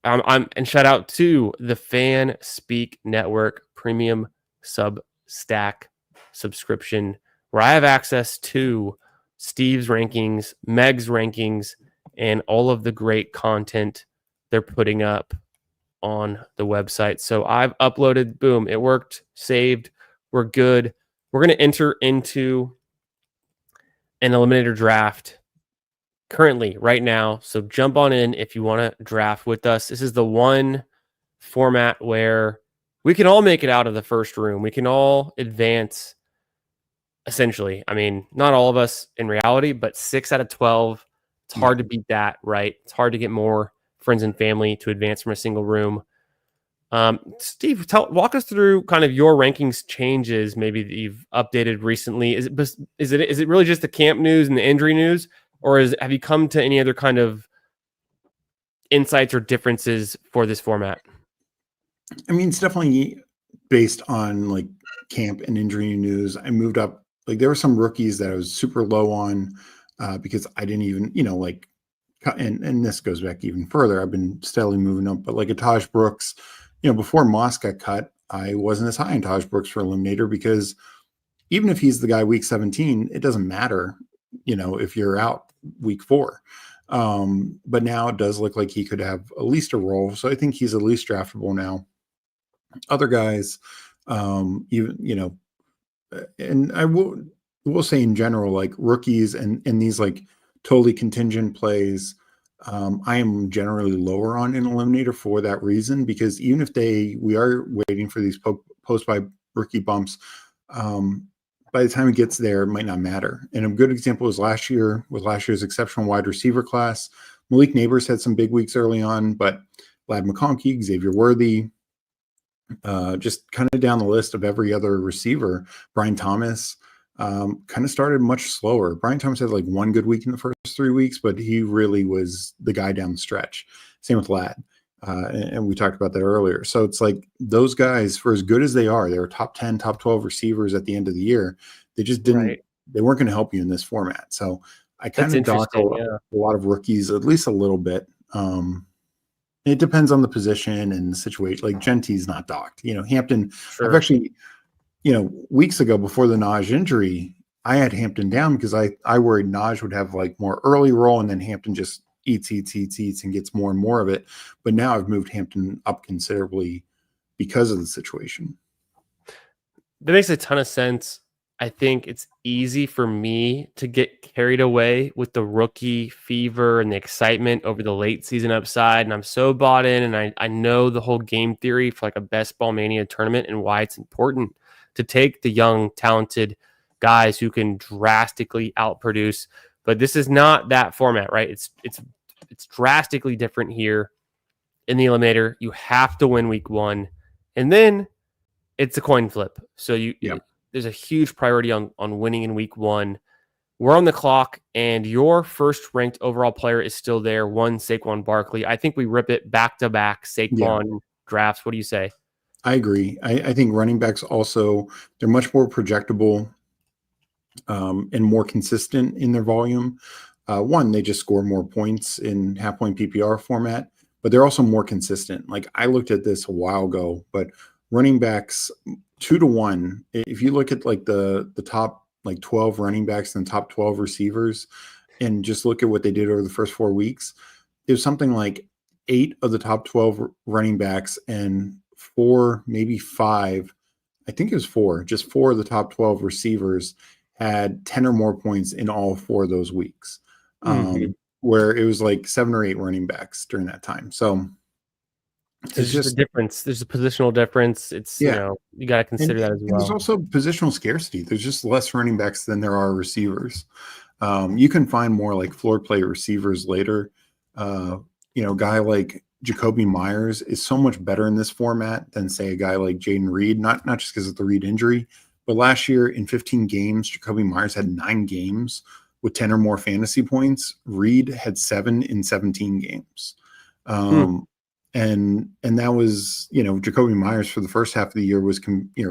And shout out to the Fanspeak Network Premium Substack subscription, where I have access to Steve's rankings, Meg's rankings, and all of the great content they're putting up on the website. So I've uploaded, boom, it worked, saved, we're good. We're going to enter into an Eliminator draft currently right now. So jump on in if you want to draft with us. This is the one format where we can all make it out of the first room. We can all advance, essentially. I mean, not all of us in reality, but 6 out of 12. It's hard to beat that, right? It's hard to get more friends and family to advance from a single room. Steve, walk us through kind of your rankings changes, maybe that you've updated recently. Is it really just the camp news and the injury news, or have you come to any other kind of insights or differences for this format? I mean, it's definitely based on like camp and injury news. I moved up. Like, there were some rookies that I was super low on because I didn't even, and this goes back even further. I've been steadily moving up, but like a Taj Brooks, before Moss got cut, I wasn't as high on Taj Brooks for Eliminator because even if he's the guy week 17, it doesn't matter, if you're out week 4. But now it does look like he could have at least a role. So I think he's at least draftable now. Other guys, even, and I will say in general, like rookies and these like totally contingent plays, I am generally lower on in Eliminator for that reason, because even if we are waiting for these post by rookie bumps, by the time it gets there, it might not matter. And a good example is last year with last year's exceptional wide receiver class. Malik Neighbors had some big weeks early on, but Lad McConkey, Xavier Worthy, just kind of down the list of every other receiver. Brian Thomas kind of started much slower. Brian Thomas had like one good week in the first 3 weeks, but he really was the guy down the stretch. Same with Lad. And we talked about that earlier. So it's like those guys, for as good as they were top 10, top 12 receivers at the end of the year. They just didn't, they weren't going to help you in this format. So I kind of dock a lot of rookies, at least a little bit. It depends on the position and the situation. Like Gentie's not docked. Hampton, I've actually, weeks ago before the Naj injury, I had Hampton down because I worried Naj would have like more early role and then Hampton just eats and gets more and more of it. But now I've moved Hampton up considerably because of the situation. That makes a ton of sense. I think it's easy for me to get carried away with the rookie fever and the excitement over the late season upside. And I'm so bought in, and I know the whole game theory for like a best ball mania tournament and why it's important to take the young, talented guys who can drastically outproduce. But this is not that format, right? It's drastically different here in the Eliminator. You have to win week 1, and then it's a coin flip. So there's a huge priority on winning in week 1. We're on the clock, and your first ranked overall player is still there. Saquon Barkley. I think we rip it back to back Saquon drafts. What do you say? I agree. I think running backs also, they're much more projectable and more consistent in their volume. One, they just score more points in half-point PPR format, but they're also more consistent. Like I looked at this a while ago, but running backs 2-to-1. If you look at like the top like 12 running backs and top 12 receivers, and just look at what they did over the first 4 weeks, it was something like 8 of the top 12 running backs and 4, maybe 5. I think it was 4. Just 4 of the top 12 receivers had 10 or more points in all 4 of those weeks. Where it was like 7 or 8 running backs during that time. So it's just a difference. There's a positional difference. It's, you got to consider that as well. There's also positional scarcity. There's just less running backs than there are receivers. You can find more like floor play receivers later. A guy like Jacoby Myers is so much better in this format than say a guy like Jaden Reed, not just because of the Reed injury, but last year in 15 games, Jacoby Myers had 9 games with 10 or more fantasy points. Reed had 7 in 17 games. And that was, Jacoby Myers for the first half of the year was,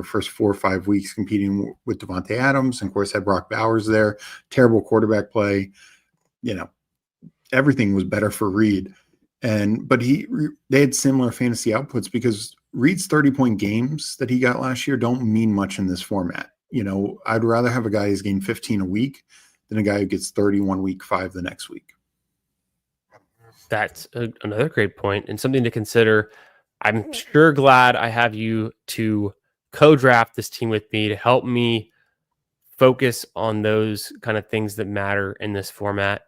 first 4 or 5 weeks competing with Devontae Adams, and of course had Brock Bowers there. Terrible quarterback play. Everything was better for Reed. But they had similar fantasy outputs because Reed's 30-point games that he got last year don't mean much in this format. I'd rather have a guy who's gained 15 a week than a guy who gets 31 week 5 the next week. That's another great point and something to consider. I'm sure glad I have you to co-draft this team with me to help me focus on those kind of things that matter in this format.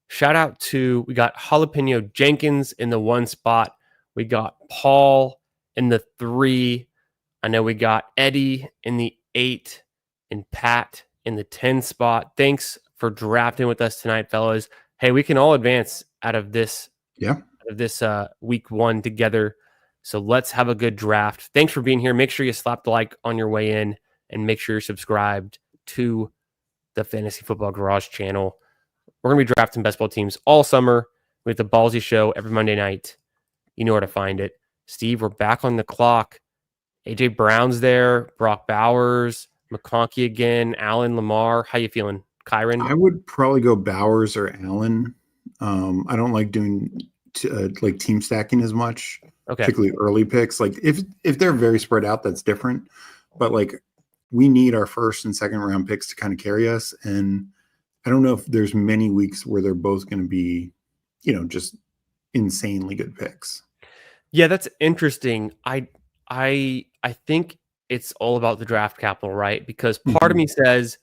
Shout out to, we got Jalapeno Jenkins in the 1 spot. We got Paul in the 3. I know we got Eddie in the 8 and Pat in the 10 spot. Thanks for drafting with us tonight, fellas. Hey, we can all advance out of this week 1 together. So let's have a good draft. Thanks for being here. Make sure you slap the like on your way in and make sure you're subscribed to the Fantasy Football Garage channel. We're going to be drafting best ball teams all summer with the Ballsy show every Monday night. You know where to find it. Steve, we're back on the clock. AJ Brown's there, Brock Bowers, McConkey again, Allen, Lamar. How you feeling? Kyron? I would probably go Bowers or Allen. I don't like doing team stacking as much, particularly early picks. Like if they're very spread out, that's different. But like we need our first and second round picks to kind of carry us. And I don't know if there's many weeks where they're both going to be, just insanely good picks. Yeah, that's interesting. I think it's all about the draft capital, right? Because part of me says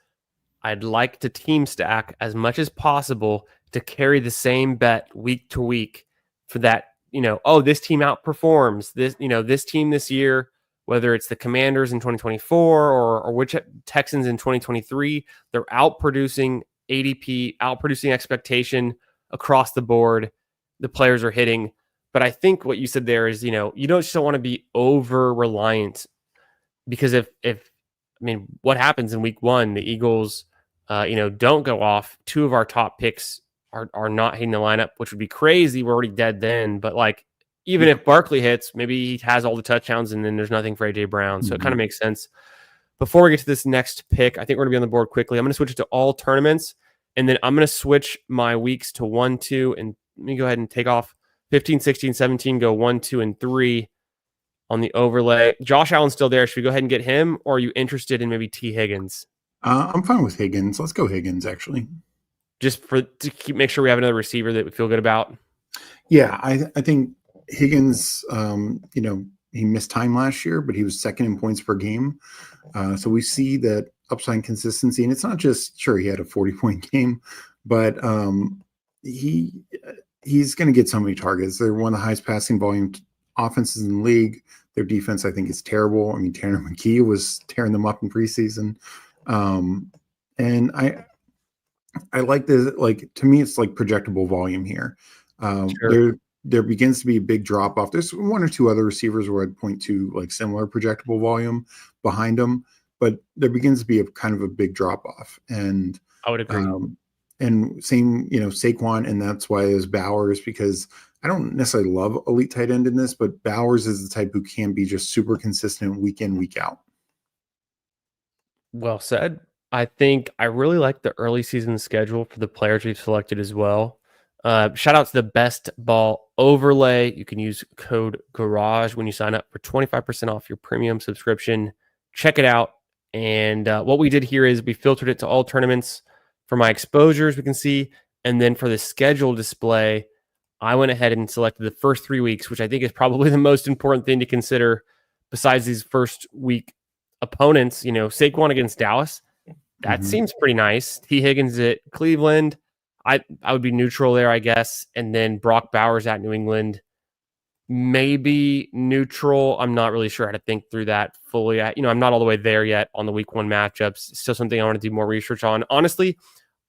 I'd like to team stack as much as possible to carry the same bet week to week for that, this team outperforms this team this year, whether it's the Commanders in 2024 or which Texans in 2023, they're outproducing ADP, outproducing expectation across the board. The players are hitting. But I think what you said there is, you don't just want to be over reliant, because what happens in week one, the Eagles, don't go off. Two of our top picks are not hitting the lineup, which would be crazy. We're already dead then. But even if Barkley hits, maybe he has all the touchdowns and then there's nothing for AJ Brown. So it kind of makes sense. Before we get to this next pick, I think we're going to be on the board quickly. I'm going to switch it to all tournaments, and then I'm going to switch my weeks to 1, 2, and let me go ahead and take off 15, 16, 17, go 1, 2, and 3 on the overlay. Josh Allen's still there. Should we go ahead and get him, or are you interested in maybe T. Higgins? I'm fine with Higgins. Let's go Higgins, actually. Just to make sure we have another receiver that we feel good about. Yeah, I think Higgins, he missed time last year, but he was second in points per game. So we see that upside consistency. And it's not just, sure, he had a 40-point game, but he's going to get so many targets. They're one of the highest passing volume offenses in the league. Their defense, I think, is terrible. I mean, Tanner McKee was tearing them up in preseason. And I like the, to me, it's like projectable volume here. Sure. There begins to be a big drop off. There's one or two other receivers where I'd point to like similar projectable volume behind them, but there begins to be a kind of a big drop off. And I would agree. And same, Saquon, and that's why there's Bowers, because I don't necessarily love elite tight end in this, but Bowers is the type who can be just super consistent week in, week out. Well said. I think I really like the early season schedule for the players we've selected as well. Shout out to the Best Ball Overlay. You can use code GARAGE when you sign up for 25% off your premium subscription. Check it out. And what we did here is we filtered it to all tournaments for my exposures, we can see. And then for the schedule display, I went ahead and selected the first 3 weeks, which I think is probably the most important thing to consider besides these first week opponents. Saquon against Dallas. That seems pretty nice. T. Higgins at Cleveland. I would be neutral there, I guess. And then Brock Bowers at New England. Maybe neutral. I'm not really sure how to think through that fully. I'm not all the way there yet on the week one matchups. It's still something I want to do more research on. Honestly,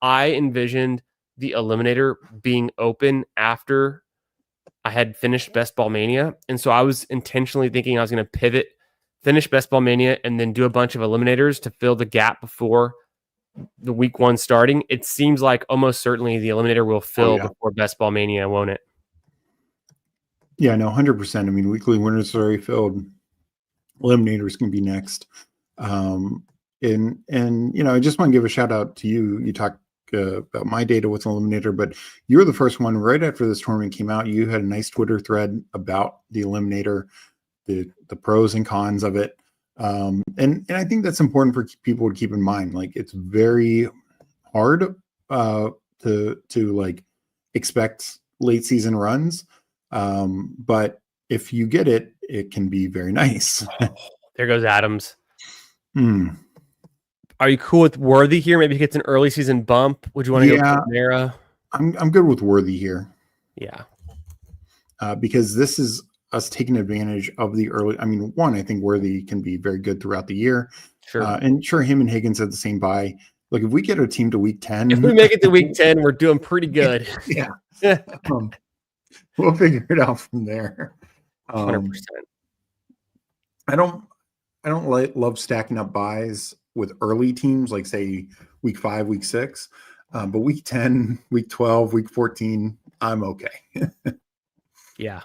I envisioned the Eliminator being open after I had finished Best Ball Mania. And so I was intentionally thinking I was going to pivot, finish Best Ball Mania, and then do a bunch of Eliminators to fill the gap before the week one starting. It seems like almost certainly the Eliminator will fill before Best Ball Mania, won't it? Yeah, no, 100%. I mean, weekly winners are already filled. Eliminators can be next. And I just want to give a shout out to you. You talked about my data with Eliminator, but you were the first one right after this tournament came out. You had a nice Twitter thread about the Eliminator, the pros and cons of it. And I think that's important for people to keep in mind. Like, it's very hard to like expect late season runs. But if you get it, it can be very nice. There goes Adams. Are you cool with Worthy here? Maybe he gets an early season bump. Would you want to go with Mara? I'm good with Worthy here. Yeah. Because this is us taking advantage of the early. I mean, I think Worthy can be very good throughout the year. Sure. And sure, him and Higgins at the same bye. Look, if we get our team to week 10. If we make it to week 10, we're doing pretty good. Yeah. We'll figure it out from there. 100%. I don't love stacking up buys with early teams, like say week 5, week 6. But week 10, week 12, week 14, I'm okay. Yeah.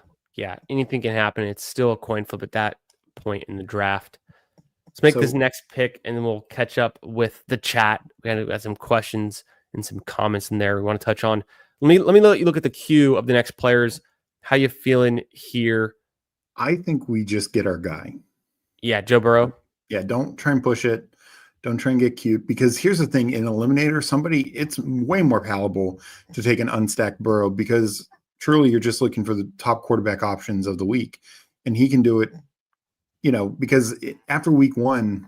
Anything can happen. It's still a coin flip at that point in the draft. Let's make this next pick, and then we'll catch up with the chat. We got some questions and some comments in there we want to touch on. Let me let you look at the queue of the next players. How you feeling here? I think we just get our guy. Yeah, Joe Burrow. Yeah, don't try and push it. Don't try and get cute, because here's the thing: in Eliminator, it's way more palatable to take an unstacked Burrow, because truly you're just looking for the top quarterback options of the week, and he can do it. Because after week 1,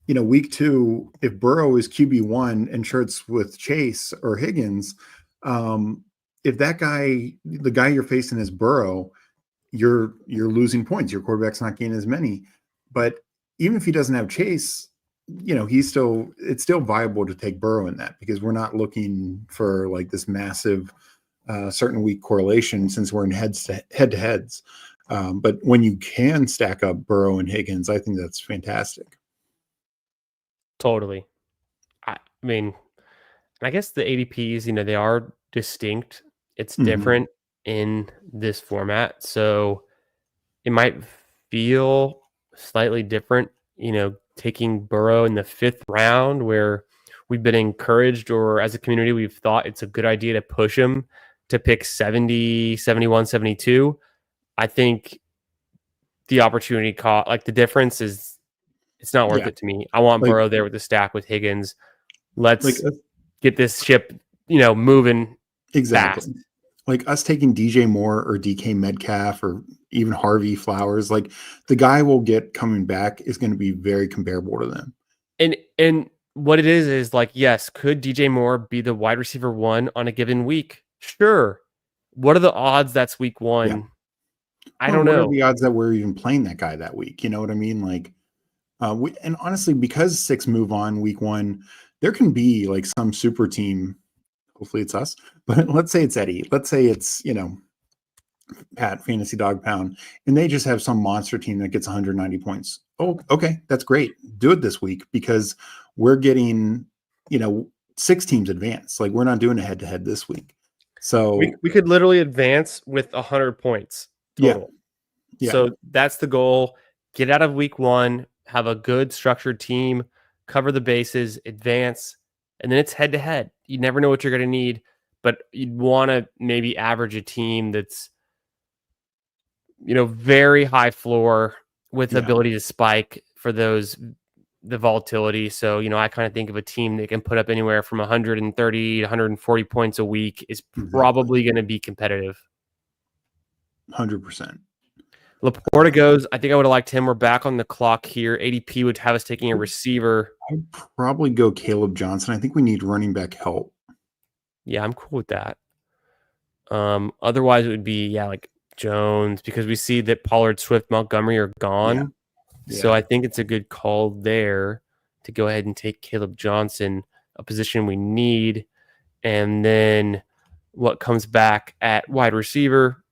week 2, if Burrow is QB1 and shirts with Chase or Higgins, if that guy, the guy you're facing is Burrow, you're losing points. Your quarterback's not gaining as many. But even if he doesn't have Chase, it's still viable to take Burrow in that, because we're not looking for like this massive certain week correlation, since we're in head-to-heads. But when you can stack up Burrow and Higgins, I think that's fantastic. Totally. I mean, I guess the ADPs, they are distinct. It's different in this format. So it might feel slightly different, taking Burrow in the 5th round, where we've been encouraged, or as a community, we've thought it's a good idea to push him to pick 70, 71, 72. I think the opportunity cost, like the difference is, it's not worth it to me. I want Burrow there with the stack with Higgins. Let's get this ship, moving. Exactly. Fast. Like us taking DJ Moore or DK Metcalf or even Harvey Flowers, like the guy we'll get coming back is going to be very comparable to them. And what it is like, yes, could DJ Moore be the wide receiver 1 on a given week? Sure. What are the odds that's week 1? Yeah. I don't know. What are the odds that we're even playing that guy that week? You know what I mean? Like, and honestly, because 6 move on week 1, there can be like some super team. Hopefully it's us, but let's say it's Eddie. Let's say it's, Pat Fantasy Dog Pound, and they just have some monster team that gets 190 points. Oh, okay. That's great. Do it this week, because we're getting, 6 teams advance. Like, we're not doing a head-to-head this week. So we could literally advance with 100 points total. Yeah. So that's the goal. Get out of week 1, have a good structured team, cover the bases, advance, and then it's head-to-head. You never know what you're going to need, but you'd want to maybe average a team that's, very high floor with the ability to spike for the volatility. So, I kind of think of a team that can put up anywhere from 130 to 140 points a week is probably going to be competitive. 100%. Laporta goes. I think I would have liked him. We're back on the clock here. ADP would have us taking a receiver. I'd probably go Caleb Johnson. I think we need running back help. Yeah, I'm cool with that. Otherwise, it would be, like Jones, because we see that Pollard, Swift, Montgomery are gone. Yeah. So I think it's a good call there to go ahead and take Caleb Johnson, a position we need. And then what comes back at wide receiver?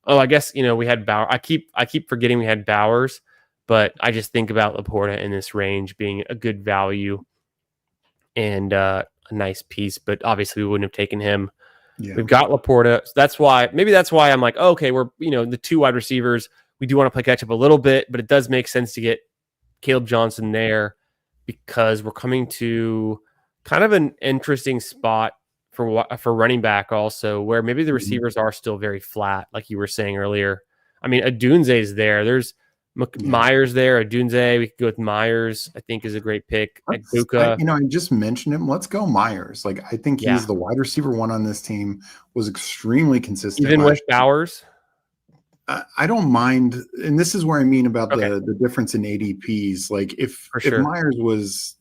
Oh, I guess, we had Bauer. I keep forgetting we had Bowers, but I just think about Laporta in this range being a good value and a nice piece, but obviously we wouldn't have taken him. Yeah. We've got Laporta. So that's why I'm like, okay, we're, the 2 wide receivers. We do want to play catch up a little bit, but it does make sense to get Caleb Johnson there, because we're coming to kind of an interesting spot for running back also, where maybe the receivers are still very flat, like you were saying earlier. I mean, Adunze is there. There's Myers there. Adunze, we could go with Myers. I think is a great pick. I just mentioned him. Let's go Myers. Like, I think he's the wide receiver 1 on this team. Was extremely consistent. Even with Bowers. I don't mind, and this is where I mean about the difference in ADPs. Like, if Myers was,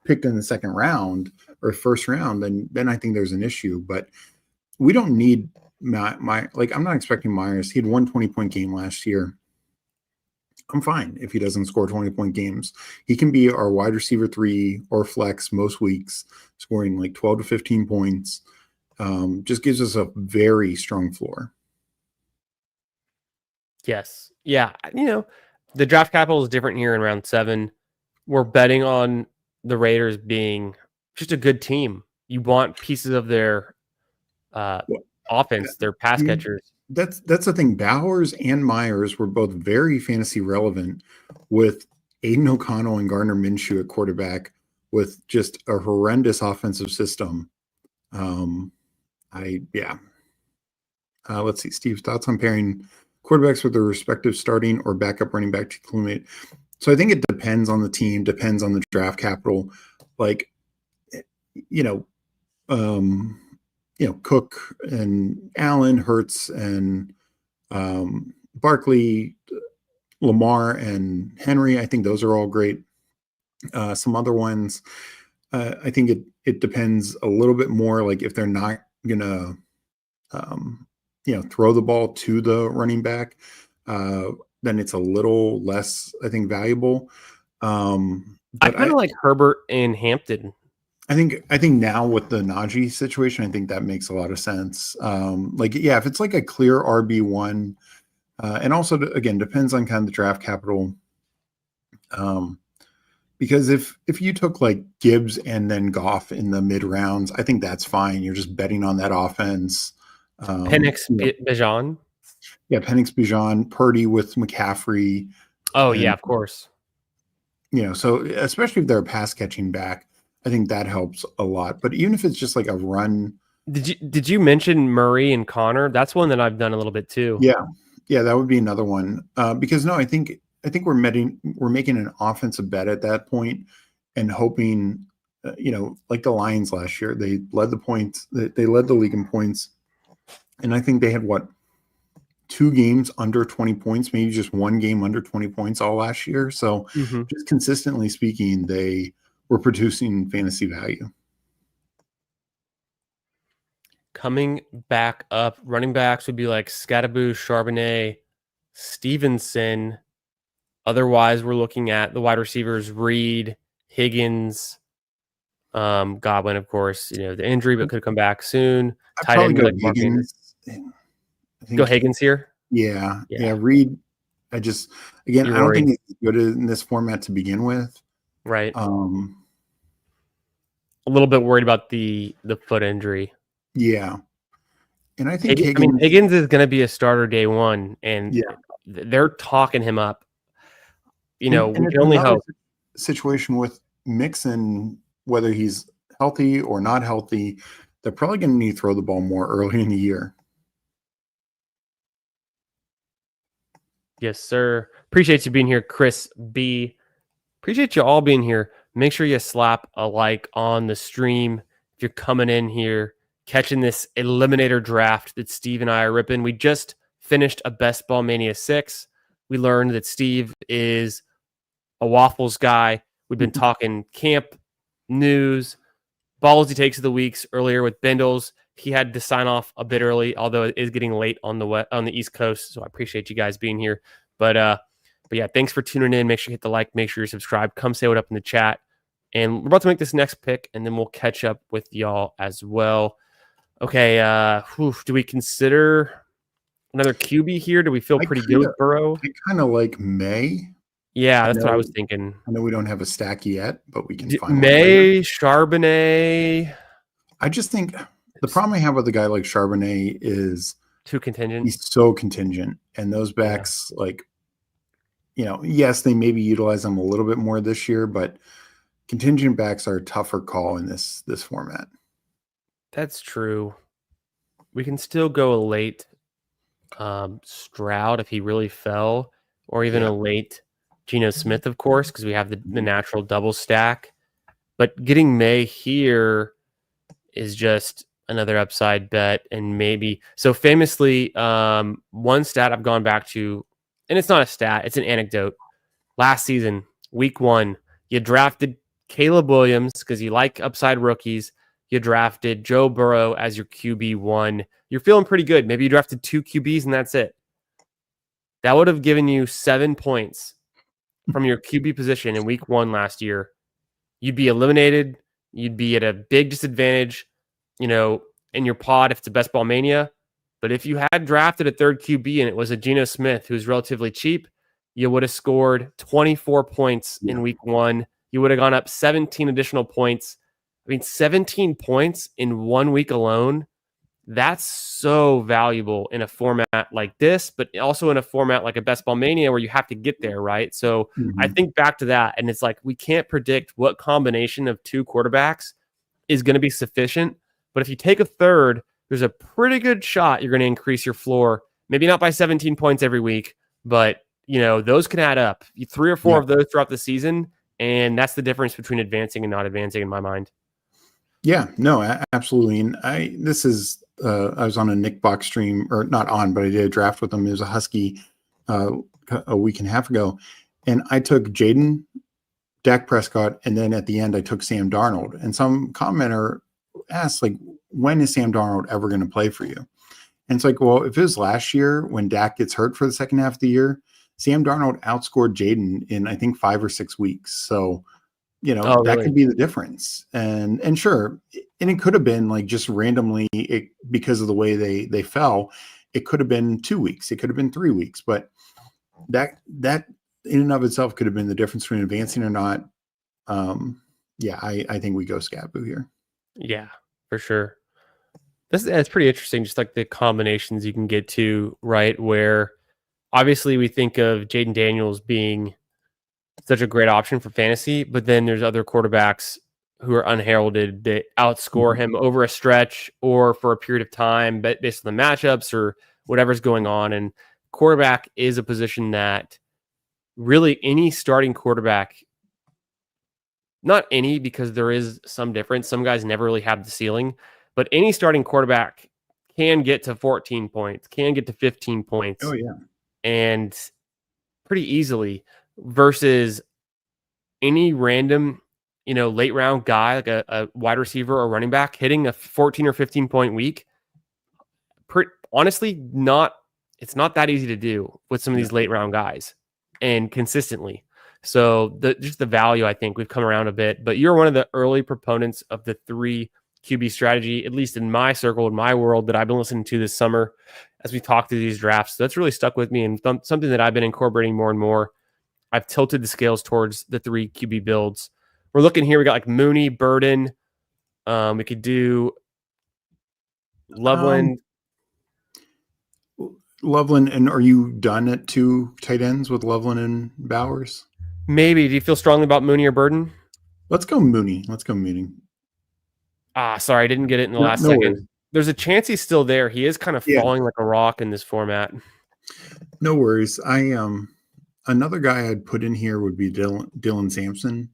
picked in the 2nd round or 1st round, then I think there's an issue. But we don't need I'm not expecting Myers. He had 1 20-point game last year. I'm fine if he doesn't score 20-point games. He can be our wide receiver 3 or flex most weeks, scoring like 12 to 15 points. Just gives us a very strong floor. Yes. Yeah. The draft capital is different here in round 7. We're betting on the Raiders being just a good team. You want pieces of their offense, their pass catchers. That's the thing. Bowers and Myers were both very fantasy relevant, with Aiden O'Connell and Gardner Minshew at quarterback, with just a horrendous offensive system. Let's see. Steve's thoughts on pairing quarterbacks with their respective starting or backup running back to accumulate. So I think it depends on the team, depends on the draft capital. Like, Cook and Allen, Hurts and Barkley, Lamar and Henry. I think those are all great. Some other ones, I think it depends a little bit more. Like if they're not gonna, throw the ball to the running back, then it's a little less, I think, valuable. I kind of like Herbert and Hampton. I think now with the Najee situation, I think that makes a lot of sense. If it's like a clear RB1, and also again depends on kind of the draft capital. Because if you took like Gibbs and then Goff in the mid rounds, I think that's fine. You're just betting on that offense. Penix Bijan. Yeah, Penix Bijan, Purdy with McCaffrey. Oh, yeah, of course. So especially if they're a pass catching back, I think that helps a lot. But even if it's just like a run. Did you mention Murray and Connor? That's one that I've done a little bit too. Yeah, that would be another one. Because I think we're making an offensive bet at that point and hoping, like the Lions last year, they led the points. They led the league in points. And I think they had 2 games under 20 points, maybe just 1 game under 20 points all last year. So just consistently speaking, they were producing fantasy value. Coming back up, running backs would be like Scatterboo, Charbonnet, Stevenson. Otherwise, we're looking at the wide receivers, Reed, Higgins, Godwin, of course, the injury, but could come back soon. Tight end, like Higgins. Go Higgins here. Yeah. Reed. I don't think he's good in this format to begin with. Right. A little bit worried about the foot injury. Yeah. And I think Higgins is going to be a starter day one, and they're talking him up. We can only hope. Situation with Mixon, whether he's healthy or not healthy, they're probably going to need to throw the ball more early in the year. Yes, sir. Appreciate you being here, Chris B. Appreciate you all being here. Make sure you slap a like on the stream if you're coming in here, catching this Eliminator draft that Steve and I are ripping. We just finished a Best Ball Mania 6. We learned that Steve is a waffles guy. We've been talking camp news, Ballsy takes of the weeks earlier with Bindles. He had to sign off a bit early, although it is getting late on the East Coast. So I appreciate you guys being here. But yeah, thanks for tuning in. Make sure you hit the like. Make sure you're subscribed. Come say what up in the chat. And we're about to make this next pick, and then we'll catch up with y'all as well. Okay, do we consider another QB here? Do we feel pretty good with Burrow? I kind of like May. Yeah, that's what I was thinking. I know we don't have a stack yet, but we can find May, Charbonnet. I just think the problem I have with a guy like Charbonnet is too contingent. He's so contingent, and those backs, yes, they maybe utilize them a little bit more this year, but contingent backs are a tougher call in this format. That's true. We can still go a late Stroud if he really fell, or even a late Geno Smith, of course, because we have the natural double stack. But getting May here is just another upside bet, and maybe so famously, one stat I've gone back to, and it's not a stat, it's an anecdote. Last season, week 1, you drafted Caleb Williams because you like upside rookies. You drafted Joe Burrow as your QB1. You're feeling pretty good. Maybe you drafted 2 QBs and that's it. That would have given you 7 points from your QB position in week 1 last year. You'd be eliminated. You'd be at a big disadvantage, in your pod if it's a Best Ball Mania. But if you had drafted a third QB and it was a Geno Smith who's relatively cheap, you would have scored 24 points in week 1. You would have gone up 17 additional points. 17 points in 1 week alone, that's so valuable in a format like this, but also in a format like a Best Ball Mania where you have to get there, right? So I think back to that, and it's like we can't predict what combination of 2 quarterbacks is going to be sufficient. But if you take a third, there's a pretty good shot you're going to increase your floor. Maybe not by 17 points every week, but those can add up. 3 or 4 of those throughout the season, and that's the difference between advancing and not advancing in my mind. Yeah, no, absolutely. And I was on a Nick Box stream, or not on, but I did a draft with him. It was a Husky a week and a half ago, and I took Jaden, Dak Prescott, and then at the end I took Sam Darnold. And some commenter asked, like, when is Sam Darnold ever going to play for you? And it's like, well, if it was last year when Dak gets hurt for the second half of the year, Sam Darnold outscored Jaden in, I think, 5 or 6 weeks. So, that could be the difference. And sure, and it could have been like just randomly because of the way they fell. It could have been 2 weeks. It could have been 3 weeks. But that in and of itself could have been the difference between advancing or not. I think we go Scaboo here. Yeah, for sure. That's pretty interesting. Just like the combinations you can get to, right? Where obviously we think of Jaden Daniels being such a great option for fantasy, but then there's other quarterbacks who are unheralded that outscore him over a stretch or for a period of time, but based on the matchups or whatever's going on. And quarterback is a position that really any starting quarterback, not any, because there is some difference. Some guys never really have the ceiling, but any starting quarterback can get to 14 points, can get to 15 points. Oh, yeah. And pretty easily versus any random, late round guy, like a wide receiver or running back hitting a 14 or 15 point week. Honestly, it's not that easy to do with some of these late round guys and consistently. So just the value, I think we've come around a bit, but you're one of the early proponents of the 3 QB strategy, at least in my circle, in my world, that I've been listening to this summer as we talk through these drafts. So that's really stuck with me and something that I've been incorporating more and more. I've tilted the scales towards the 3 QB builds. We're looking here. We got like Mooney, Burden. We could do Loveland. Loveland, and are you done at 2 tight ends with Loveland and Bowers? Maybe. Do you feel strongly about Mooney or Burden? Let's go Mooney. Sorry, I didn't get it in the last second. Worries. There's a chance he's still there. He is kind of falling like a rock in this format. No worries. Another guy I'd put in here would be Dylan Sampson.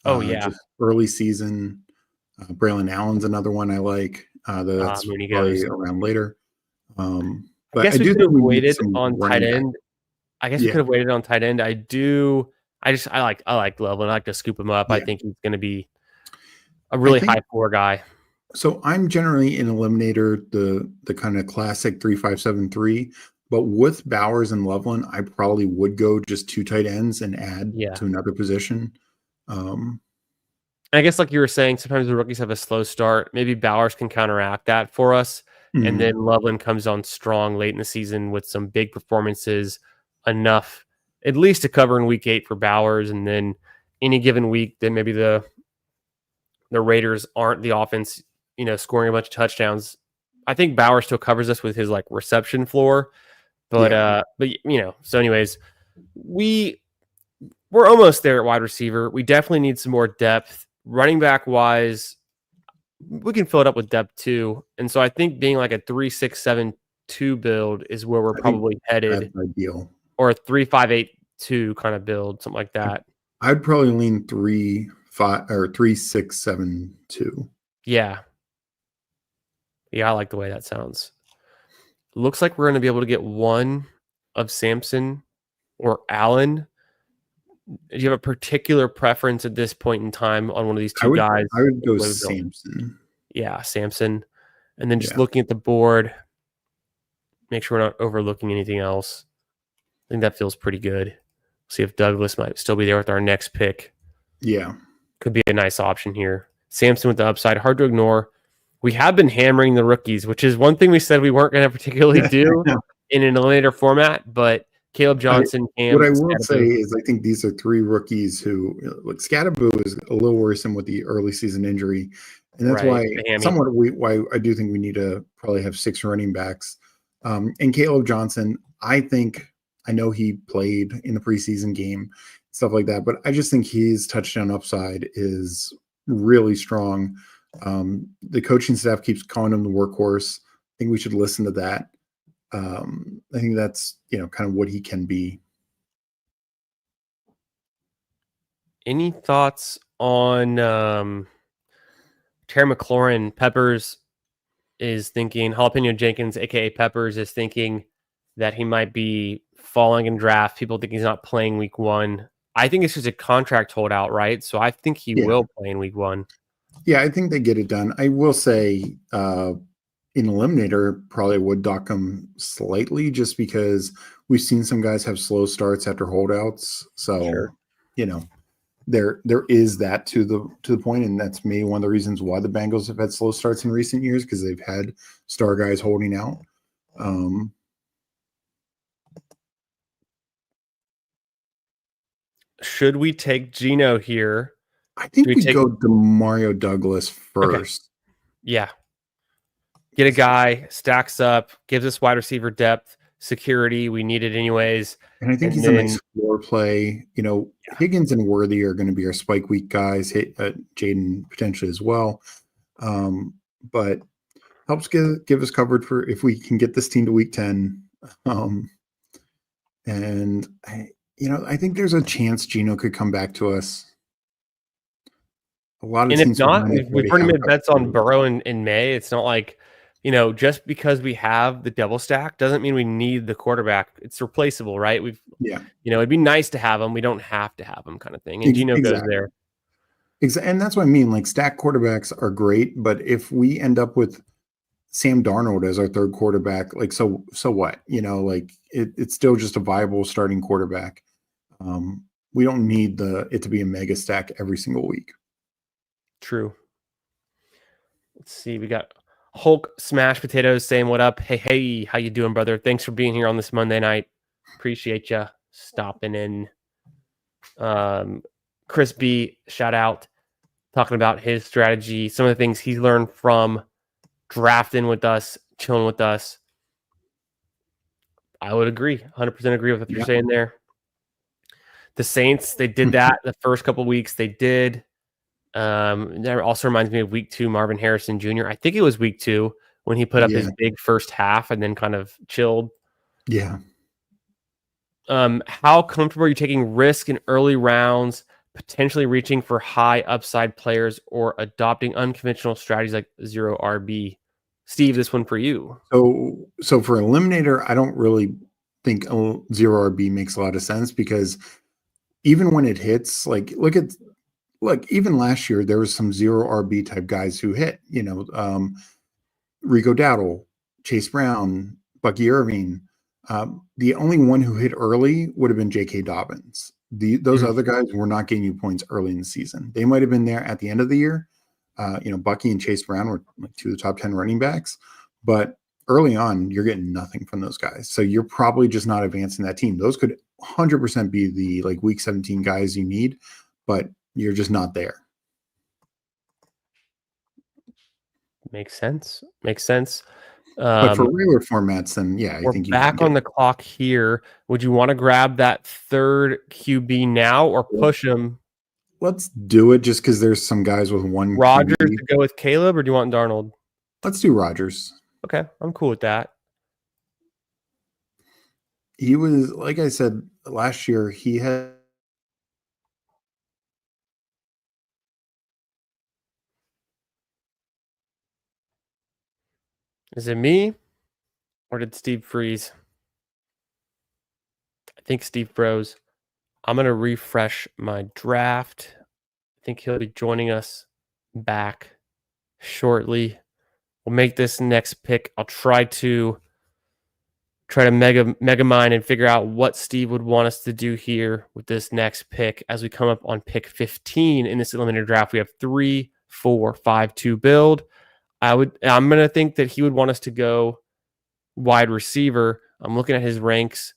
Just early season. Braylon Allen's another one I like. That's probably around later. But I guess we could have waited on tight end. I guess we could have waited on tight end. I like Loveland. I like to scoop him up. Yeah. I think he's going to be a really high floor guy. So I'm generally in Eliminator, the kind of classic 3-5-7-3. But with Bowers and Loveland, I probably would go just 2 tight ends and add to another position. I guess like you were saying, sometimes the rookies have a slow start. Maybe Bowers can counteract that for us. Mm-hmm. And then Loveland comes on strong late in the season with some big performances, enough at least to cover in week 8 for Bowers. And then any given week that maybe the Raiders aren't the offense, scoring a bunch of touchdowns. I think Bowers still covers us with his like reception floor. But so anyways, we're almost there at wide receiver. We definitely need some more depth. Running back wise, we can fill it up with depth too. And so I think being like a 3-6-7-2 build is where we're probably headed. That's ideal. Or a 3-5-8-2 kind of build, something like that. I'd probably lean 3-5 or 3-6-7-2. Yeah. Yeah, I like the way that sounds. Looks like we're going to be able to get one of Sampson or Allen. Do you have a particular preference at this point in time on one of these two guys? I would go Sampson. Yeah, Sampson. And then just looking at the board, make sure we're not overlooking anything else. I think that feels pretty good. See if Douglas might still be there with our next pick. Yeah. Could be a nice option here. Sampson with the upside, hard to ignore. We have been hammering the rookies, which is one thing we said we weren't going to particularly do in an Eliminator format, but Caleb Johnson. What I will say is I think these are 3 rookies who, like Scatterboo is a little worrisome with the early season injury. And that's why I do think we need to probably have 6 running backs. And Caleb Johnson, I know he played in the preseason game, stuff like that, but I just think his touchdown upside is really strong. The coaching staff keeps calling him the workhorse. I think we should listen to that. I think that's, kind of what he can be. Any thoughts on Terry McLaurin? Peppers is thinking, Jalapeno Jenkins, aka Peppers, is thinking that he might be falling in draft. People think he's not playing week 1. I think it's just a contract holdout, right? So I think he will play in week 1. Yeah, I think they get it done. I will say in Eliminator probably would dock him slightly just because we've seen some guys have slow starts after holdouts. So, there is that to the point, and that's maybe one of the reasons why the Bengals have had slow starts in recent years, because they've had star guys holding out. Should we take Geno here? I think we go to Mario Douglas first. Okay. Yeah. Get a guy, stacks up, gives us wide receiver depth, security. We need it anyways. And I think he's a nice floor play. Higgins and Worthy are going to be our spike week guys. Jaden potentially as well. But helps give us covered for if we can get this team to week 10. And I think there's a chance Geno could come back to us. A lot of teams. And if not, we've pretty made bets on Burrow in May. It's not like, just because we have the double stack doesn't mean we need the quarterback. It's replaceable, right? It'd be nice to have him. We don't have to have him, kind of thing. And Geno goes there. And that's what I mean. Like, stack quarterbacks are great, but if we end up with Sam Darnold as our third quarterback, like, so what? It's still just a viable starting quarterback. We don't need it to be a mega stack every single week. True. Let's see. We got Hulk Smash Potatoes saying, what up? Hey, how you doing, brother? Thanks for being here on this Monday night. Appreciate you stopping in. Chris B, shout out, talking about his strategy, some of the things he's learned from drafting with us, chilling with us. I would agree, 100% agree with what you're saying there. The Saints, they did that the first couple of weeks. They did. That also reminds me of week 2, Marvin Harrison Jr. I think it was week 2 when he put up his big first half and then kind of chilled. Yeah. How comfortable are you taking risk in early rounds, potentially reaching for high upside players or adopting unconventional strategies like zero RB? Steve, this one for you. So for Eliminator, I don't really think zero RB makes a lot of sense, because even when it hits, like, look, even last year, there was some zero RB type guys who hit, Rico Dowdle, Chase Brown, Bucky Irving. The only one who hit early would have been J.K. Dobbins. Those other guys were not getting you points early in the season. They might have been there at the end of the year. Bucky and Chase Brown were like 2 of the top 10 running backs, but early on, you're getting nothing from those guys. So you're probably just not advancing that team. Those could 100% be the week 17 guys you need, but you're just not there. Makes sense. But for regular formats, then I think we're back on the clock here. Would you want to grab that third QB now or push him? Let's do it just because there's some guys with one. Rodgers to go with Caleb, or do you want Darnold? Let's do Rodgers. Okay, I'm cool with that. He was, like I said, last year, he had. Is it me or did Steve freeze? I think Steve froze. I'm going to refresh my draft. I think he'll be joining us back shortly. We'll make this next pick. I'll try to mega mine and figure out what Steve would want us to do here with this next pick as we come up on pick 15 in this eliminator draft. We have 3, 4, 5, 2 build. I'm going to think that he would want us to go wide receiver. I'm looking at his ranks.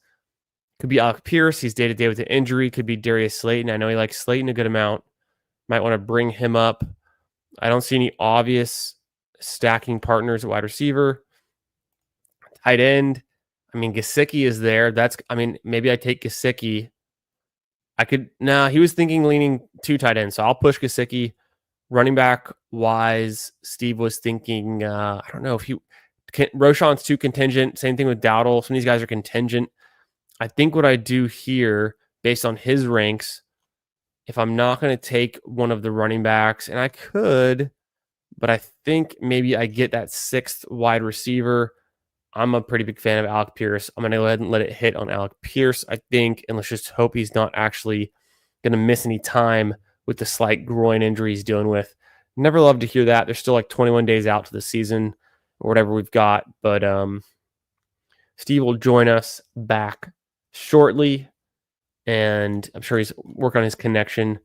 Could be Alec Pierce. He's day-to-day with an injury. Could be Darius Slayton. I know he likes Slayton a good amount. Might want to bring him up. I don't see any obvious stacking partners at wide receiver. Tight end. Gesicki is there. Maybe I take Gesicki. He was thinking leaning 2 tight ends, so I'll push Gesicki. Running back wise, Steve was thinking, I don't know if Roschon's too contingent. Same thing with Dowdle. Some of these guys are contingent. I think what I do here, based on his ranks, if I'm not going to take one of the running backs, and I could, but I think maybe I get that 6th wide receiver. I'm a pretty big fan of Alec Pierce. I'm going to go ahead and let it hit on Alec Pierce, I think, and let's just hope he's not actually going to miss any time with the slight groin injury he's dealing with. Never love to hear that. There's still like 21 days out to the season or whatever we've got, but Steve will join us back shortly, and I'm sure he's working on his connection.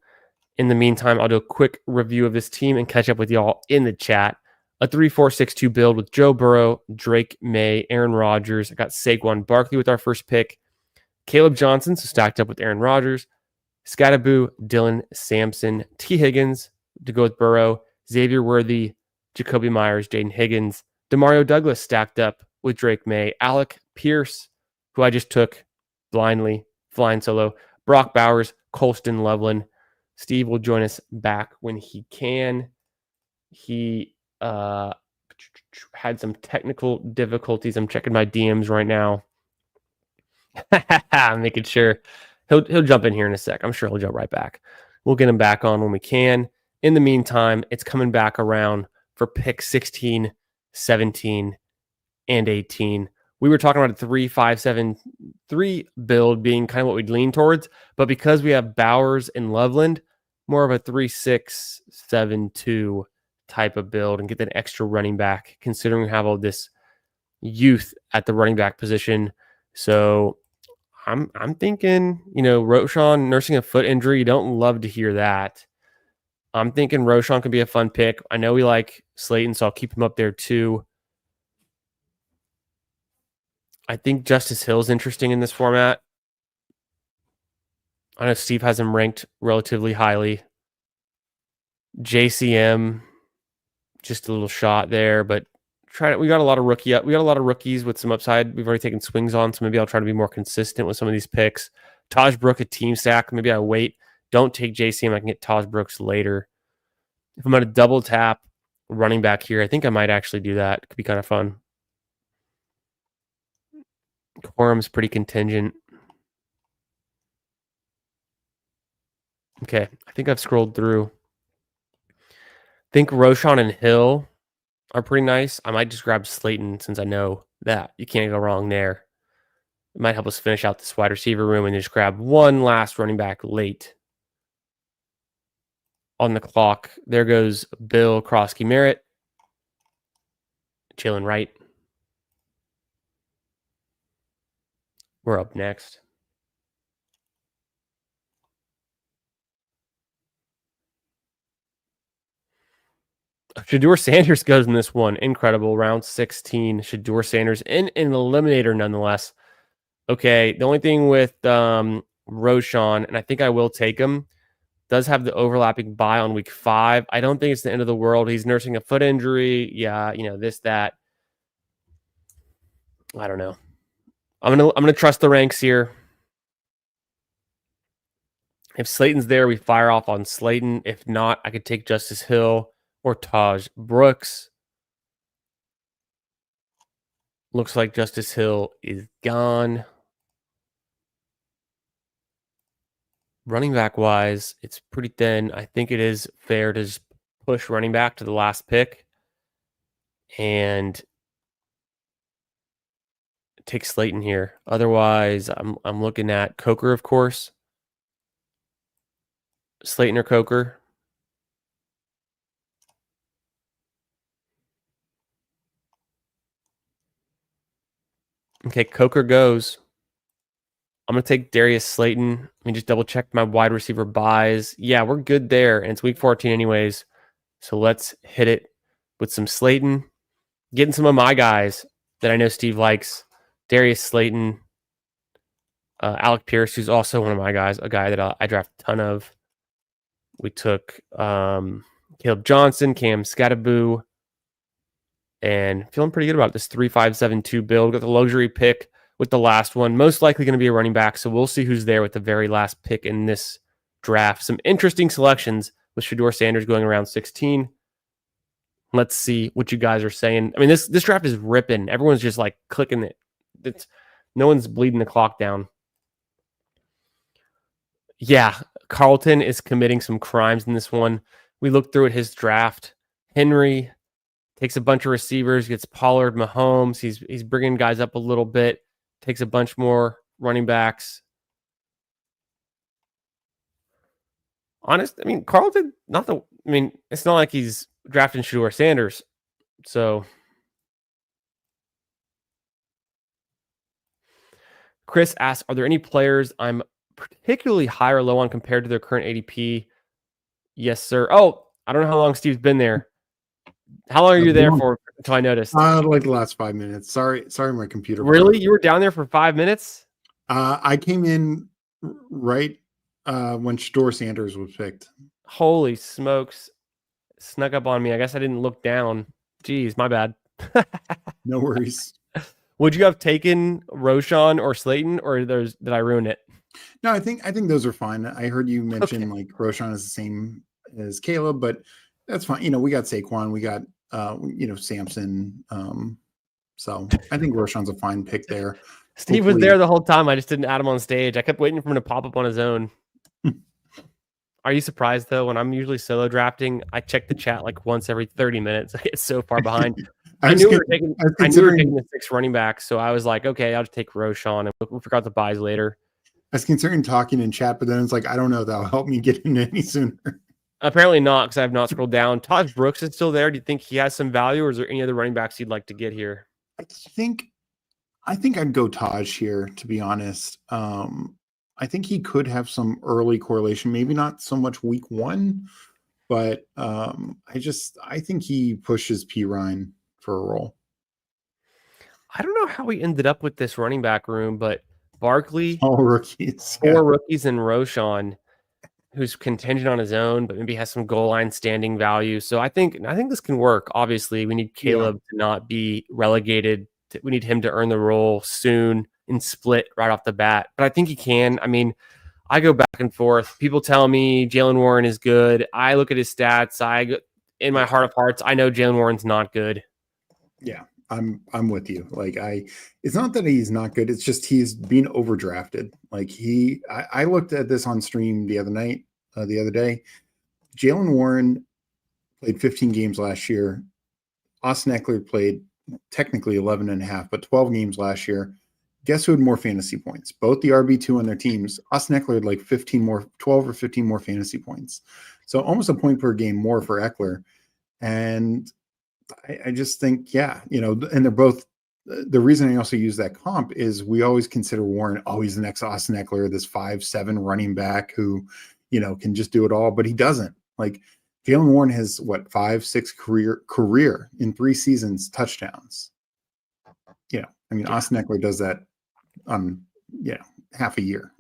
In the meantime, I'll do a quick review of this team and catch up with y'all in the chat. A 3-4-6-2 build with Joe Burrow, Drake May, Aaron Rodgers. I got Saquon Barkley with our first pick. Caleb Johnson, so stacked up with Aaron Rodgers. Scattaboo, Dylan Sampson, T. Higgins to go with Burrow. Xavier Worthy, Jacoby Myers, Jaden Higgins. Demario Douglas stacked up with Drake May. Alec Pierce, who I just took blindly, flying solo. Brock Bowers, Colston Loveland. Steve will join us back when he can. He had some technical difficulties. I'm checking my DMs right now. I'm making sure he'll jump in here in a sec. I'm sure he'll jump right back. We'll get him back on when we can. In the meantime, it's coming back around for pick 16, 17, and 18. We were talking about a 3-5-7-3 build being kind of what we'd lean towards, but because we have Bowers and Loveland, more of a 3-6-7-2 type of build and get that extra running back, considering we have all this youth at the running back position. So I'm thinking, Roshan nursing a foot injury. You don't love to hear that. I'm thinking Roshan could be a fun pick. I know we like Slayton, so I'll keep him up there too. I think Justice Hill's interesting in this format. I know Steve has him ranked relatively highly. JCM, just a little shot there, but we got a lot of rookies with some upside. We've already taken swings on, so maybe I'll try to be more consistent with some of these picks. Taj Brook, a team stack. Maybe I wait. Don't take JCM. I can get Taj Brooks later. If I'm going to double tap running back here, I think I might actually do that. It could be kind of fun. Quorum's pretty contingent. Okay, I think I've scrolled through. I think Roshan and Hill are pretty nice. I might just grab Slayton since I know that. You can't go wrong there. It might help us finish out this wide receiver room and just grab one last running back late on the clock. There goes Bill Krosky Merritt. Jalen Wright. We're up next. Shedeur Sanders goes in this one. Incredible. Round 16. Shedeur Sanders in an eliminator nonetheless. Okay. The only thing with Roshan, and I think I will take him, does have the overlapping bye on week 5. I don't think it's the end of the world. He's nursing a foot injury. Yeah, this, that. I don't know. I'm gonna trust the ranks here. If Slayton's there, we fire off on Slayton. If not, I could take Justice Hill or Taj Brooks. Looks like Justice Hill is gone. Running back wise, it's pretty thin. I think it is fair to just push running back to the last pick and take Slayton here. Otherwise, I'm looking at Coker, of course. Slayton or Coker. Okay, Coker goes. I'm going to take Darius Slayton. Let me just double check my wide receiver buys. Yeah, we're good there. And it's week 14 anyways. So let's hit it with some Slayton. Getting some of my guys that I know Steve likes. Darius Slayton. Alec Pierce, who's also one of my guys. A guy that I draft a ton of. We took Caleb Johnson, Cam Scattaboo. And feeling pretty good about this 3-5-7-2 build. Got the luxury pick with the last one. Most likely going to be a running back. So we'll see who's there with the very last pick in this draft. Some interesting selections with Shedeur Sanders going around 16. Let's see what you guys are saying. I mean, this draft is ripping. Everyone's just like clicking it. No one's bleeding the clock down. Yeah, Carlton is committing some crimes in this one. We looked through at his draft. Henry takes a bunch of receivers, gets Pollard, Mahomes. He's bringing guys up a little bit, takes a bunch more running backs. Carlton, it's not like he's drafting Shedeur Sanders. So Chris asks, are there any players I'm particularly high or low on compared to their current ADP? Yes, sir. Oh, I don't know how long Steve's been there. How long are you there for until I noticed? Like the last 5 minutes. Sorry, my computer. Really? You were down there for 5 minutes? I came in right when Shedeur Sanders was picked. Holy smokes. Snuck up on me. I guess I didn't look down. Jeez, my bad. No worries. Would you have taken Roshan or Slayton, or did I ruin it? No, I think those are fine. I heard you mention like Roshan is the same as Caleb, but that's fine. We got Saquon, we got Samson. So I think Roshan's a fine pick there. Steve was there the whole time. I just didn't add him on stage. I kept waiting for him to pop up on his own. Are you surprised though? When I'm usually solo drafting, I check the chat like once every 30 minutes. I get so far behind. I knew we were taking the 6 running backs, so I was like, okay, I'll just take Roshan, and we'll figure out the buys later. I was considering talking in chat, but then it's like, I don't know, that'll help me get in any sooner. Apparently not, because I have not scrolled down. Todd Brooks is still there. Do you think he has some value, or is there any other running backs you'd like to get here? I think I'd go Taj here, to be honest. I think he could have some early correlation, maybe not so much week 1, but I think he pushes P. Ryan for a role. I don't know how we ended up with this running back room, but Barkley, all rookies, 4 rookies, and Roshan, who's contingent on his own, but maybe has some goal line standing value. So I think this can work. Obviously, we need Caleb to not be relegated. We need him to earn the role soon and split right off the bat. But I think he can. I go back and forth. People tell me Jaylen Warren is good. I look at his stats. In my heart of hearts, I know Jaylen Warren's not good. Yeah, I'm with you. It's not that he's not good. It's just he's being overdrafted. I looked at this on stream the other day. Jaylen Warren played 15 games last year. Austin Eckler played technically 11 and a half, but 12 games last year. Guess who had more fantasy points? Both the RB2 on their teams. Austin Eckler had 12 or 15 more fantasy points. So almost a point per game more for Eckler. And I just think, and they're both, the reason I also use that comp is we always consider Warren always the next Austin Eckler, this 5'7" running back who, can just do it all, but he doesn't. Jaylen Warren has 5-6 career in 3 seasons touchdowns. Austin Eckler does that half a year.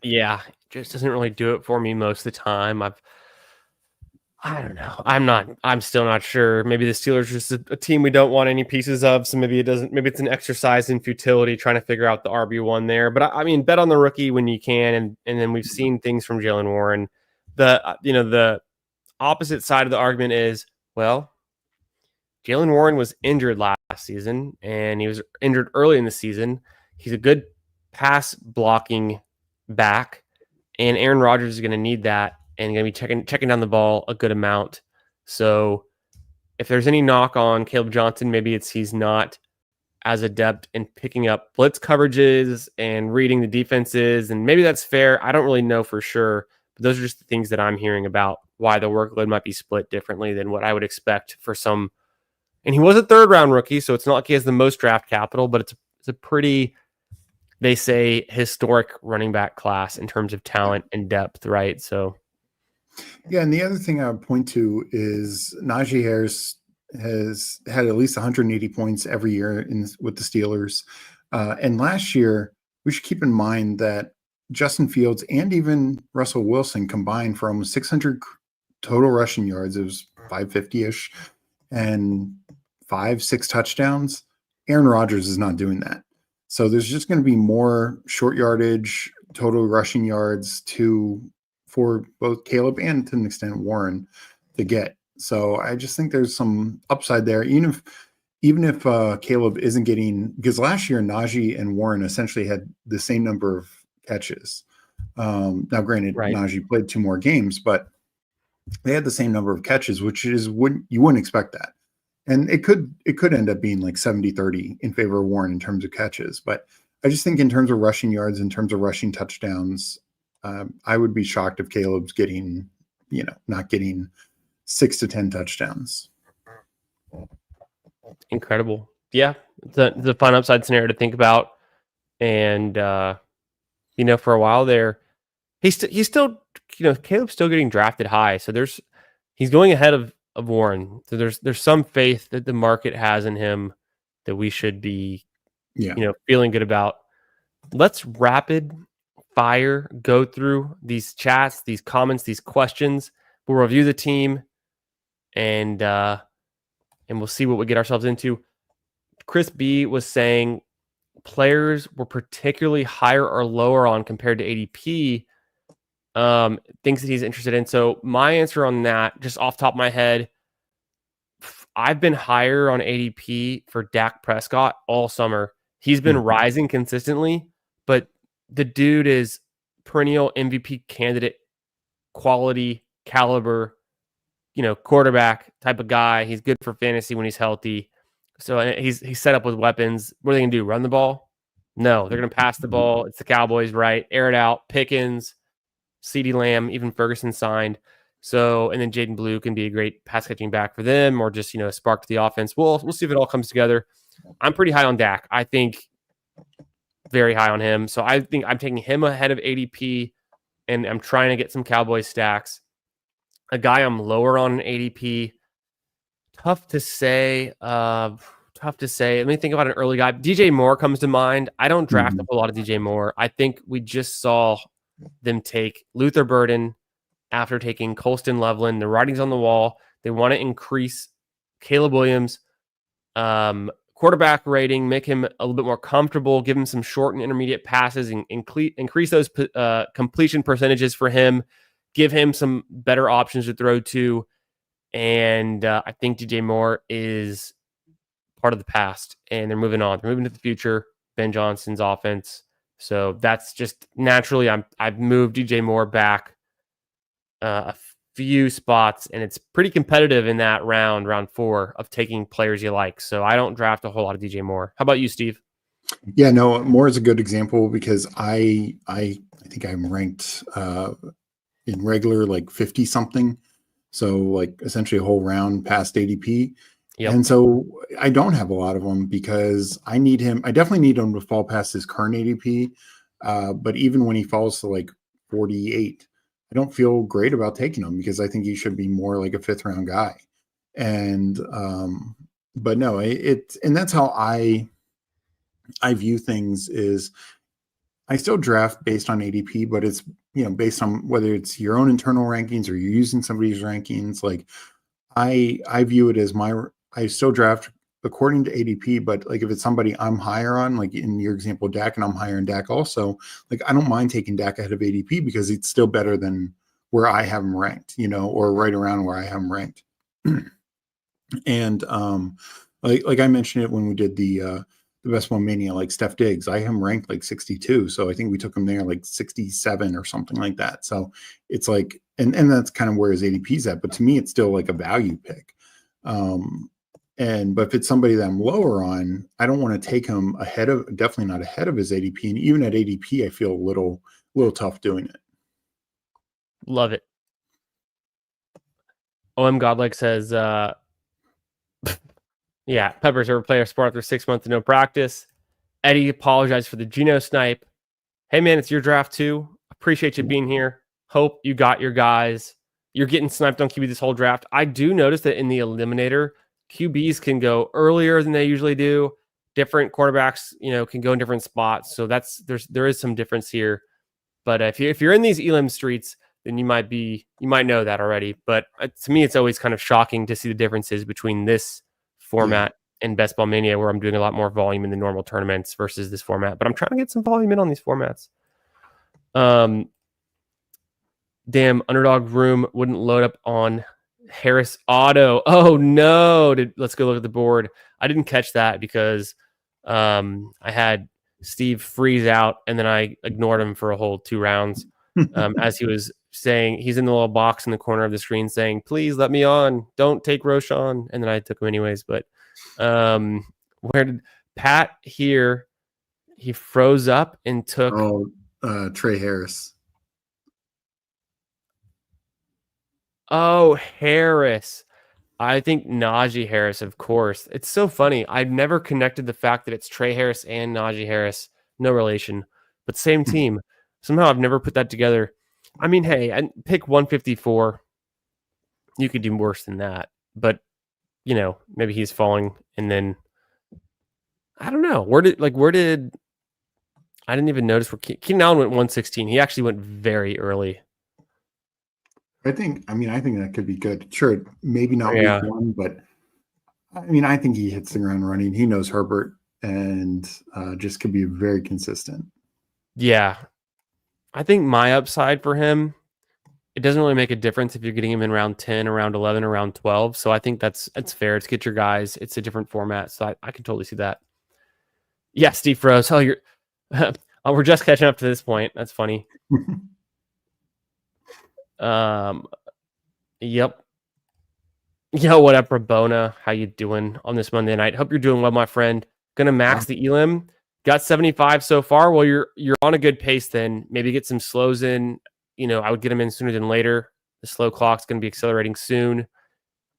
Yeah, just doesn't really do it for me most of the time. I don't know. I'm still not sure. Maybe the Steelers are just a team we don't want any pieces of. So maybe it's an exercise in futility trying to figure out the RB1 there. But bet on the rookie when you can. And then we've seen things from Jaylen Warren. The opposite side of the argument is, well, Jaylen Warren was injured last season and he was injured early in the season. He's a good pass blocking back, and Aaron Rodgers is going to need that and going to be checking down the ball a good amount. So if there's any knock on Caleb Johnson, maybe it's he's not as adept in picking up blitz coverages and reading the defenses, and maybe that's fair. I don't really know for sure, but those are just the things that I'm hearing about why the workload might be split differently than what I would expect for some. And he was a 3rd-round rookie, so it's not like he has the most draft capital, but it's a pretty, they say, historic running back class in terms of talent and depth, right? So, yeah, and the other thing I would point to is Najee Harris has had at least 180 points every year with the Steelers. And last year, we should keep in mind that Justin Fields and even Russell Wilson combined for almost 600 total rushing yards. It was 550-ish. And 5-6 touchdowns. Aaron Rodgers is not doing that. So there's just going to be more short yardage, total rushing yards for both Caleb and to an extent Warren to get. So I just think there's some upside there. Even if Caleb isn't getting, because last year Najee and Warren essentially had the same number of catches. Now, granted, Right. Najee played 2 more games, but they had the same number of catches, which is you wouldn't expect that. And it could end up being like 70-30 in favor of Warren in terms of catches. But I just think in terms of rushing yards, in terms of rushing touchdowns, I would be shocked if Caleb's getting, not getting 6 to 10 touchdowns. Incredible. Yeah. It's a fun upside scenario to think about. And, for a while there, he's still, Caleb's still getting drafted high. So he's going ahead of Warren. So there's some faith that the market has in him that we should be, feeling good about. Let's rapid fire go through these chats, these comments, these questions. We'll review the team and we'll see what we get ourselves into. Chris B was saying players were particularly higher or lower on compared to ADP. Things that he's interested in. So my answer on that, just off the top of my head, I've been higher on ADP for Dak Prescott all summer. He's been rising consistently, but the dude is perennial MVP candidate, quality, caliber, quarterback type of guy. He's good for fantasy when he's healthy. So he's set up with weapons. What are they going to do? Run the ball? No, they're going to pass the ball. It's the Cowboys, right? Air it out. Pickens, CeeDee Lamb, even Ferguson signed. So, and then Jaden Blue can be a great pass catching back for them, or just, spark to the offense. We'll see if it all comes together. I'm pretty high on Dak. I think very high on him. So I think I'm taking him ahead of ADP, and I'm trying to get some Cowboys stacks. A guy I'm lower on ADP. Tough to say. Let me think about an early guy. DJ Moore comes to mind. I don't draft a lot of DJ Moore. I think we just saw them take Luther Burden after taking Colston Loveland. The writing's on the wall. They want to increase Caleb Williams' quarterback rating, make him a little bit more comfortable, give him some short and intermediate passes, and increase those completion percentages for him, give him some better options to throw to. And I think DJ Moore is part of the past, and they're moving on. They're moving to the future, Ben Johnson's offense. So that's just naturally, I've moved DJ Moore back a few spots, and it's pretty competitive in that round 4 of taking players you like. So I don't draft a whole lot of DJ Moore. How about you, Steve? Yeah, no, Moore is a good example because I think I'm ranked in regular like 50 something. So like essentially a whole round past ADP. Yep. And so I don't have a lot of them because I need him. I definitely need him to fall past his current ADP. But even when he falls to like 48, I don't feel great about taking him because I think he should be more like a 5th round guy. And, but no, and that's how I view things is I still draft based on ADP, but it's, based on whether it's your own internal rankings or you're using somebody's rankings. Like I view it as I still draft according to ADP, but like if it's somebody I'm higher on, like in your example, Dak, and I'm higher in Dak also, like I don't mind taking Dak ahead of ADP because it's still better than where I have him ranked, or right around where I have him ranked. And like I mentioned it when we did the Best Ball Mania, like Steph Diggs, I have him ranked like 62. So I think we took him there like 67 or something like that. So it's like, and that's kind of where his ADP is at, but to me, it's still like a value pick. But if it's somebody that I'm lower on, I don't want to take him definitely not ahead of his ADP. And even at ADP, I feel a little tough doing it. Love it. OM Godlike says, yeah, Peppers are a player sport after 6 months of no practice. Eddie apologized for the Geno snipe. Hey, man, it's your draft too. Appreciate you being here. Hope you got your guys. You're getting sniped on QB this whole draft. I do notice that in the Eliminator, QBs can go earlier than they usually do. Different quarterbacks, can go in different spots. So there is some difference here. But if you're in these Elim streets, then you might know that already. But to me, it's always kind of shocking to see the differences between this format and Best Ball Mania, where I'm doing a lot more volume in the normal tournaments versus this format. But I'm trying to get some volume in on these formats. Damn, Underdog Room wouldn't load up on Harris Auto. Oh no! Let's go look at the board. I didn't catch that because I had Steve freeze out, and then I ignored him for a whole 2 rounds. as he was saying, he's in the little box in the corner of the screen saying, "Please let me on. Don't take Roshan." And then I took him anyways. But where did Pat here? He froze up and took Trey Harris. Oh, Harris. I think Najee Harris, of course. It's so funny. I've never connected the fact that it's Trey Harris and Najee Harris. No relation, but same team. Somehow I've never put that together. I mean, hey, I pick 154. You could do worse than that. But, maybe he's falling. And then, I don't know. Where did I didn't even notice where Keenan Allen went 116. He actually went very early. I think that could be good. Sure, maybe not week one, but I think he hits the ground running. He knows Herbert and just could be very consistent. Yeah. I think my upside for him, it doesn't really make a difference if you're getting him in round 10, around 11, around 12. So I think that's fair. It's get your guys. It's a different format. So I can totally see that. Yeah, Steve Froze. Oh, we're just catching up to this point. That's funny. Yep. Yo, what up, Rabona? How you doing on this Monday night? Hope you're doing well, my friend. Gonna max the Elim. Got 75 so far. Well, you're on a good pace then. Maybe get some slows in. I would get them in sooner than later. The slow clock's gonna be accelerating soon.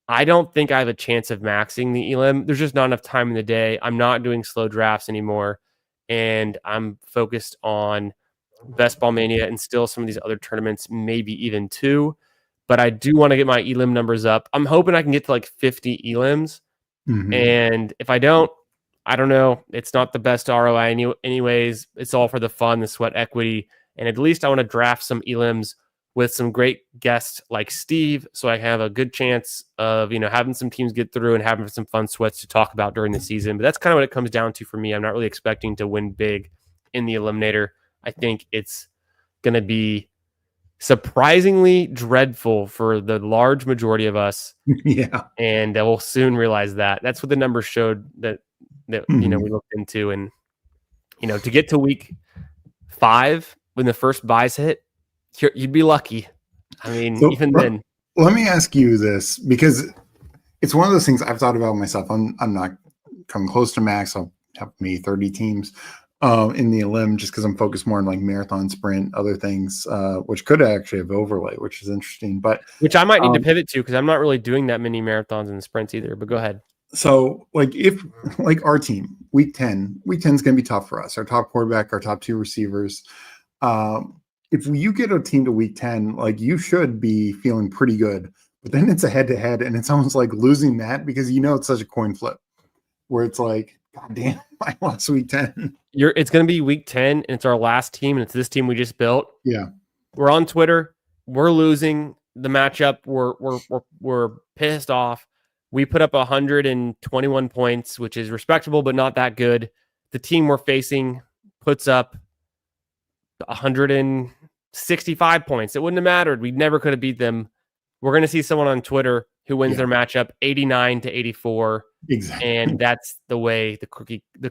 I don't think I have a chance of maxing the Elim. There's just not enough time in the day. I'm not doing slow drafts anymore. And I'm focused on Best Ball Mania and still some of these other tournaments, maybe even 2. But I do want to get my Elim numbers up. I'm hoping I can get to like 50 Elims. Mm-hmm. And if I don't know. It's not the best ROI anyways. It's all for the fun, the sweat equity. And at least I want to draft some Elims with some great guests like Steve, so I have a good chance of, having some teams get through and having some fun sweats to talk about during the season. But that's kind of what it comes down to for me. I'm not really expecting to win big in the Eliminator. I think it's going to be surprisingly dreadful for the large majority of us. Yeah. And we'll soon realize that. That's what the numbers showed that we looked into. And, to get to week 5 when the first buys hit, you'd be lucky. Even then. Let me ask you this, because it's one of those things I've thought about myself. I'm not coming close to max. I'll have maybe 30 teams in the Elim, just because I'm focused more on like marathon, sprint, other things, which could actually have overlay, which is interesting. But which I might need to pivot to, because I'm not really doing that many marathons and sprints either. But go ahead. So, if our team, week 10 is going to be tough for us. Our top quarterback, our top 2 receivers. If you get a team to week 10, you should be feeling pretty good. But then it's a head-to-head, and it's almost like losing that, because it's such a coin flip, where it's like, God damn, I lost week 10. It's going to be week 10, and it's our last team, and it's this team we just built. Yeah. We're on Twitter. We're losing the matchup. We're pissed off. We put up 121 points, which is respectable, but not that good. The team we're facing puts up 165 points. It wouldn't have mattered. We never could have beat them. We're going to see someone on Twitter who wins their matchup 89-84. Exactly. And that's the way the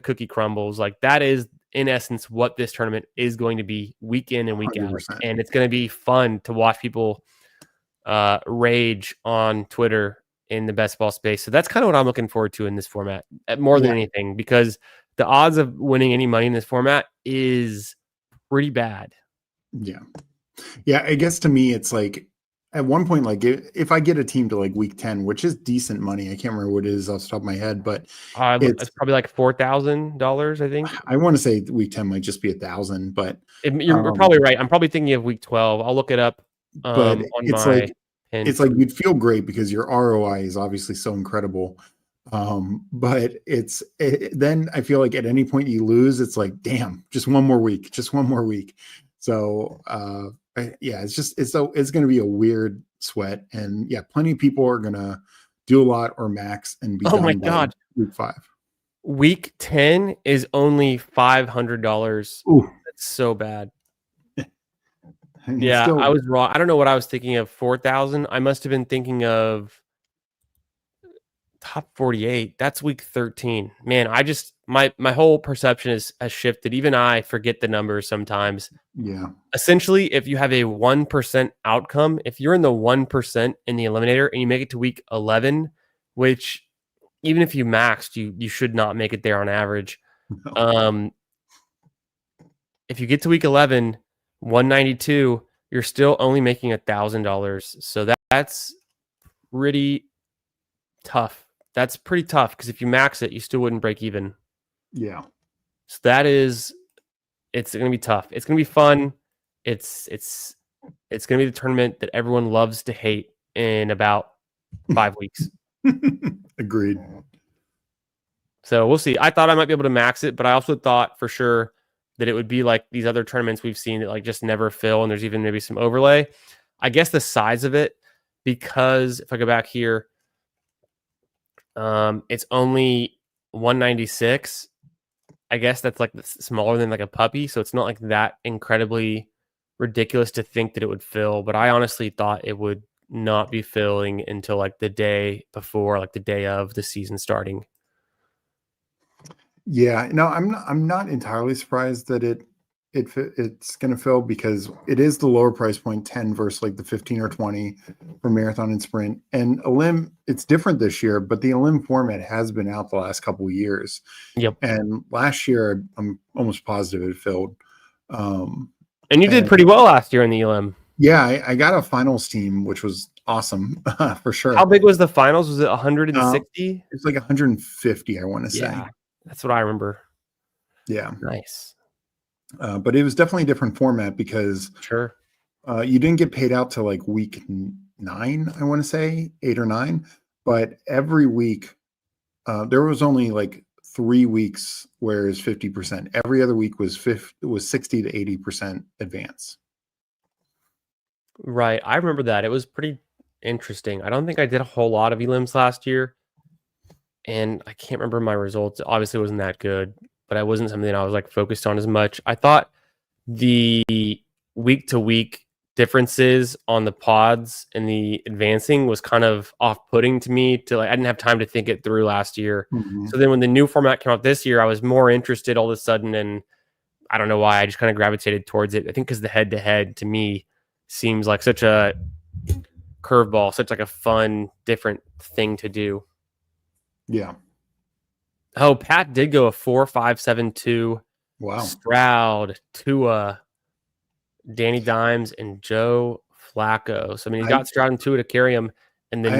cookie crumbles. That is, in essence, what this tournament is going to be week in and week 100%. Out. And it's going to be fun to watch people rage on Twitter in the best ball space. So that's kind of what I'm looking forward to in this format more than anything, because the odds of winning any money in this format is pretty bad. Yeah. I guess to me, it's at one point, if I get a team to week 10, which is decent money, I can't remember what it is off the top of my head, but it's probably $4,000, I think. I want to say week 10 might just be $1,000, but you're probably right. I'm probably thinking of week 12. I'll look it up. But it's you'd feel great because your ROI is obviously so incredible. But then I feel like at any point you lose, it's damn, just one more week. So it's going to be a weird sweat, and plenty of people are going to do a lot or max and be. Oh my God. Week 5. Week 10 is only $500. Ooh. That's so bad. I was wrong. I don't know what I was thinking of. 4,000. I must have been thinking of top 48. That's week 13. Man, my whole perception has shifted. Even I forget the numbers sometimes. Yeah. Essentially, if you have a 1% outcome, if you're in the 1% in the Eliminator and you make it to week 11, which even if you maxed, you should not make it there on average. No. If you get to week 11, 192, you're still only making $1,000. So that's pretty tough. That's pretty tough because if you max it, you still wouldn't break even. Yeah. So it's going to be tough. It's going to be fun. It's going to be the tournament that everyone loves to hate in about 5 weeks. Agreed. So we'll see. I thought I might be able to max it, but I also thought for sure that it would be like these other tournaments we've seen that like just never fill, and there's even maybe some overlay. I guess the size of it, because if I go back here, it's only 196. I guess that's like smaller than like a puppy, so it's not like that incredibly ridiculous to think that it would fill. But I honestly thought it would not be filling until like the day before, like the day of the season starting. Yeah, no, I'm not entirely surprised that it's going to fill because it is the lower price point 10 versus like the 15 or 20 for marathon and sprint. And Elim, it's different this year, but the Elim format has been out the last couple of years. Yep. And last year, I'm almost positive it filled. And you did pretty well last year in the Elim. Yeah, I got a finals team, which was awesome for sure. How big was the finals? Was it 160? It's like 150, I want to say. Yeah, that's what I remember. Yeah. Nice. But it was definitely a different format because Sure. You didn't get paid out to like week 9, I want to say 8 or 9, but every week there was only like 3 weeks where it's 50%. Every other week was 60 to 80% advance. Right. I remember that. It was pretty interesting. I don't think I did a whole lot of elims last year, and I can't remember my results. Obviously, it wasn't that good, but it wasn't something I was like focused on as much. I thought the week to week differences on the pods and the advancing was kind of off-putting to me. To like, I didn't have time to think it through last year. Mm-hmm. So then when the new format came out this year, I was more interested all of a sudden, and I don't know why. I just kind of gravitated towards it. I think because the head-to-head to me seems like such a curveball, such like a fun, different thing to do. Yeah. Oh, Pat did go a 4.572. Wow. Stroud, Tua, Danny Dimes, and Joe Flacco. So I mean, he got Stroud and Tua to carry him, and then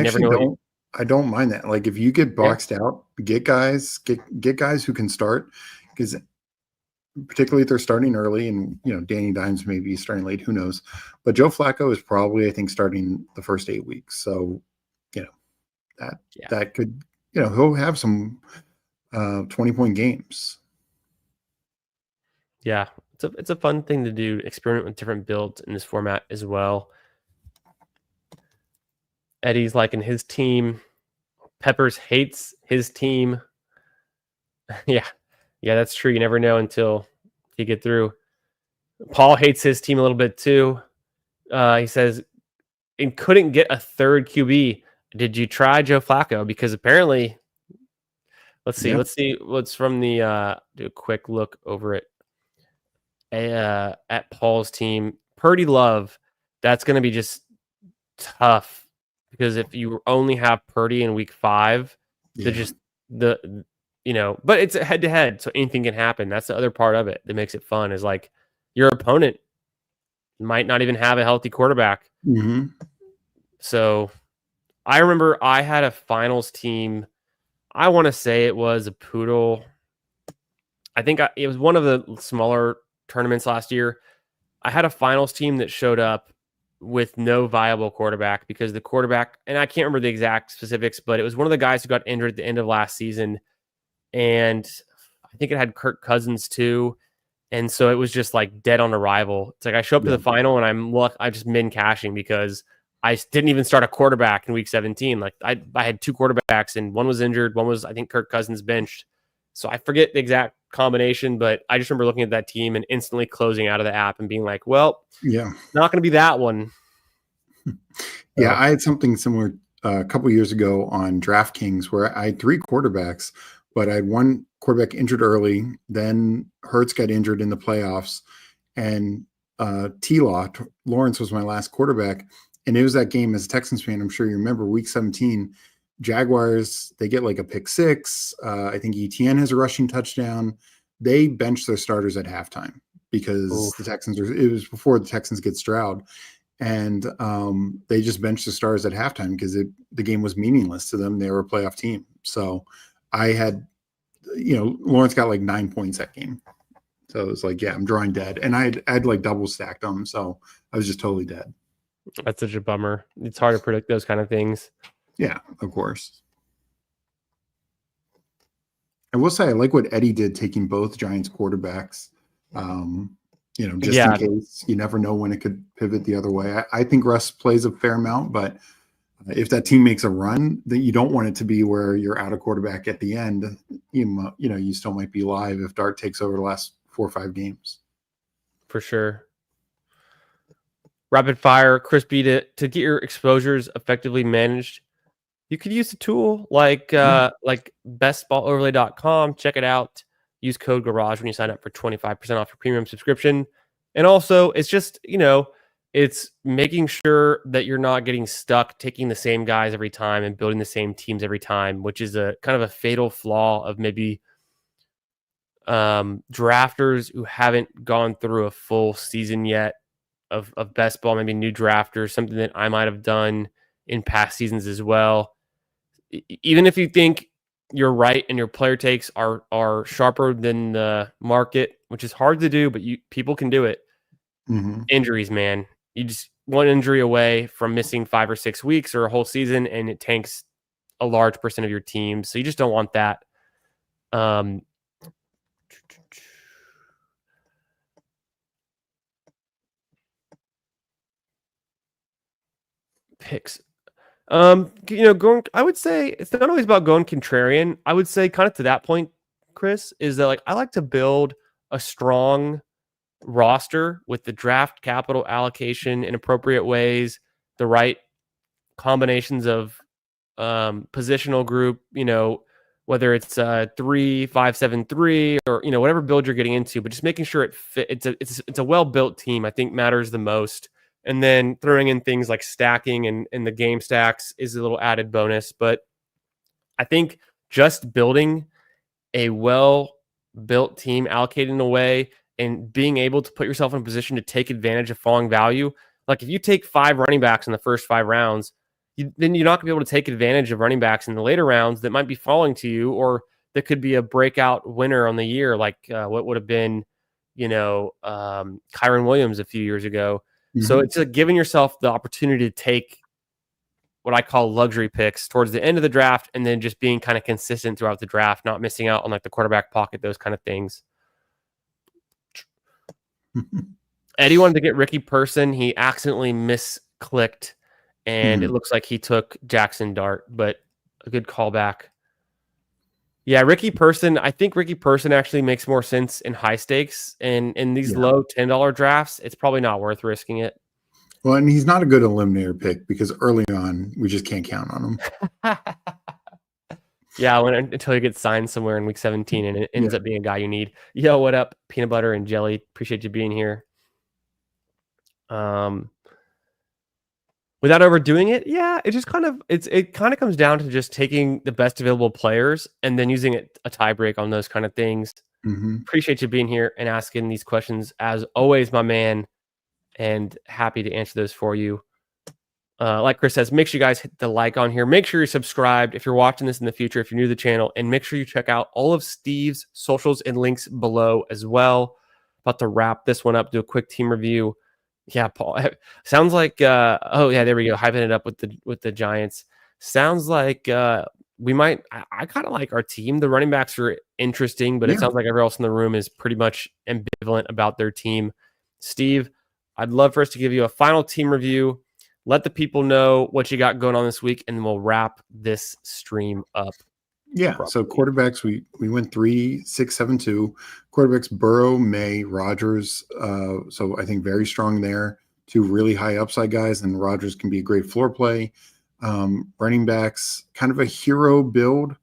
I don't mind that. Like if you get boxed out, get guys who can start, because particularly if they're starting early, and Danny Dimes may be starting late, who knows? But Joe Flacco is probably, I think, starting the first 8 weeks. So that could he'll have some 20-point games. Yeah, it's a fun thing to do. Experiment with different builds in this format as well. Eddie's liking his team. Peppers hates his team. Yeah, that's true. You never know until you get through. Paul hates his team a little bit too. He says, and couldn't get a third QB. Did you try Joe Flacco? Because apparently, let's see what's from the. Do a quick look over it. At Paul's team, Purdy Love. That's going to be just tough because if you only have Purdy in week 5, but it's a head-to-head, so anything can happen. That's the other part of it that makes it fun, is like your opponent might not even have a healthy quarterback. Mm-hmm. So I remember I had a finals team. I want to say it was a Poodle. I think it was one of the smaller tournaments last year. I had a finals team that showed up with no viable quarterback because the quarterback, and I can't remember the exact specifics, but it was one of the guys who got injured at the end of last season. And I think it had Kirk Cousins too. And so it was just like dead on arrival. It's like I show up to the final and I just min cashing because I didn't even start a quarterback in week 17. Like I had 2 quarterbacks and one was injured. One was, I think, Kirk Cousins benched. So I forget the exact combination, but I just remember looking at that team and instantly closing out of the app and being like, well, not going to be that one. Yeah, I had something similar a couple years ago on DraftKings where I had 3 quarterbacks. but I had one quarterback injured early. Then Hurts got injured in the playoffs, and T-Law, Lawrence was my last quarterback. And it was that game as a Texans fan. I'm sure you remember week 17, Jaguars, they get like a pick six. I think ETN has a rushing touchdown. They bench their starters at halftime because the Texans it was before the Texans get Stroud. And they just benched the stars at halftime because the game was meaningless to them. They were a playoff team. So I had, Lawrence got like 9 points that game. So it was like, yeah, I'm drawing dead. And I'd like double stacked them. So I was just totally dead. That's such a bummer. It's hard to predict those kind of things. Yeah, of course. I will say I like what Eddie did taking both Giants quarterbacks. Just in case. You never know when it could pivot the other way. I think Russ plays a fair amount, but if that team makes a run, then you don't want it to be where you're out of quarterback at the end. You still might be live if Dart takes over the last 4 or 5 games. For sure. Rapid fire, crispy to get your exposures effectively managed. You could use a tool like bestballoverlay.com. Check it out. Use code GARAGE when you sign up for 25% off your premium subscription. And also, it's just, it's making sure that you're not getting stuck taking the same guys every time and building the same teams every time, which is a kind of a fatal flaw of maybe drafters who haven't gone through a full season yet of best ball, maybe new drafters, something that I might have done in past seasons as well. Even if you think you're right and your player takes are sharper than the market, which is hard to do, but people can do it. Mm-hmm. Injuries, man. You just one injury away from missing 5 or 6 weeks or a whole season, and it tanks a large percent of your team. So you just don't want that. Picks. I would say it's not always about going contrarian. I would say kind of to that point, Chris, is that I like to build a strong roster with the draft capital allocation in appropriate ways, the right combinations of positional group, whether it's 3-5-7-3 or whatever build you're getting into, but just making sure it fit. It's a well-built team, I think, matters the most. And then throwing in things like stacking and the game stacks is a little added bonus. But I think just building a well-built team, allocated in a way, and being able to put yourself in a position to take advantage of falling value. Like if you take 5 running backs in the first 5 rounds, then you're not going to be able to take advantage of running backs in the later rounds that might be falling to you, or that could be a breakout winner on the year, like what would have been, Kyron Williams a few years ago. Mm-hmm. So it's giving yourself the opportunity to take what I call luxury picks towards the end of the draft, and then just being kind of consistent throughout the draft, not missing out on the quarterback pocket, those kind of things. Eddie wanted to get Ricky Person. He accidentally misclicked, and it looks like he took Jackson Dart, but a good callback. Yeah, Ricky Person. I think Ricky Person actually makes more sense in high stakes, and in these low $10 drafts, it's probably not worth risking it. Well, and he's not a good eliminator pick because early on we just can't count on him. Yeah, until he gets signed somewhere in week 17 and it ends up being a guy you need. Yo, what up, peanut butter and jelly? Appreciate you being here. Without overdoing it, it just kind of comes down to just taking the best available players and then using a tie break on those kind of things. Mm-hmm. Appreciate you being here and asking these questions as always, my man, and happy to answer those for you. Like Chris says, make sure you guys hit the like on here. Make sure you're subscribed if you're watching this in the future, if you're new to the channel, and make sure you check out all of Steve's socials and links below as well. About to wrap this one up, do a quick team review. Yeah, Paul. Sounds like there we go. Hyping it up with the Giants. Sounds like we might. I kind of like our team. The running backs are interesting, but it sounds like everyone else in the room is pretty much ambivalent about their team. Steve, I'd love for us to give you a final team review. Let the people know what you got going on this week, and then we'll wrap this stream up. Yeah. Probably. So quarterbacks, we went 3-6-7-2. Quarterbacks Burrow, May, Rodgers. So I think very strong there. 2 really high upside guys, and Rodgers can be a great floor play. Running backs, kind of a hero build.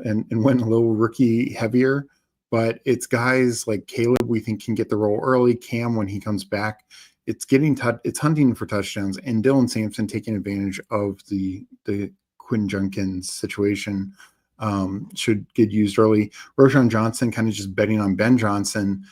and went a little rookie heavier. But it's guys like Caleb we think can get the role early. Cam when he comes back, it's it's hunting for touchdowns, and Dylan Sampson taking advantage of the Quinn Junkins situation should get used early. Roshan Johnson kind of just betting on Ben Johnson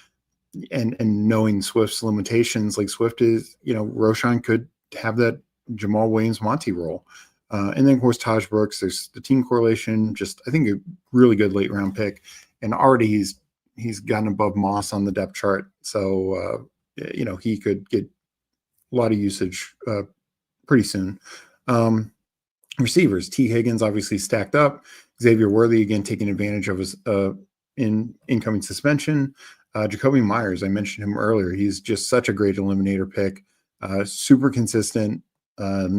and knowing Swift's limitations. Like Swift is, Roshan could have that Jamal Williams Monty role. And then of course Taj Brooks, there's the team correlation, just I think a really good late round pick. And already he's gotten above Moss on the depth chart. So he could get a lot of usage pretty soon. Receivers, T. Higgins obviously stacked up. Xavier Worthy again taking advantage of his incoming suspension. Jacoby Myers, I mentioned him earlier. He's just such a great eliminator pick. Super consistent.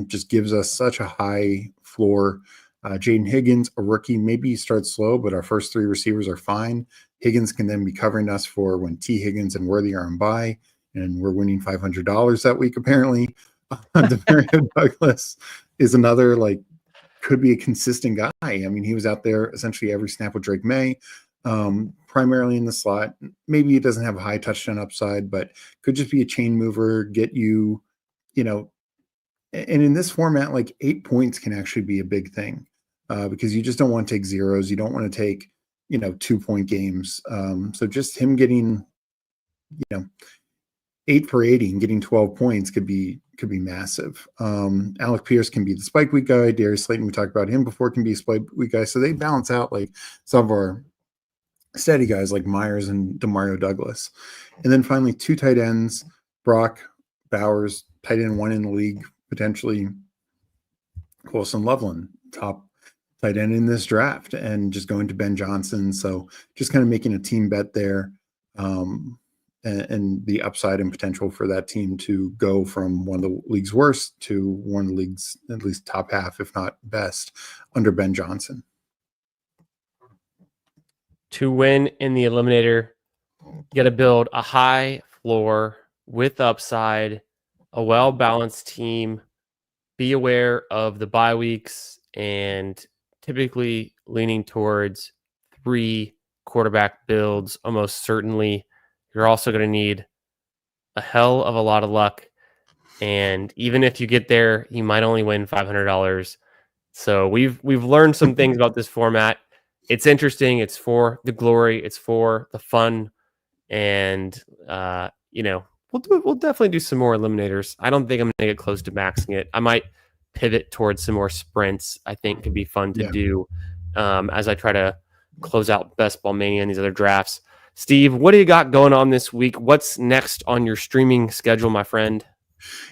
Just gives us such a high floor. Jaden Higgins, a rookie, maybe he starts slow, but our first three receivers are fine. Higgins can then be covering us for when T. Higgins and Worthy are on bye, and we're winning $500 that week apparently. Demario Douglas is another could be a consistent guy. I mean, he was out there essentially every snap with Drake May, primarily in the slot. Maybe it doesn't have a high touchdown upside, but could just be a chain mover, get you, and in this format, 8 points can actually be a big thing because you just don't want to take zeros. You don't want to take, 2-point games. So just him getting, 8 for 80 and getting 12 points could be massive. Alec Pierce can be the spike week guy. Darius Slayton, we talked about him before, can be a spike week guy. So they balance out some of our steady guys like Myers and Demario Douglas. And then finally 2 tight ends, Brock Bowers, tight end 1 in the league, potentially Colson Loveland, top tight end in this draft, and just going to Ben Johnson. So just kind of making a team bet there. And the upside and potential for that team to go from one of the league's worst to one of the league's at least top half, if not best, under Ben Johnson. To win in the Eliminator, you got to build a high floor with upside, a well-balanced team, be aware of the bye weeks, and typically leaning towards 3 quarterback builds almost certainly. You're also going to need a hell of a lot of luck. And even if you get there, you might only win $500. So we've learned some things about this format. It's interesting. It's for the glory. It's for the fun. And, we'll definitely do some more eliminators. I don't think I'm going to get close to maxing it. I might pivot towards some more sprints. I think could be fun to do as I try to close out Best Ball Mania and these other drafts. Steve, what do you got going on this week? What's next on your streaming schedule, my friend?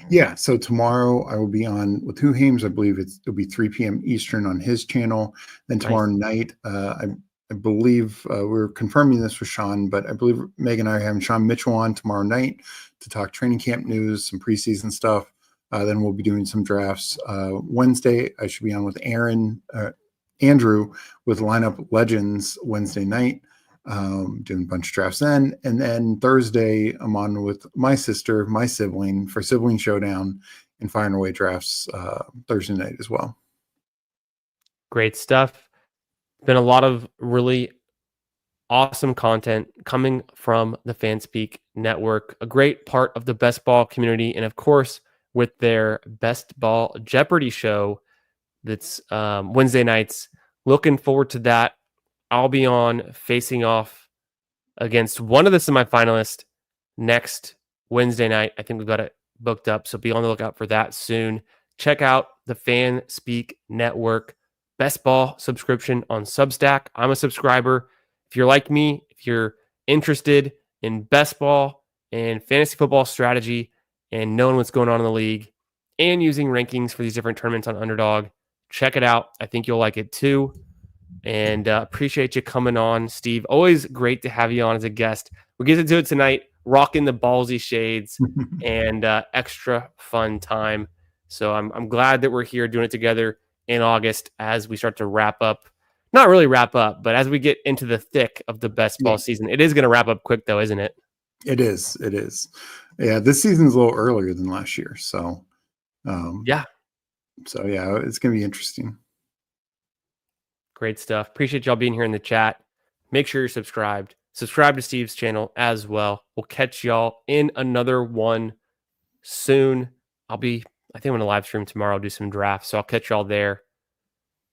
Yeah, so tomorrow I will be on with Who Hames. I believe it'll be 3 p.m. Eastern on his channel. Then tomorrow night, I believe we're confirming this with Sean, but I believe Meg and I are having Sean Mitchell on tomorrow night to talk training camp news, some preseason stuff. Then we'll be doing some drafts. Wednesday, I should be on with Andrew with Lineup Legends Wednesday night. Doing a bunch of drafts then. And then Thursday, I'm on with my sister, my sibling, for Sibling Showdown and firing away drafts Thursday night as well. Great stuff. Been a lot of really awesome content coming from the Fanspeak Network, a great part of the best ball community. And of course, with their Best Ball Jeopardy show that's Wednesday nights. Looking forward to that. I'll be on facing off against one of the semifinalists next Wednesday night. I think we've got it booked up, so be on the lookout for that soon. Check out the Fanspeak Network Best Ball subscription on Substack. I'm a subscriber. If you're like me, if you're interested in best ball and fantasy football strategy and knowing what's going on in the league and using rankings for these different tournaments on Underdog, check it out. I think you'll like it too. And appreciate you coming on, Steve. Always great to have you on as a guest. We get to do it tonight, rocking the ballsy shades and extra fun time. So I'm glad that we're here doing it together in August as we start to wrap up. Not really wrap up, but as we get into the thick of the best ball season. It is going to wrap up quick, though, isn't it? It is. It is. Yeah, this season's a little earlier than last year. So, yeah. So, yeah, it's going to be interesting. Great stuff. Appreciate y'all being here in the chat. Make sure you're subscribed. Subscribe to Steve's channel as well. We'll catch y'all in another one soon. I think I'm going to live stream tomorrow. I'll do some drafts. So I'll catch y'all there.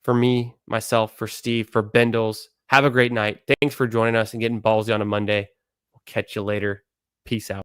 For me, myself, for Steve, for Bindles, have a great night. Thanks for joining us and getting ballsy on a Monday. We'll catch you later. Peace out.